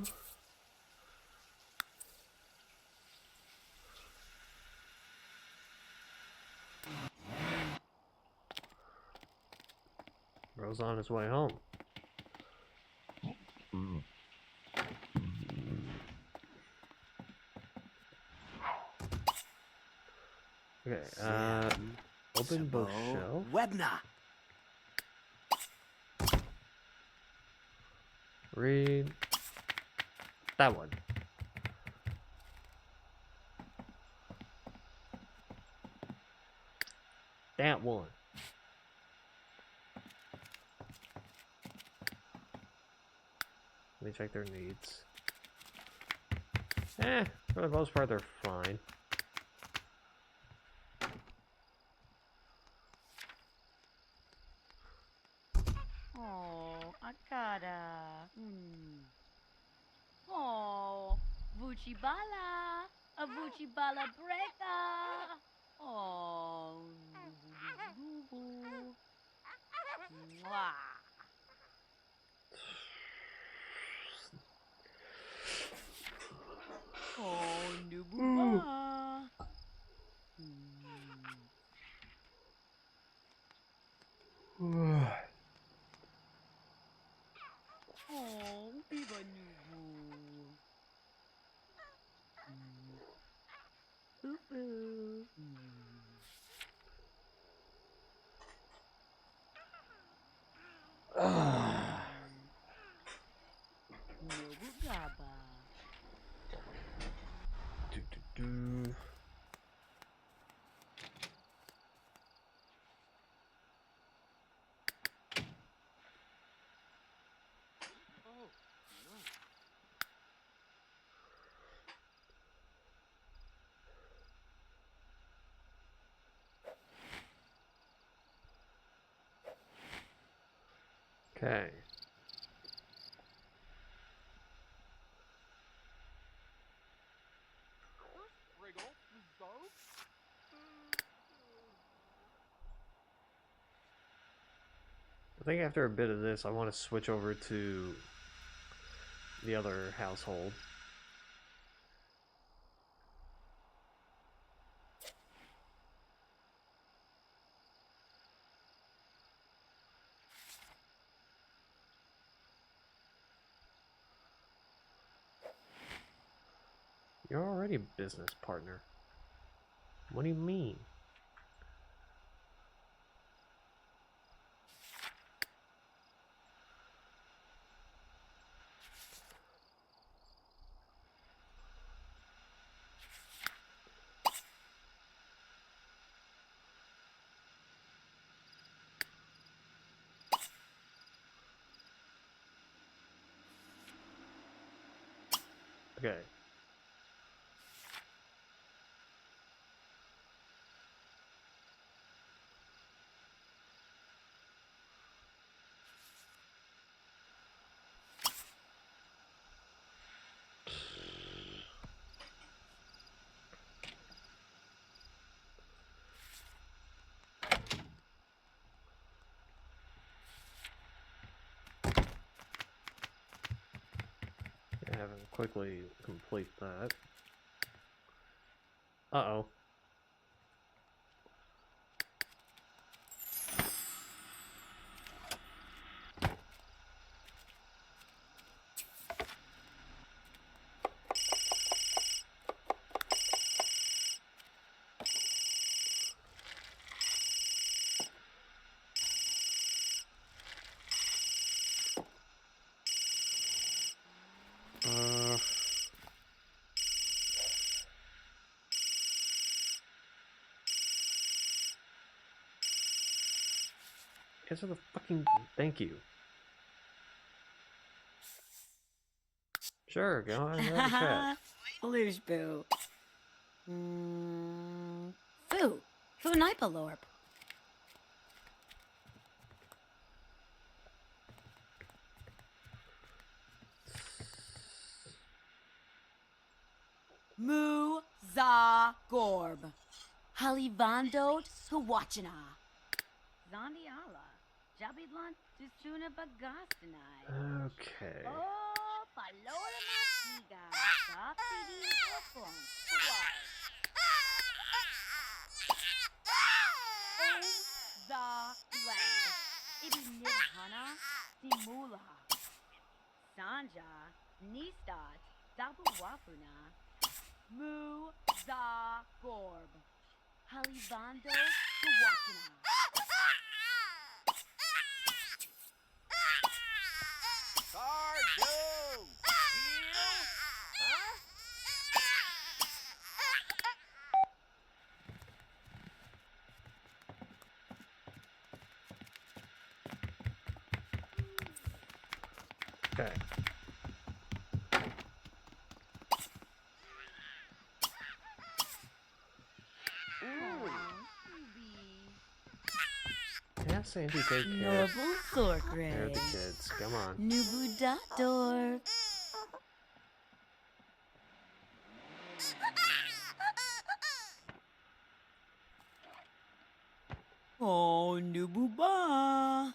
Bro's on his way home. Okay, open bookshelf. Webna. Read that one. That one. Let me check their needs. For the most part, they're fine. Oh, Akara. Oh, Vuchibala. A Vuchibala breaker. Oh, nubu. Mwah. Oh, nubu. Oh, Biba Nubu. Boo-boo. Nubu Gaba. Do. Okay. I think after a bit of this, I want to switch over to the other household. You're already a business partner. What do you mean? Okay. Have him quickly complete that. Uh-oh. Answer the fucking... Thank you. Sure, go on and have a chat. Luge Boo. Foo. Foo Nipalorp. Mu Za Gorb. Halivandot Huwachina. Zandiala. Jabidlan Dusuna Bagastinai. Okay. Oh, Palora Makiga, Sapidi Wapong, the land. Ibi Nidhana, Simula. Sanja, Nistat, Dabu Wapuna, Mu Za Gorb. Halivando, Kawakina. Cardo! Deal? Huh? Okay. Yeah, Sandy, take care. Noble They're Thorgray. the kids. Come on. Nubu Dator. Oh, Nubu Ba.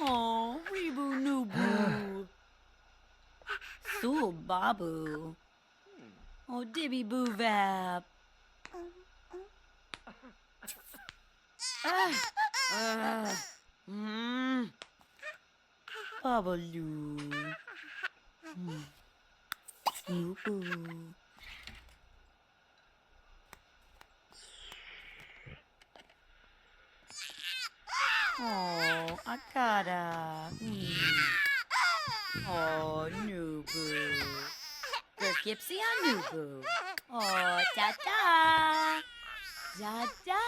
Oh, Rebu Nubu. Sul Babu. Oh, Dibby Boo Vap. Babaloo. Nubu. Oh, Akata. Oh, Nubu. Gergipsy on Nubu. Oh, ta-ta. Ta-ta.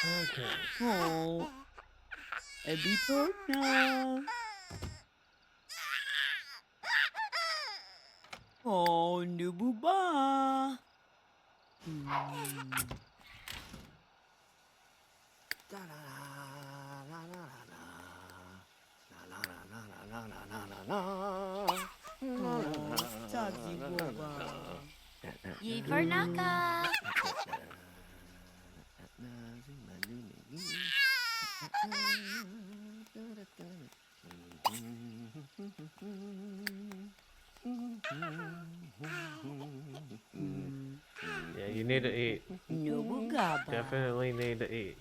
Okay. Oh, Ebi Portna. Oh, Nubu Ba. Taxi Boba. Ye Farnaka. Yeah, you need to eat. Nubu Gaba. Definitely need to eat.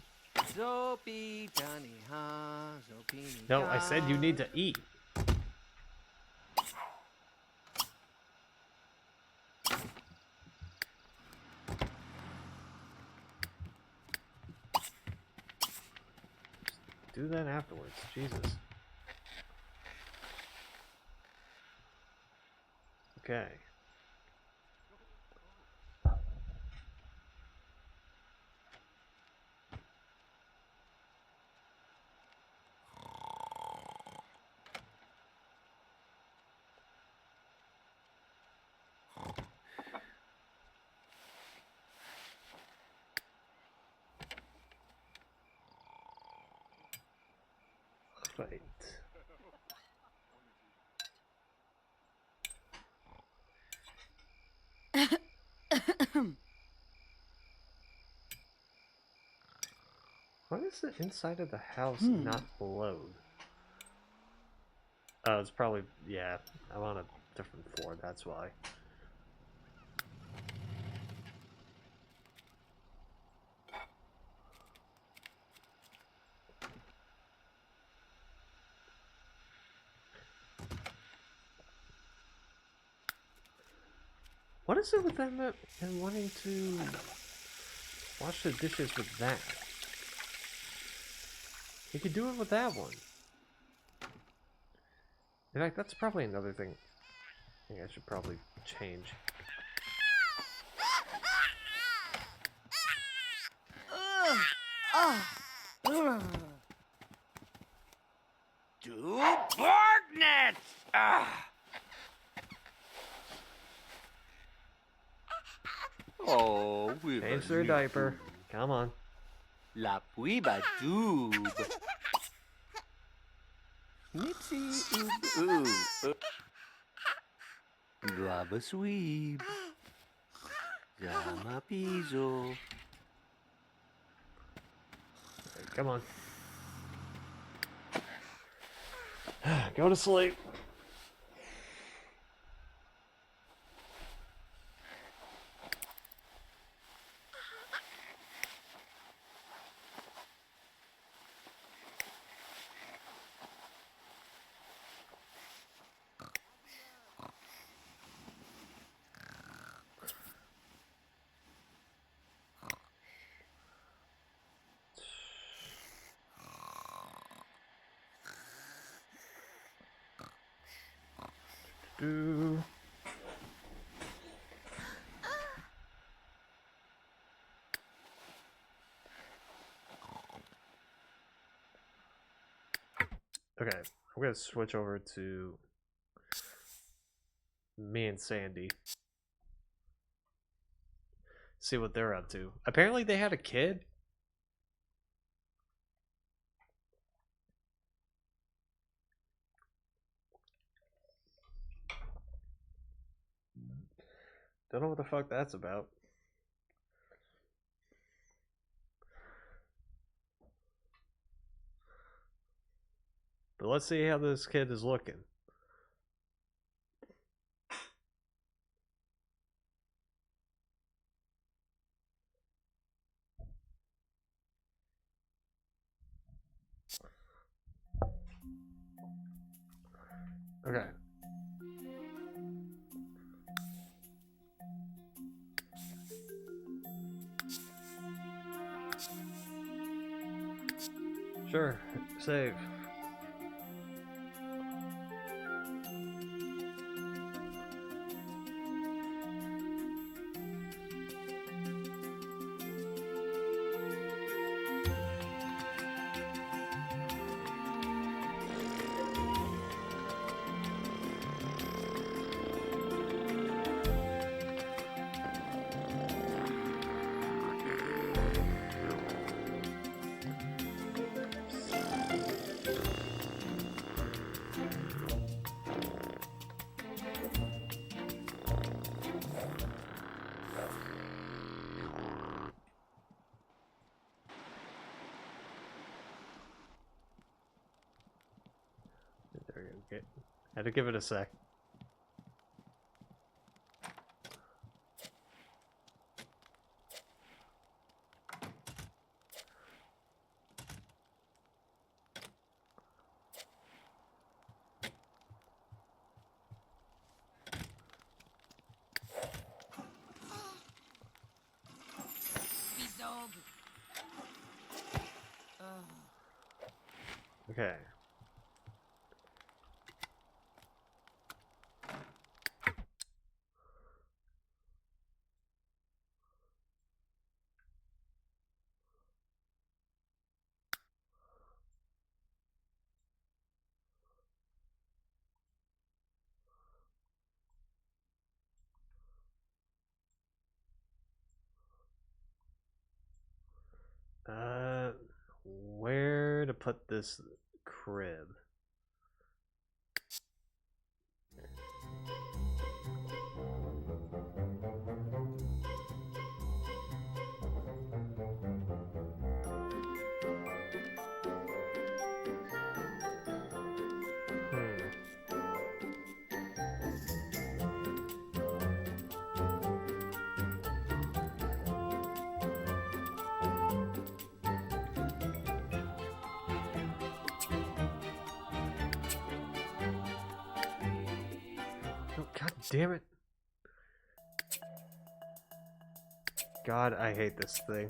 Zopi Dani Ha, Zopi. No, I said you need to eat. Do that afterwards. Jesus. Okay. Right. Why is the inside of the house not glowed? Oh, it's probably, yeah, I'm on a different floor, that's why. What is it with them and wanting to wash the dishes with that? You could do it with that one. In fact, that's probably another thing I think I should probably change. Do Bargnets! Ah! Oh, we Change their diaper. Come on. La Puiba Doob. Nipsy oob oob. Guava sweep. Zama piso. Come on. Go to sleep. Do. Okay, I'm gonna switch over to me and Sandy. See what they're up to. Apparently they had a kid. Don't know what the fuck that's about. But let's see how this kid is looking. Okay. Sure, save. There we go. Okay. Had to give it a sec. Okay. Where to put this crib? Oh, God damn it. God, I hate this thing.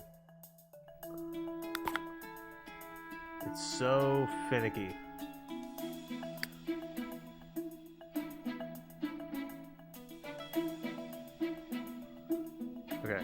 It's so finicky. Okay.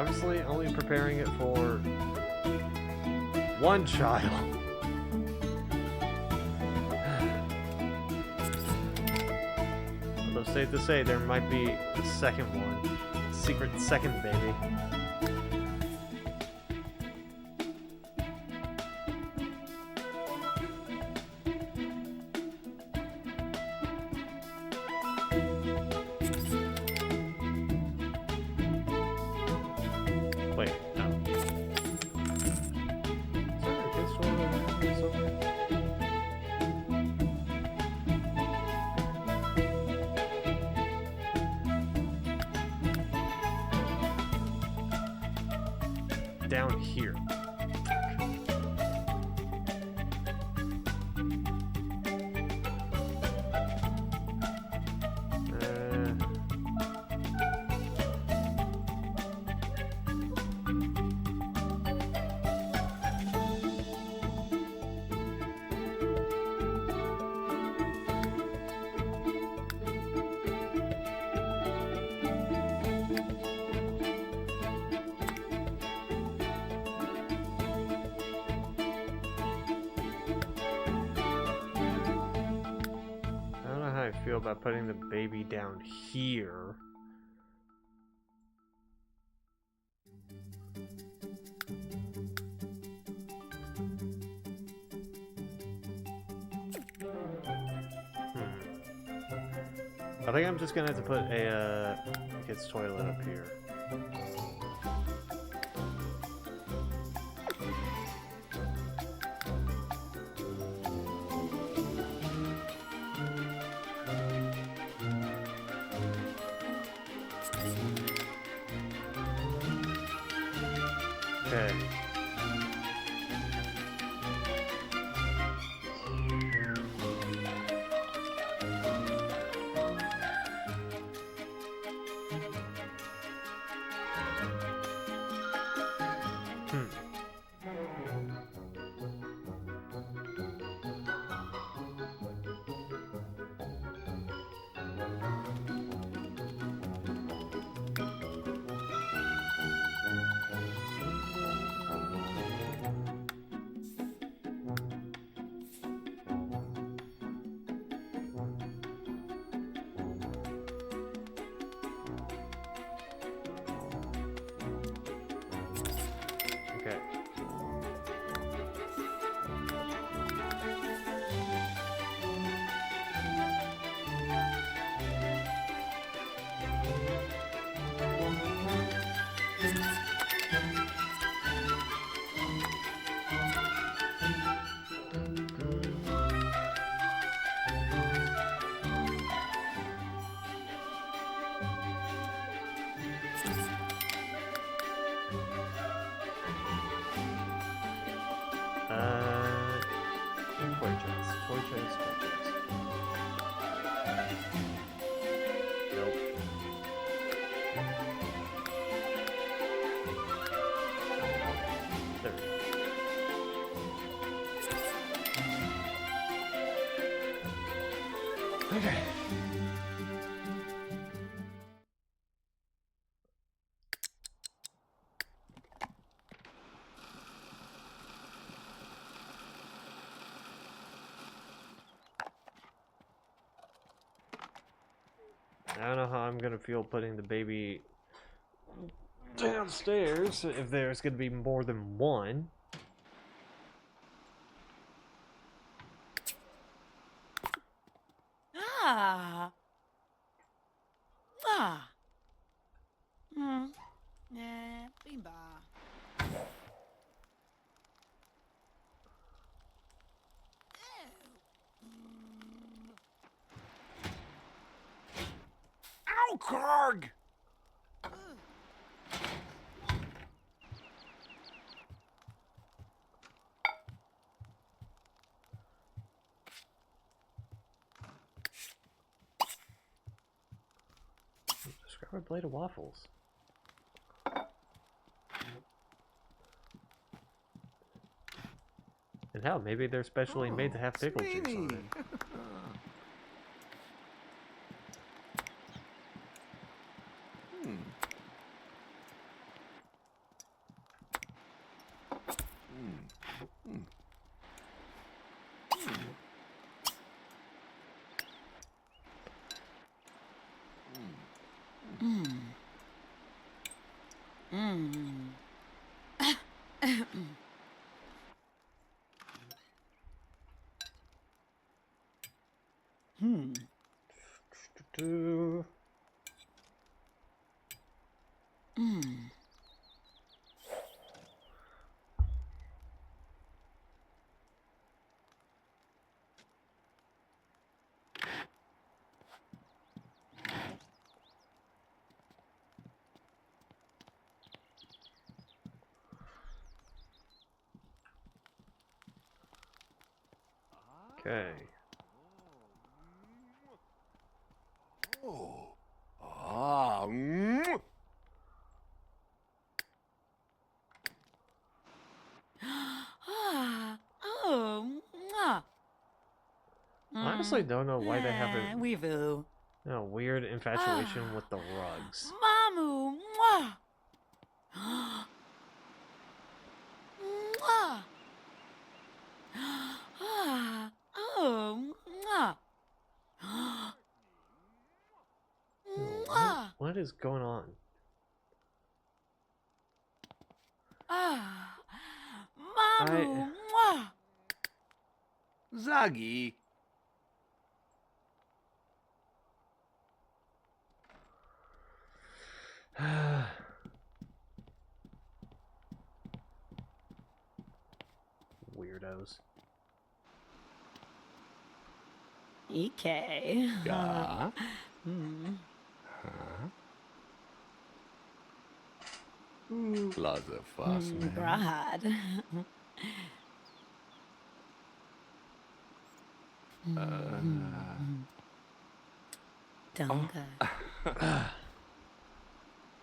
obviously only preparing it for one child. Although safe to say there might be a second one. Secret second baby. Wait, no. Is there a kid's toilet somewhere? Down here. I don't know how I feel about putting the baby down here. I think I'm just gonna have to put a kid's toilet up here. Okay. Okay. Toy chase. Nope. There we go. Okay. I don't know how I'm gonna feel putting the baby downstairs if there's gonna be more than one. Ah. Ah. Bimba. Ow, Karg! Just grab a plate of waffles. And hell, maybe they're specially made to have pickle juice on it. Do- Okay. Oh. Ah. Mm. Ah, oh, mwah. I honestly don't know why they have a Weevil. weird infatuation with the rugs. Mamu, mwah. Mwah. Ah, oh, mwah. Mwah. What is going on? Ah, Mamu, mwah. Zaggy. Weirdos. Okay. Ja. Hmm. Lasse fassen. Brad. Dunga.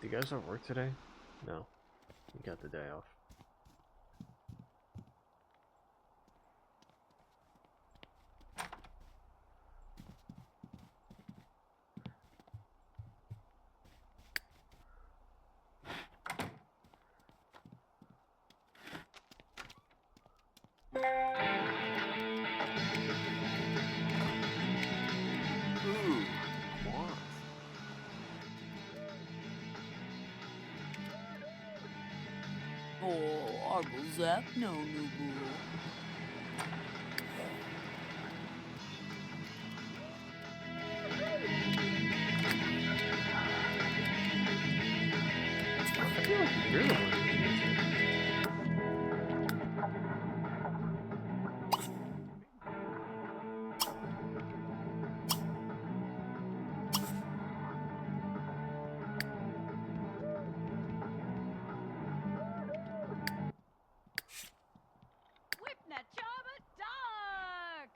Do you guys have work today? No. You got the day off. Ooh. Quaff. Oh, Argle Zap, no, Nubu. I feel like you're the one who needs it. Whipna Chaba Dark!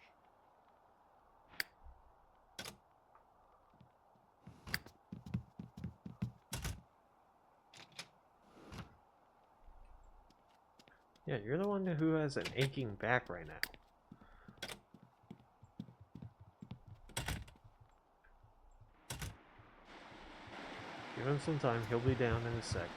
Yeah, you're the one who has an aching back right now. Give him some time, he'll be down in a sec.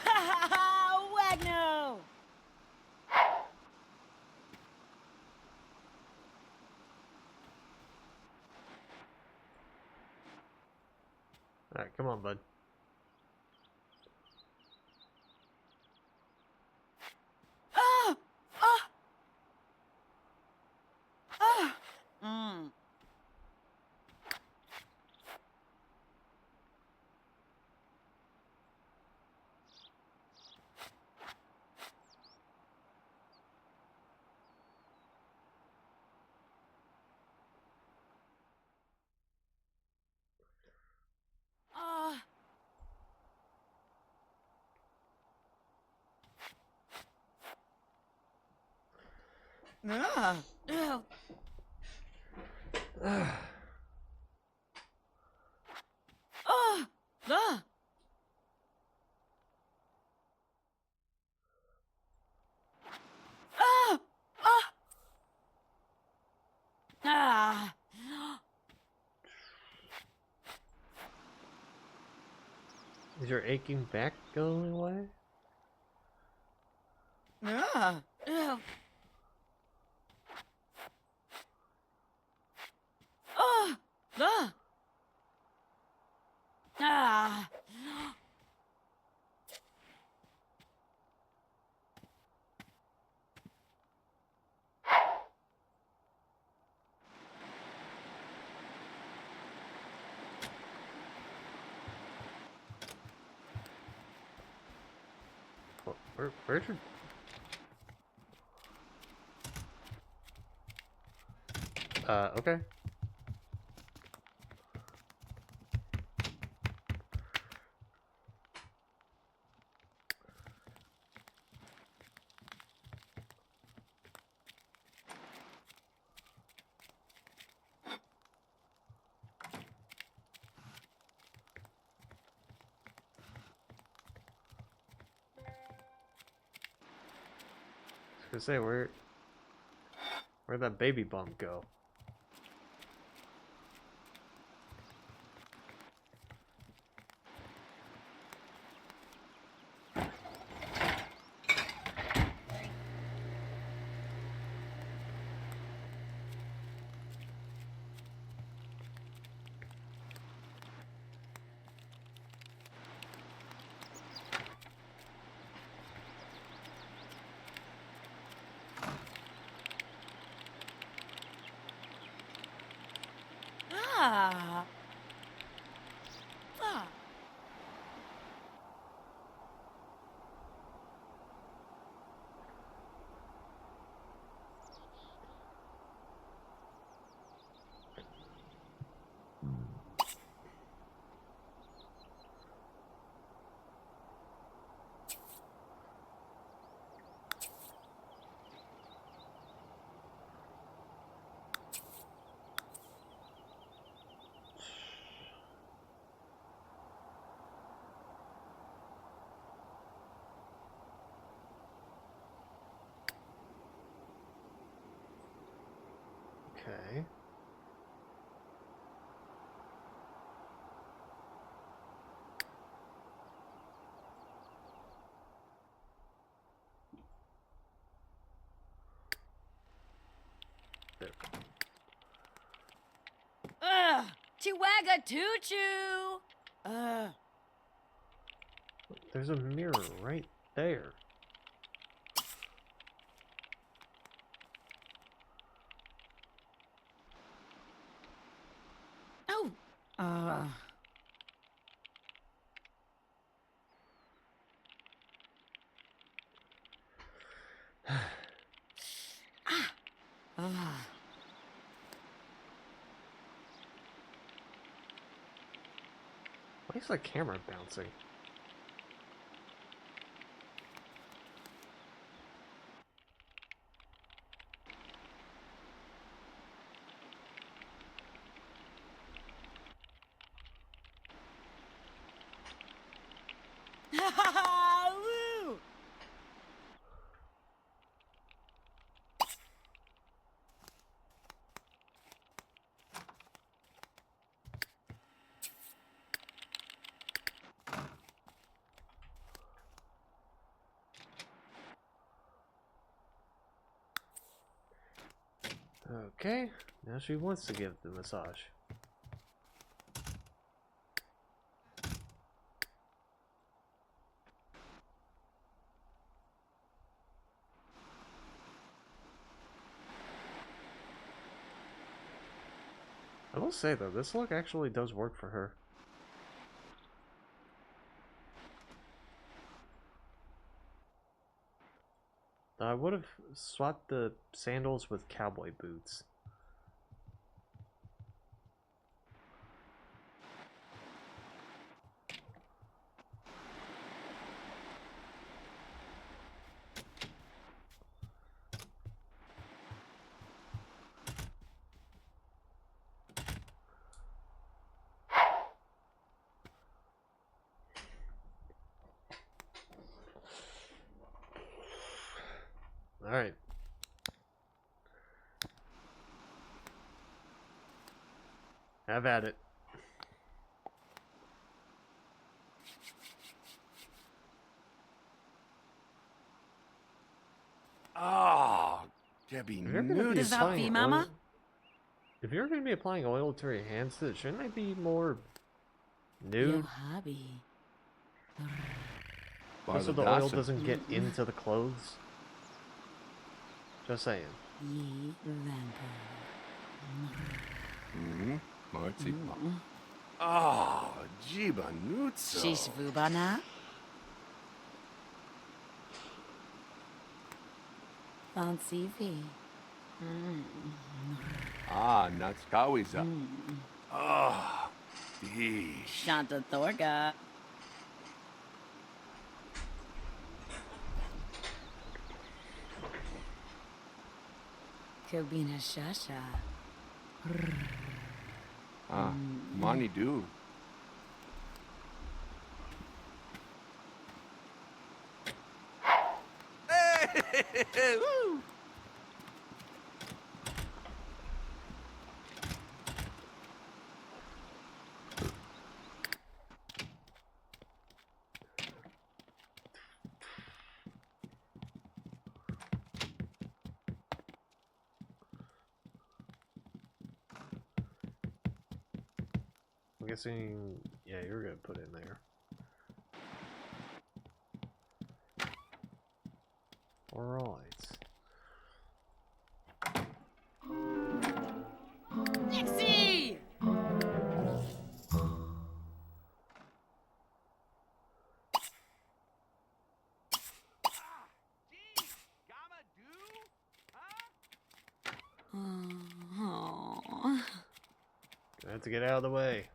Ha ha ha! Wagno! Alright, come on, bud. Ah! Ah! Ah! Mm. Ah! Ah! Ah! Ah! Ah! Ah! Ah! Ah! Is your aching back going away? Ah! Ah! Where'd you... Okay. I was gonna say, where'd that baby bump go? Ah. Ah. Okay. There. Chiwagatuchu. There's a mirror right there. Oh. Why is that camera bouncing? Woo! Okay, now she wants to give the massage. I will say though, this look actually does work for her. I would have swapped the sandals with cowboy boots. Alright. Have at it. Oh, Debbie If you're gonna be Newt. Does that applying be, Mama? oil- If you're gonna be applying oil to your hands, shouldn't they be more Your nude? hobby. So the oil doesn't get into the clothes? Just saying. Ye vampire. Marzipan. Oh, Jiba Nutso. She's Vubana. Bouncy V. Ah, Natskawiza. Ah, Deesh. Shanta Thorga. Kabina Shasha. Ah, Mani do. Woo! I'm guessing, yeah, you're gonna put it in there. Alright. Nixie! Oh. I have to get out of the way.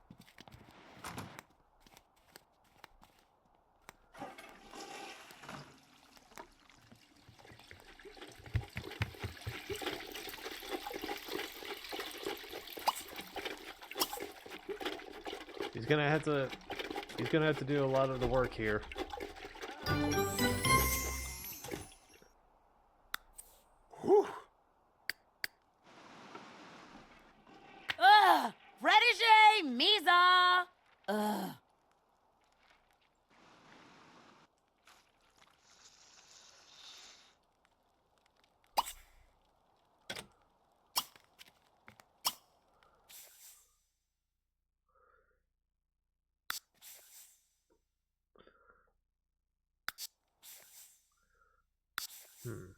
He's gonna have to do a lot of the work here. Whew. Ugh! Reddish Misa! Ugh. Hmm.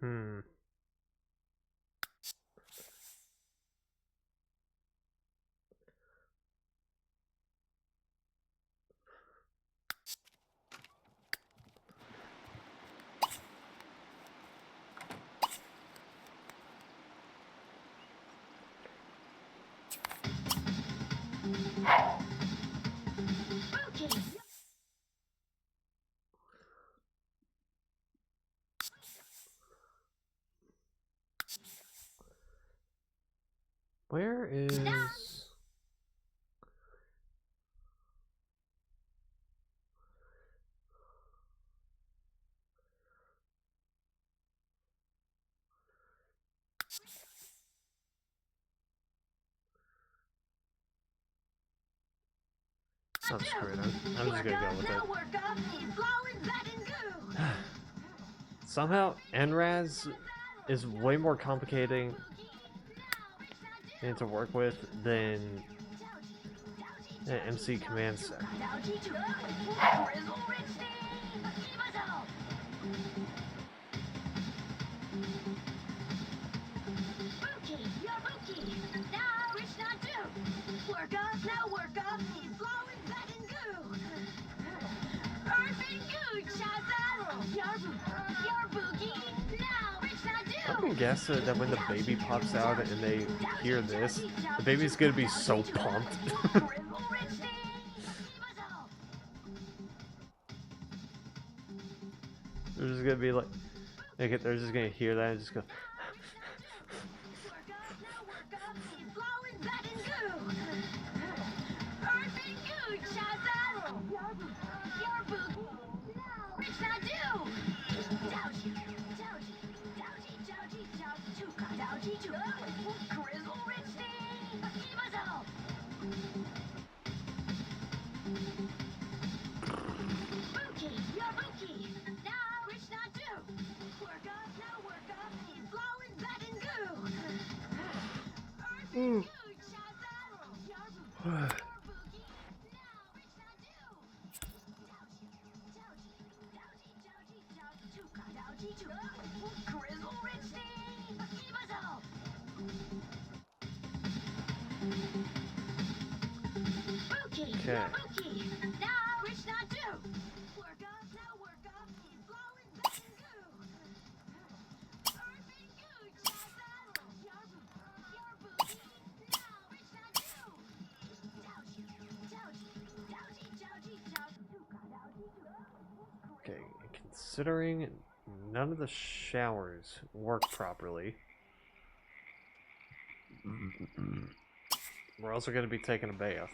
Hmm. Where is... I'm screwed. I'm just gonna go with it. Somehow, NRAS is way more complicated and to work with than MC Command Set. I can guess that when the baby pops out and they hear this, the baby's gonna be so pumped. They're just gonna be like, they're just gonna hear that and just go. Okay. Okay, considering none of the showers work properly, we're also going to be taking a bath.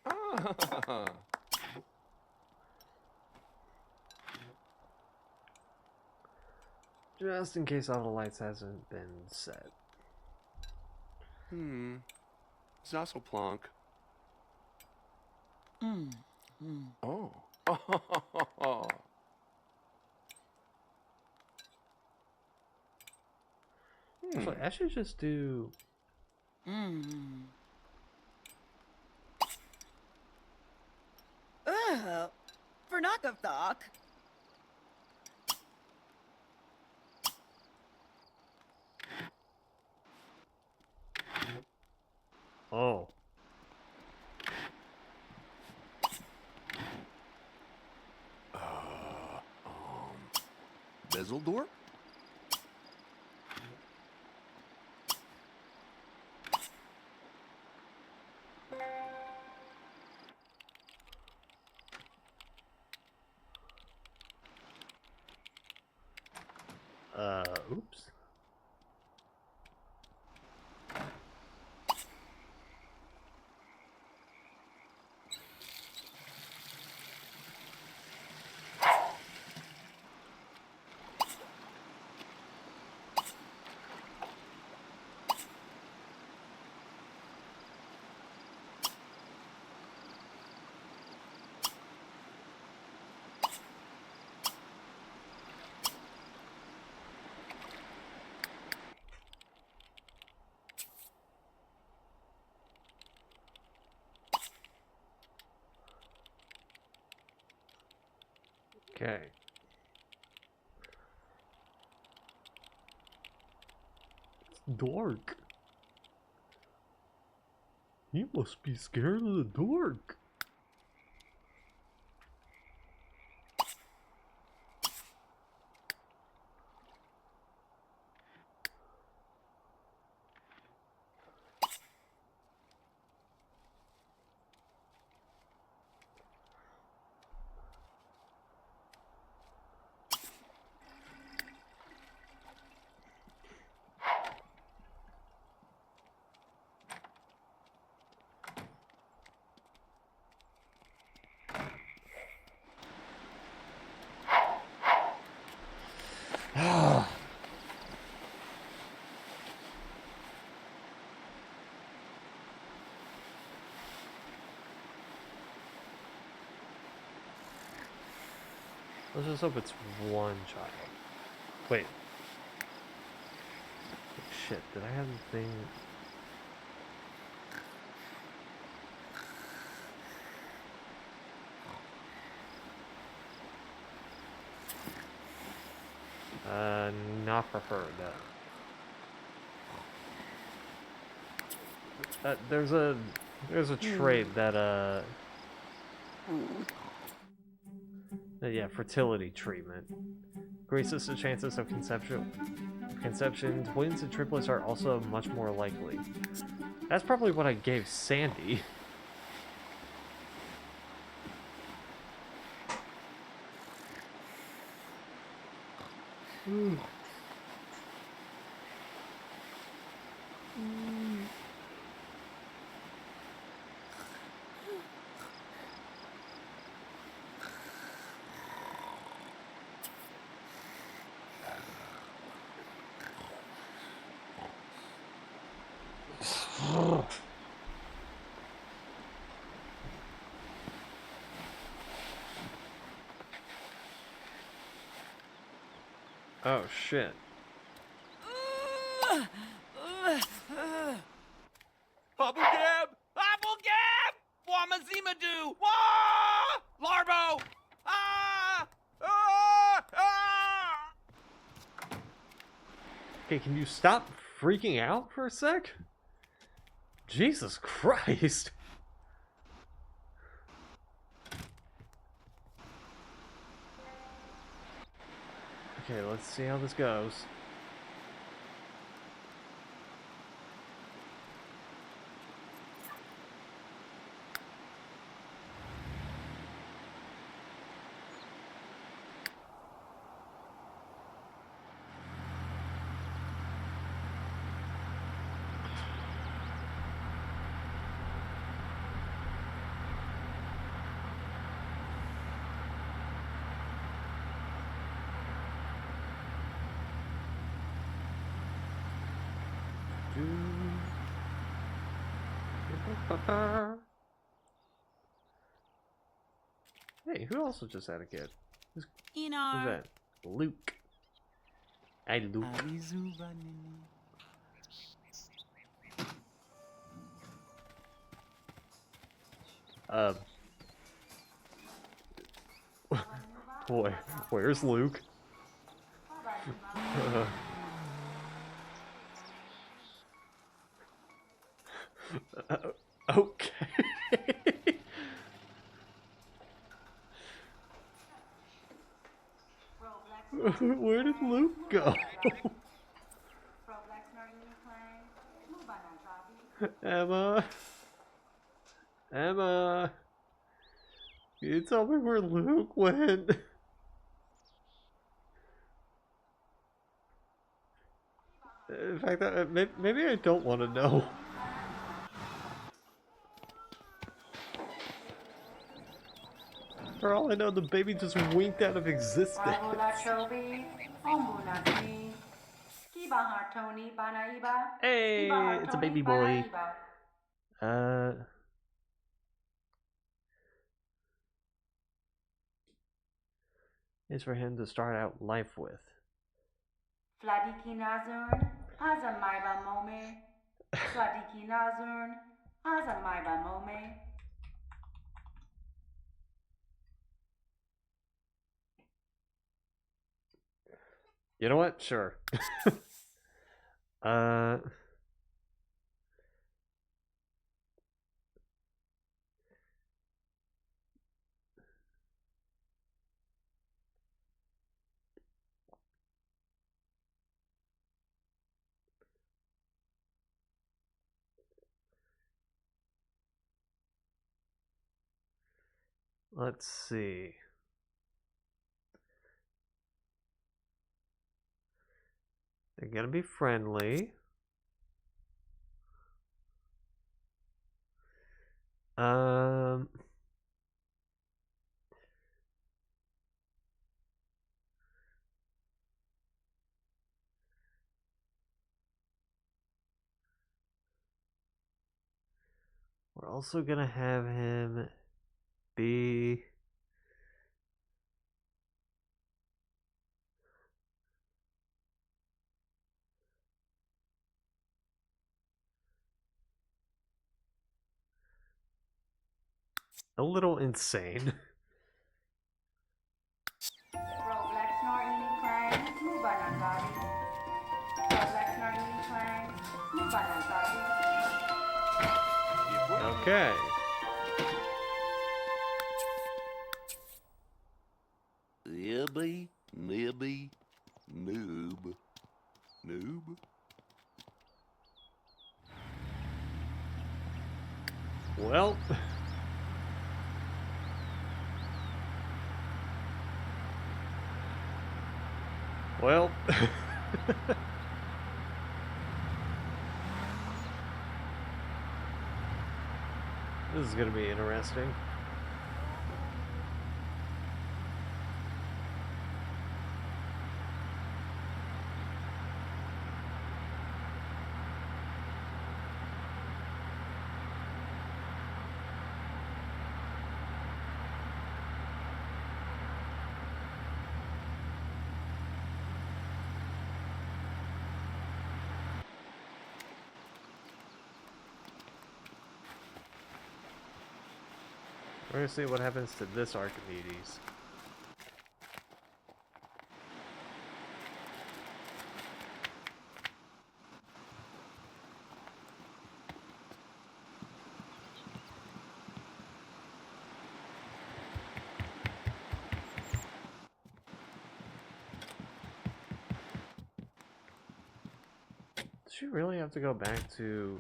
Ah. Just in case all the lights hasn't been set. Zasselplank. Oh. Actually, I should just do... Vernakavthok. Oh. Bezeldorp? Oops. Okay. It's dark. You must be scared of the dark. Let's just hope it's one child. Wait. Shit, did I have the thing? Not preferred. There's a trait that yeah, fertility treatment increases the chances of conception. Twins and triplets are also much more likely. That's probably what I gave Sandy. Oh shit. Bubble Gab! Apple Gab! Wamazimadu! Wah! Larbo! Ah! Ah! Ah! Okay, can you stop freaking out for a sec? Jesus Christ. Okay, let's see how this goes. Hey, who also just had a kid? Who's that? Luke. Hey, Luke. Boy, where's Luke? Okay. Where did Luke go? Emma. Emma. Can you tell me where Luke went? In fact, maybe I don't want to know. For all I know, the baby just winked out of existence. Hey, it's a baby boy. Is for him to start out life with. Fladiki Nazun, Azamaiba Mome. Fladiki Nazun, Azamaiba Mome. You know what? Sure. Let's see. They're gonna be friendly. We're also gonna have him be a little insane. Okay. Libby, Libby, noob. Noob? Well. Well. This is gonna be interesting. We're gonna see what happens to this Archimedes. Does she really have to go back to...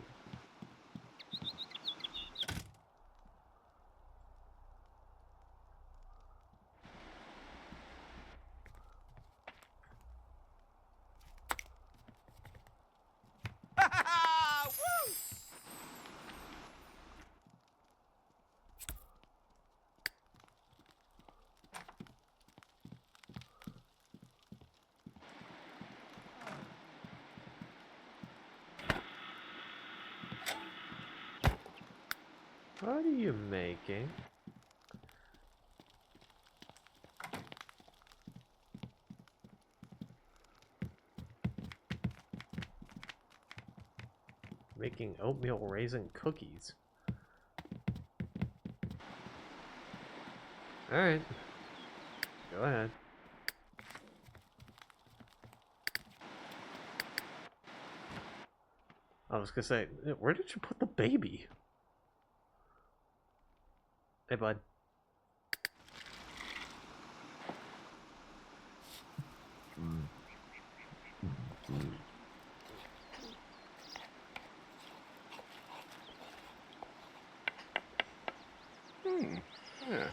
What are you making? Making oatmeal raisin cookies. Alright. Go ahead. I was gonna say, where did you put the baby? Hey, bud. Yeah.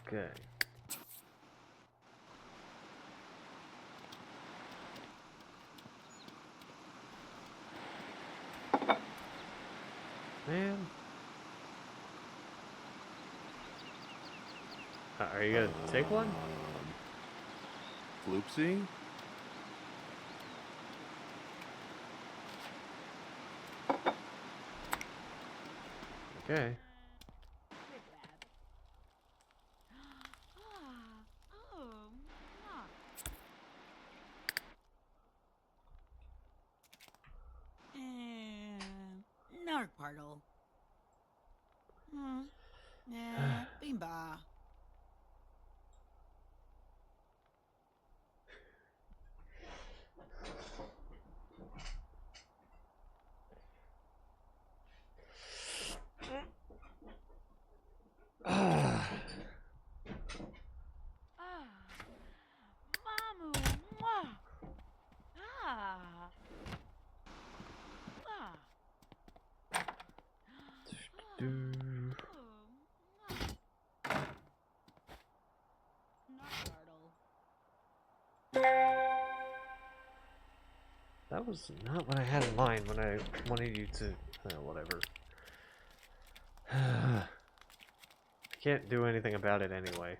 Okay. Man. Are you gonna take one? Floopsy? Okay. Narc Partle. Bimba. Mamu. Mwah. Ah. Ah. That was not what I had in mind when I wanted you to... whatever. I can't do anything about it anyway.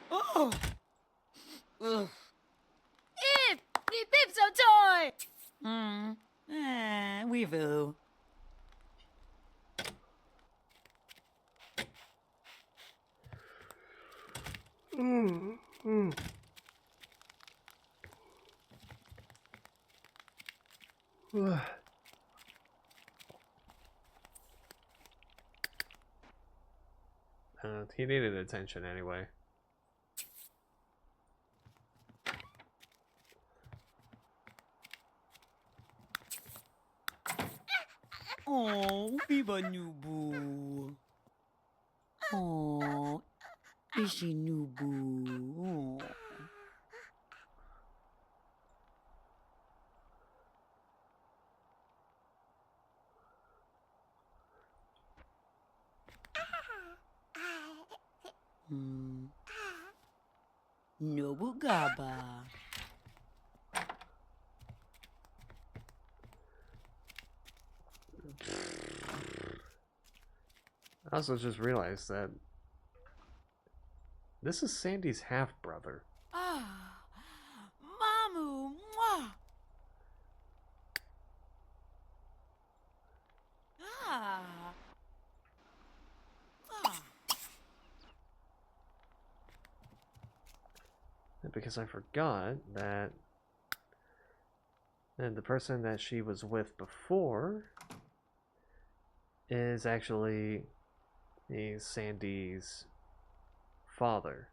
Oh! Ugh. If! The Pipso toy! Weevoo. He needed attention anyway. Oh, Biba Nubu. Oh, Fishy Nubu. Oh. Nobugaba. I also just realized that this is Sandy's half-brother. Ah, Mamu, mwah. Ah. Ah. Because I forgot that the person that she was with before is actually Sandy's father.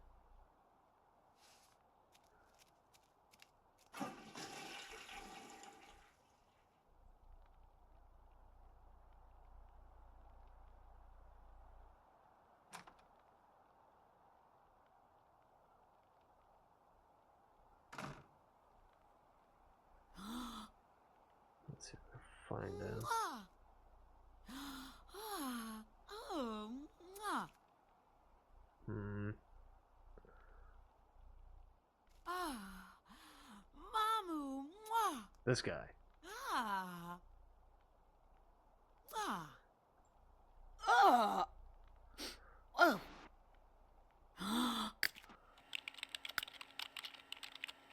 Let's see if I can find him. Mwah. Ah. Oh, mwah. Ah. Mamu, mwah. This guy. Ah. Ah. Oh. Oh.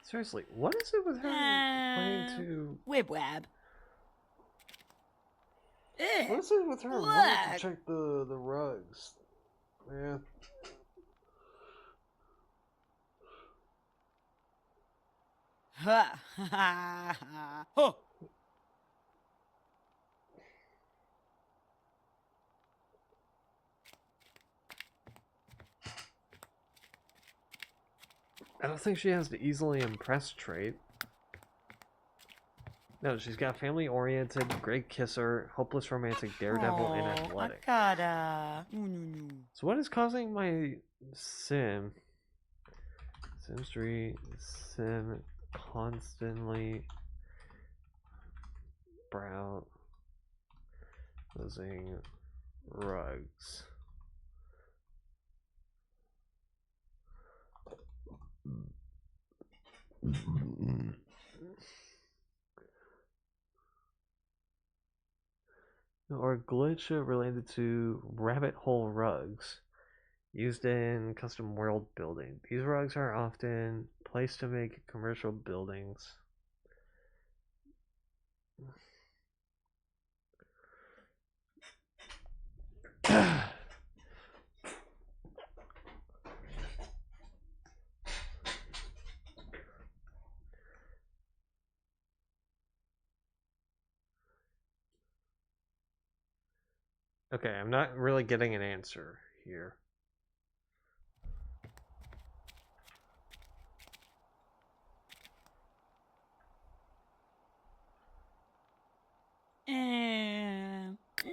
Seriously, what is it with her wanting to... Wib wab. What is it with her wanting to check the rugs? Yeah. Ha ha ha ha. Ho. I don't think she has the easily impressed trait. No, she's got family-oriented, great kisser, hopeless romantic, daredevil, and athletic. Akada. So what is causing my Sims 3 Sim constantly browsing rugs? Or glitch related to rabbit hole rugs used in custom world building. These rugs are often placed to make commercial buildings. Okay, I'm not really getting an answer here.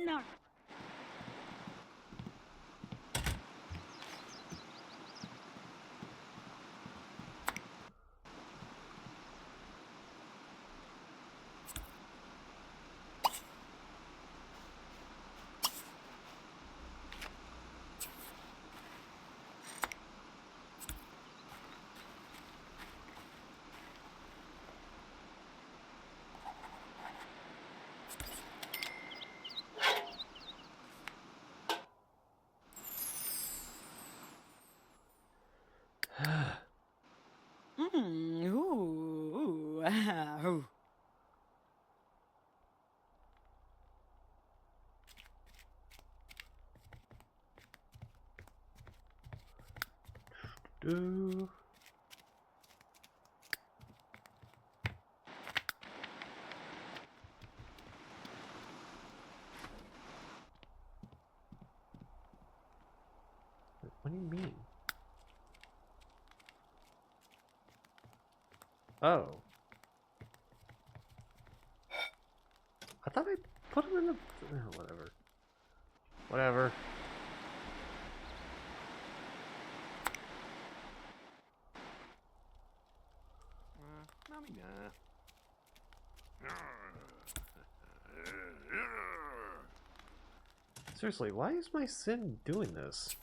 No. Ooh. Ooh. Do. What do you mean? Oh. I thought I put him in the... whatever. Whatever. Seriously, why is my Sin doing this?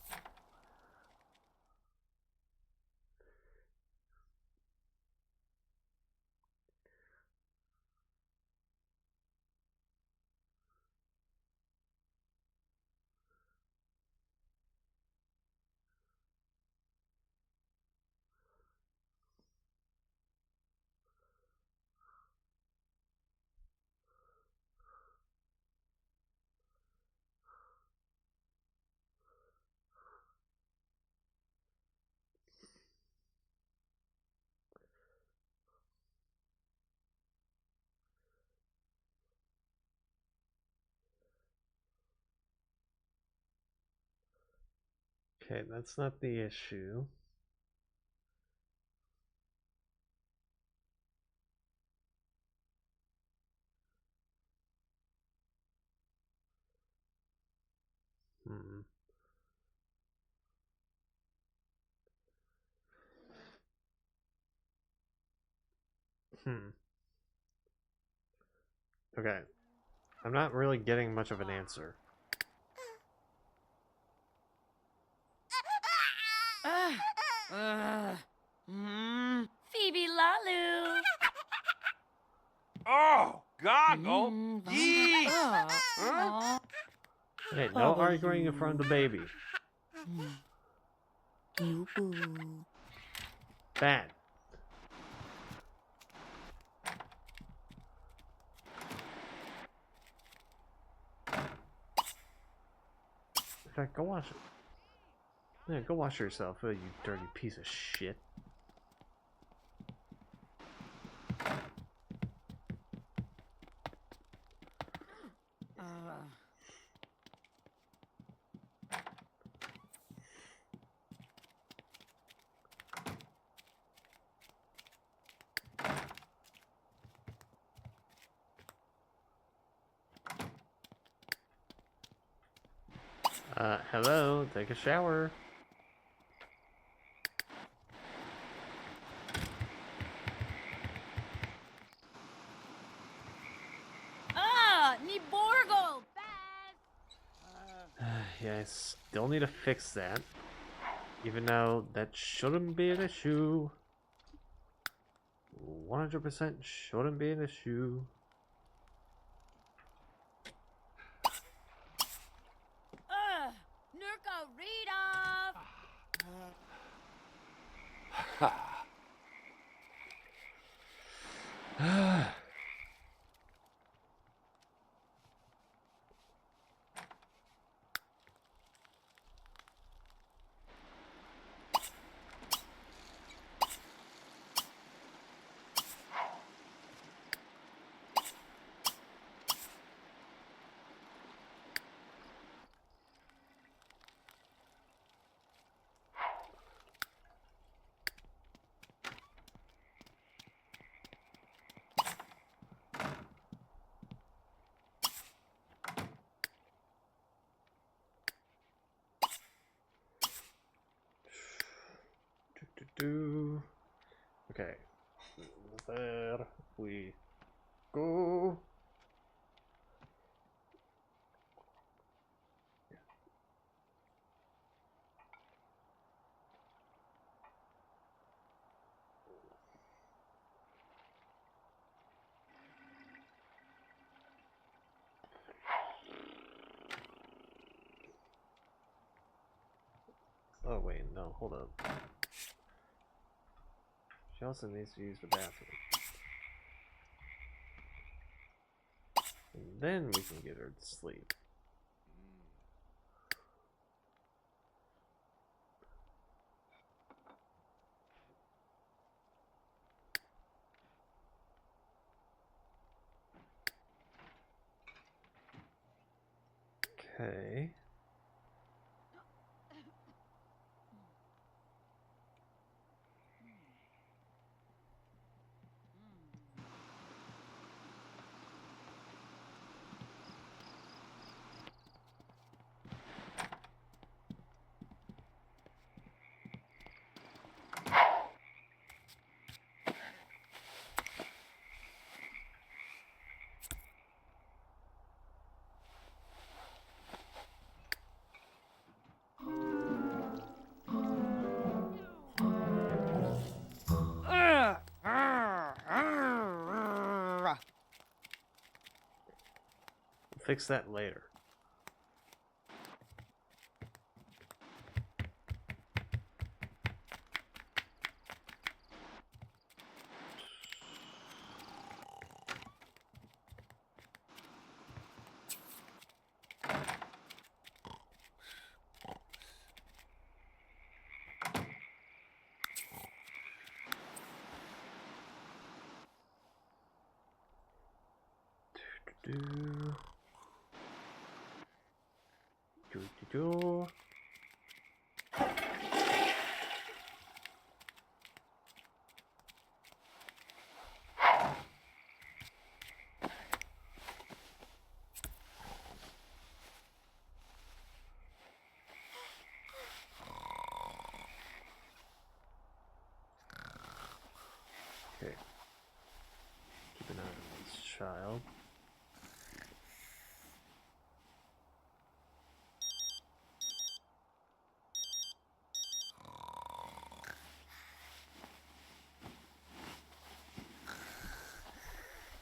Okay, that's not the issue. Hmm. Okay. I'm not really getting much of an answer. Phoebe Lalu. Oh, goggle! Yeesh! Huh? Hey, no arguing in front of the baby. Yoo-hoo. Bad. In fact, go wash it. Yeah, go wash yourself, you dirty piece of shit. Hello, take a shower. Ni Borgo. Yeah, I still need to fix that. Even though that shouldn't be an issue. 100% shouldn't be an issue. Nurka Rita. Okay. There we go. Oh wait, no, hold up. She also needs to use the bathroom. And then we can get her to sleep. Okay. Fix that later. Do. Keep an eye on this child.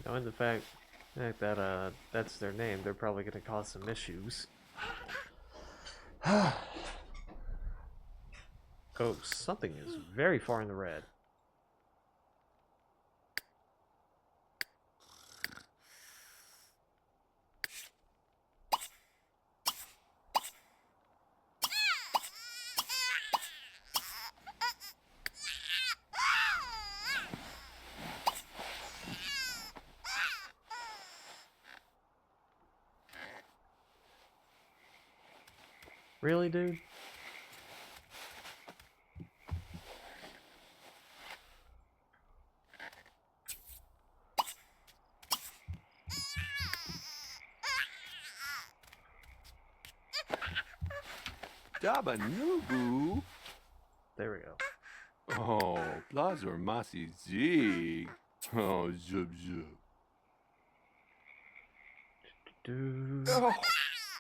Knowing the fact that that's their name, they're probably gonna cause some issues. Oh, something is very far in the red. Really, dude? Daba Nubu. There we go. Oh, Blazor Masi Zig. Oh, Zub Zub. Oh,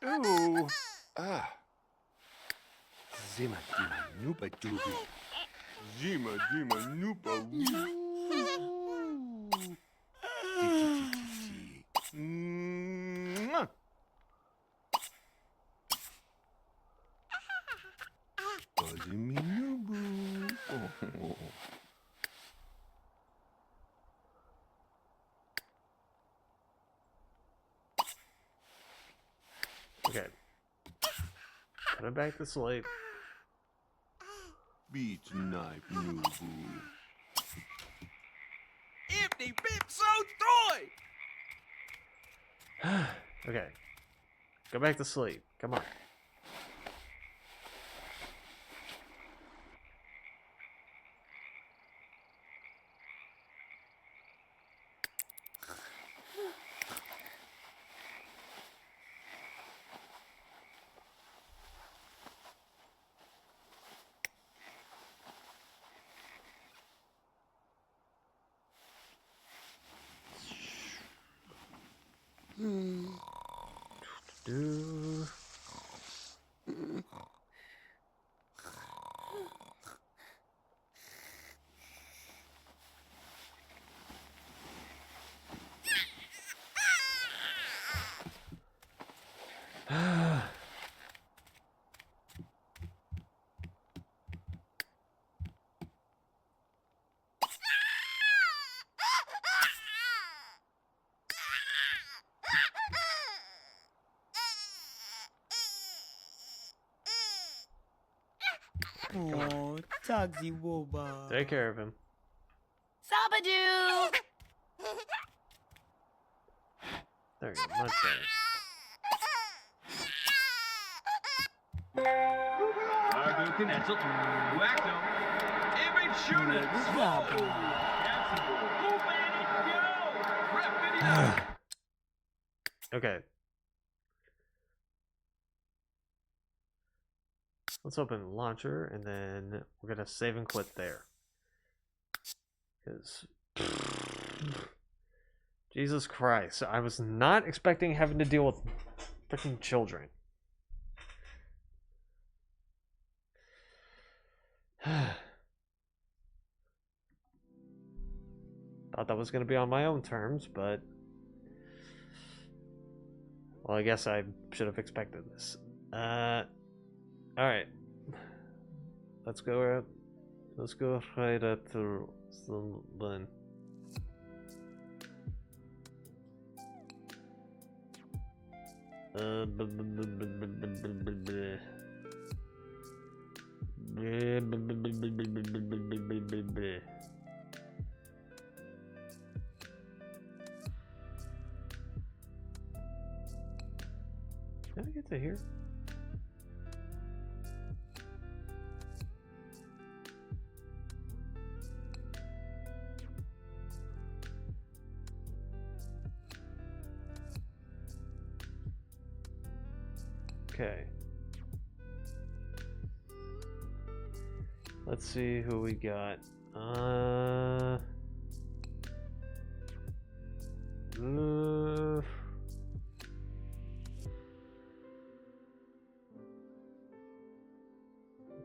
ooh. Ah. Zima Dima Nuba Dubi. Zima Dima Nuba Woo. Mwah. Zimi Nubu. Oh. Okay. Put it back to sleep. Beach knife Nubu. Empty bip so toy! Okay. Go back to sleep. Come on. Do. Oh, Tugsy Wooba. Take care of him. Sabadoo! There you go. Much better. Okay. Let's open launcher and then we're gonna save and quit there. Because Jesus Christ, I was not expecting having to deal with freaking children. Thought that was gonna be on my own terms, but well, I guess I should have expected this. Alright. Let's go right up to Lynn. Did I get to here? Okay. Let's see who we got.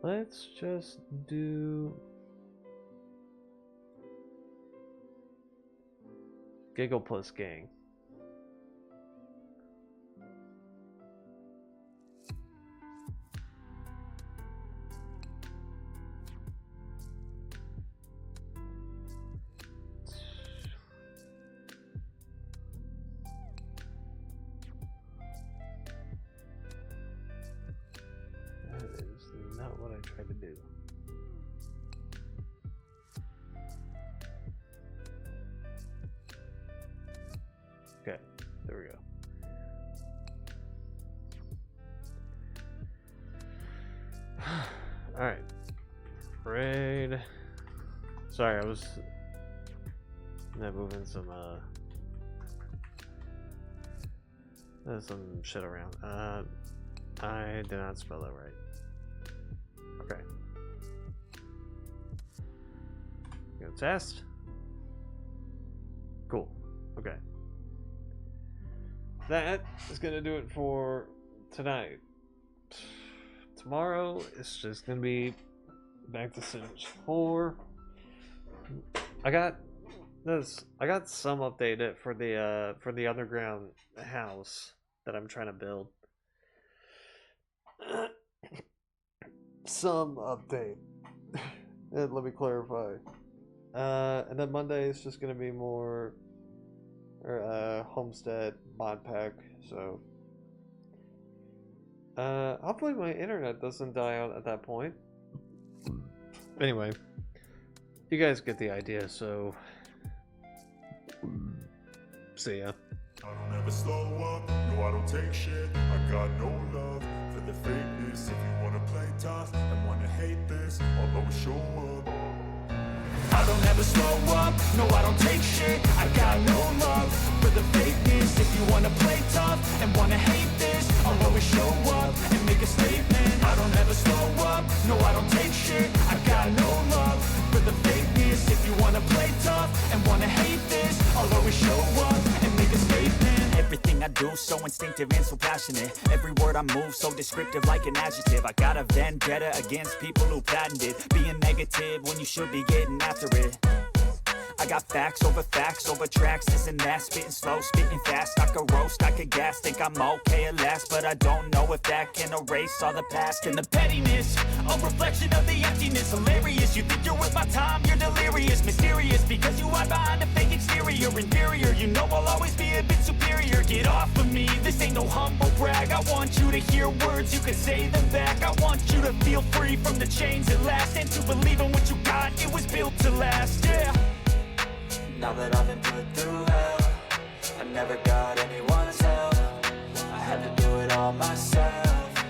Let's just do Giggle plus Gang. That is not what I tried to do. Okay, there we go. Alright. Raid. Sorry, I was not moving some shit around. I did not spell that right. Okay. Go test. Cool. Okay. That is gonna do it for tonight. Tomorrow it's just gonna be back to Sims 4. I got some updated for the underground house that I'm trying to build. Some update. And let me clarify. And then Monday is just gonna be more homestead mod pack, so hopefully my internet doesn't die out at that point. Anyway, you guys get the idea, so see ya. I don't ever slow up, no I don't take shit. I got no love for the fakeness. If you wanna play tough and wanna hate this, I'll always show up. I don't ever slow up, no I don't take shit. I got no love for the fakeness. If you wanna play tough and wanna hate this, I'll always show up and make a statement. I don't ever slow up, no I don't take shit. I got no love for the fakeness. If you wanna play tough and wanna hate this, I'll always show up and make a statement. Everything I do so instinctive and so passionate. Every word I move so descriptive like an adjective. I got a vendetta against people who patented being negative when you should be getting after it. I got facts over tracks, this and that. Spitting slow, spitting fast. I could roast, I could gas. Think I'm okay at last, but I don't know if that can erase all the past. And the pettiness, a reflection of the emptiness. Hilarious, you think you're worth my time, you're delirious. Mysterious, because you hide behind a fake exterior. Inferior, you know I'll always be a bit superior. Get off of me, this ain't no humble brag. I want you to hear words, you can say them back. I want you to feel free from the chains at last, and to believe in what you got, it was built to last, yeah. Now that I've been put through hell, I never got anyone's help. I had to do it all myself.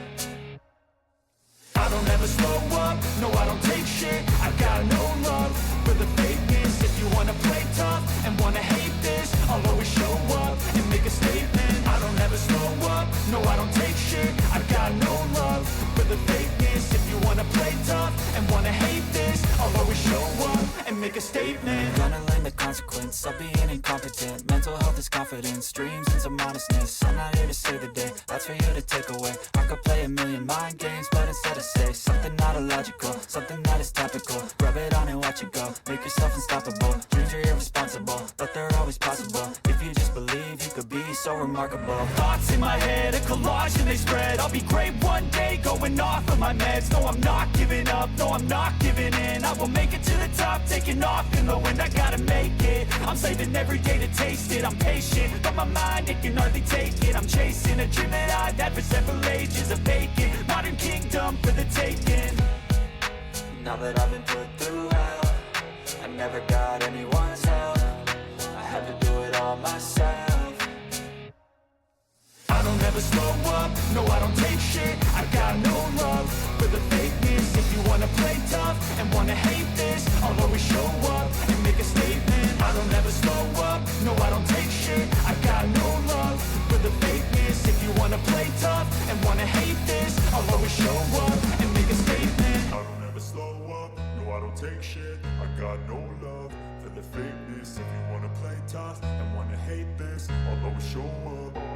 I don't ever slow up, no I don't take shit. I got no love for the fakeness. If you wanna play tough and wanna hate this, I'll always show up and make a statement. I don't ever slow up, no I don't take shit. I got no love for the fakeness. If you wanna play tough and wanna hate this, I'll always show up and make a statement. Gonna learn the consequence of being incompetent. Mental health is confidence, dreams and some honestness. I'm not here to save the day, that's for you to take away. I could play a million mind games, but instead I say something not illogical, something that is topical. Rub it on and watch it go, make yourself unstoppable. Dreams are irresponsible, but they're always possible. If you just believe, you could be so remarkable. Thoughts in my head, a collage and they spread. I'll be great one day, going off of my meds. No, I'm not giving up, no, I'm not giving in. I will make it to the top, taking off in the wind. I gotta make it, I'm saving every day to taste it. I'm patient, but my mind, it can hardly take it. I'm chasing a dream that I've had for several ages. A vacant, modern kingdom for the taking. Now that I've been put through hell, I never got anyone's help. I had to do it all myself. I don't ever slow up, no I don't take shit. I got no love for the fakeness. If you wanna play tough and wanna hate this, I'll always show up and make a statement. I don't ever slow up, no I don't take shit. I got no love for the fakeness. If you wanna play tough and wanna hate this, I'll always show up and make a statement. I don't ever slow up, no I don't take shit. I got no love for the fakeness. If you wanna play tough and wanna hate hate this, I'll always show up.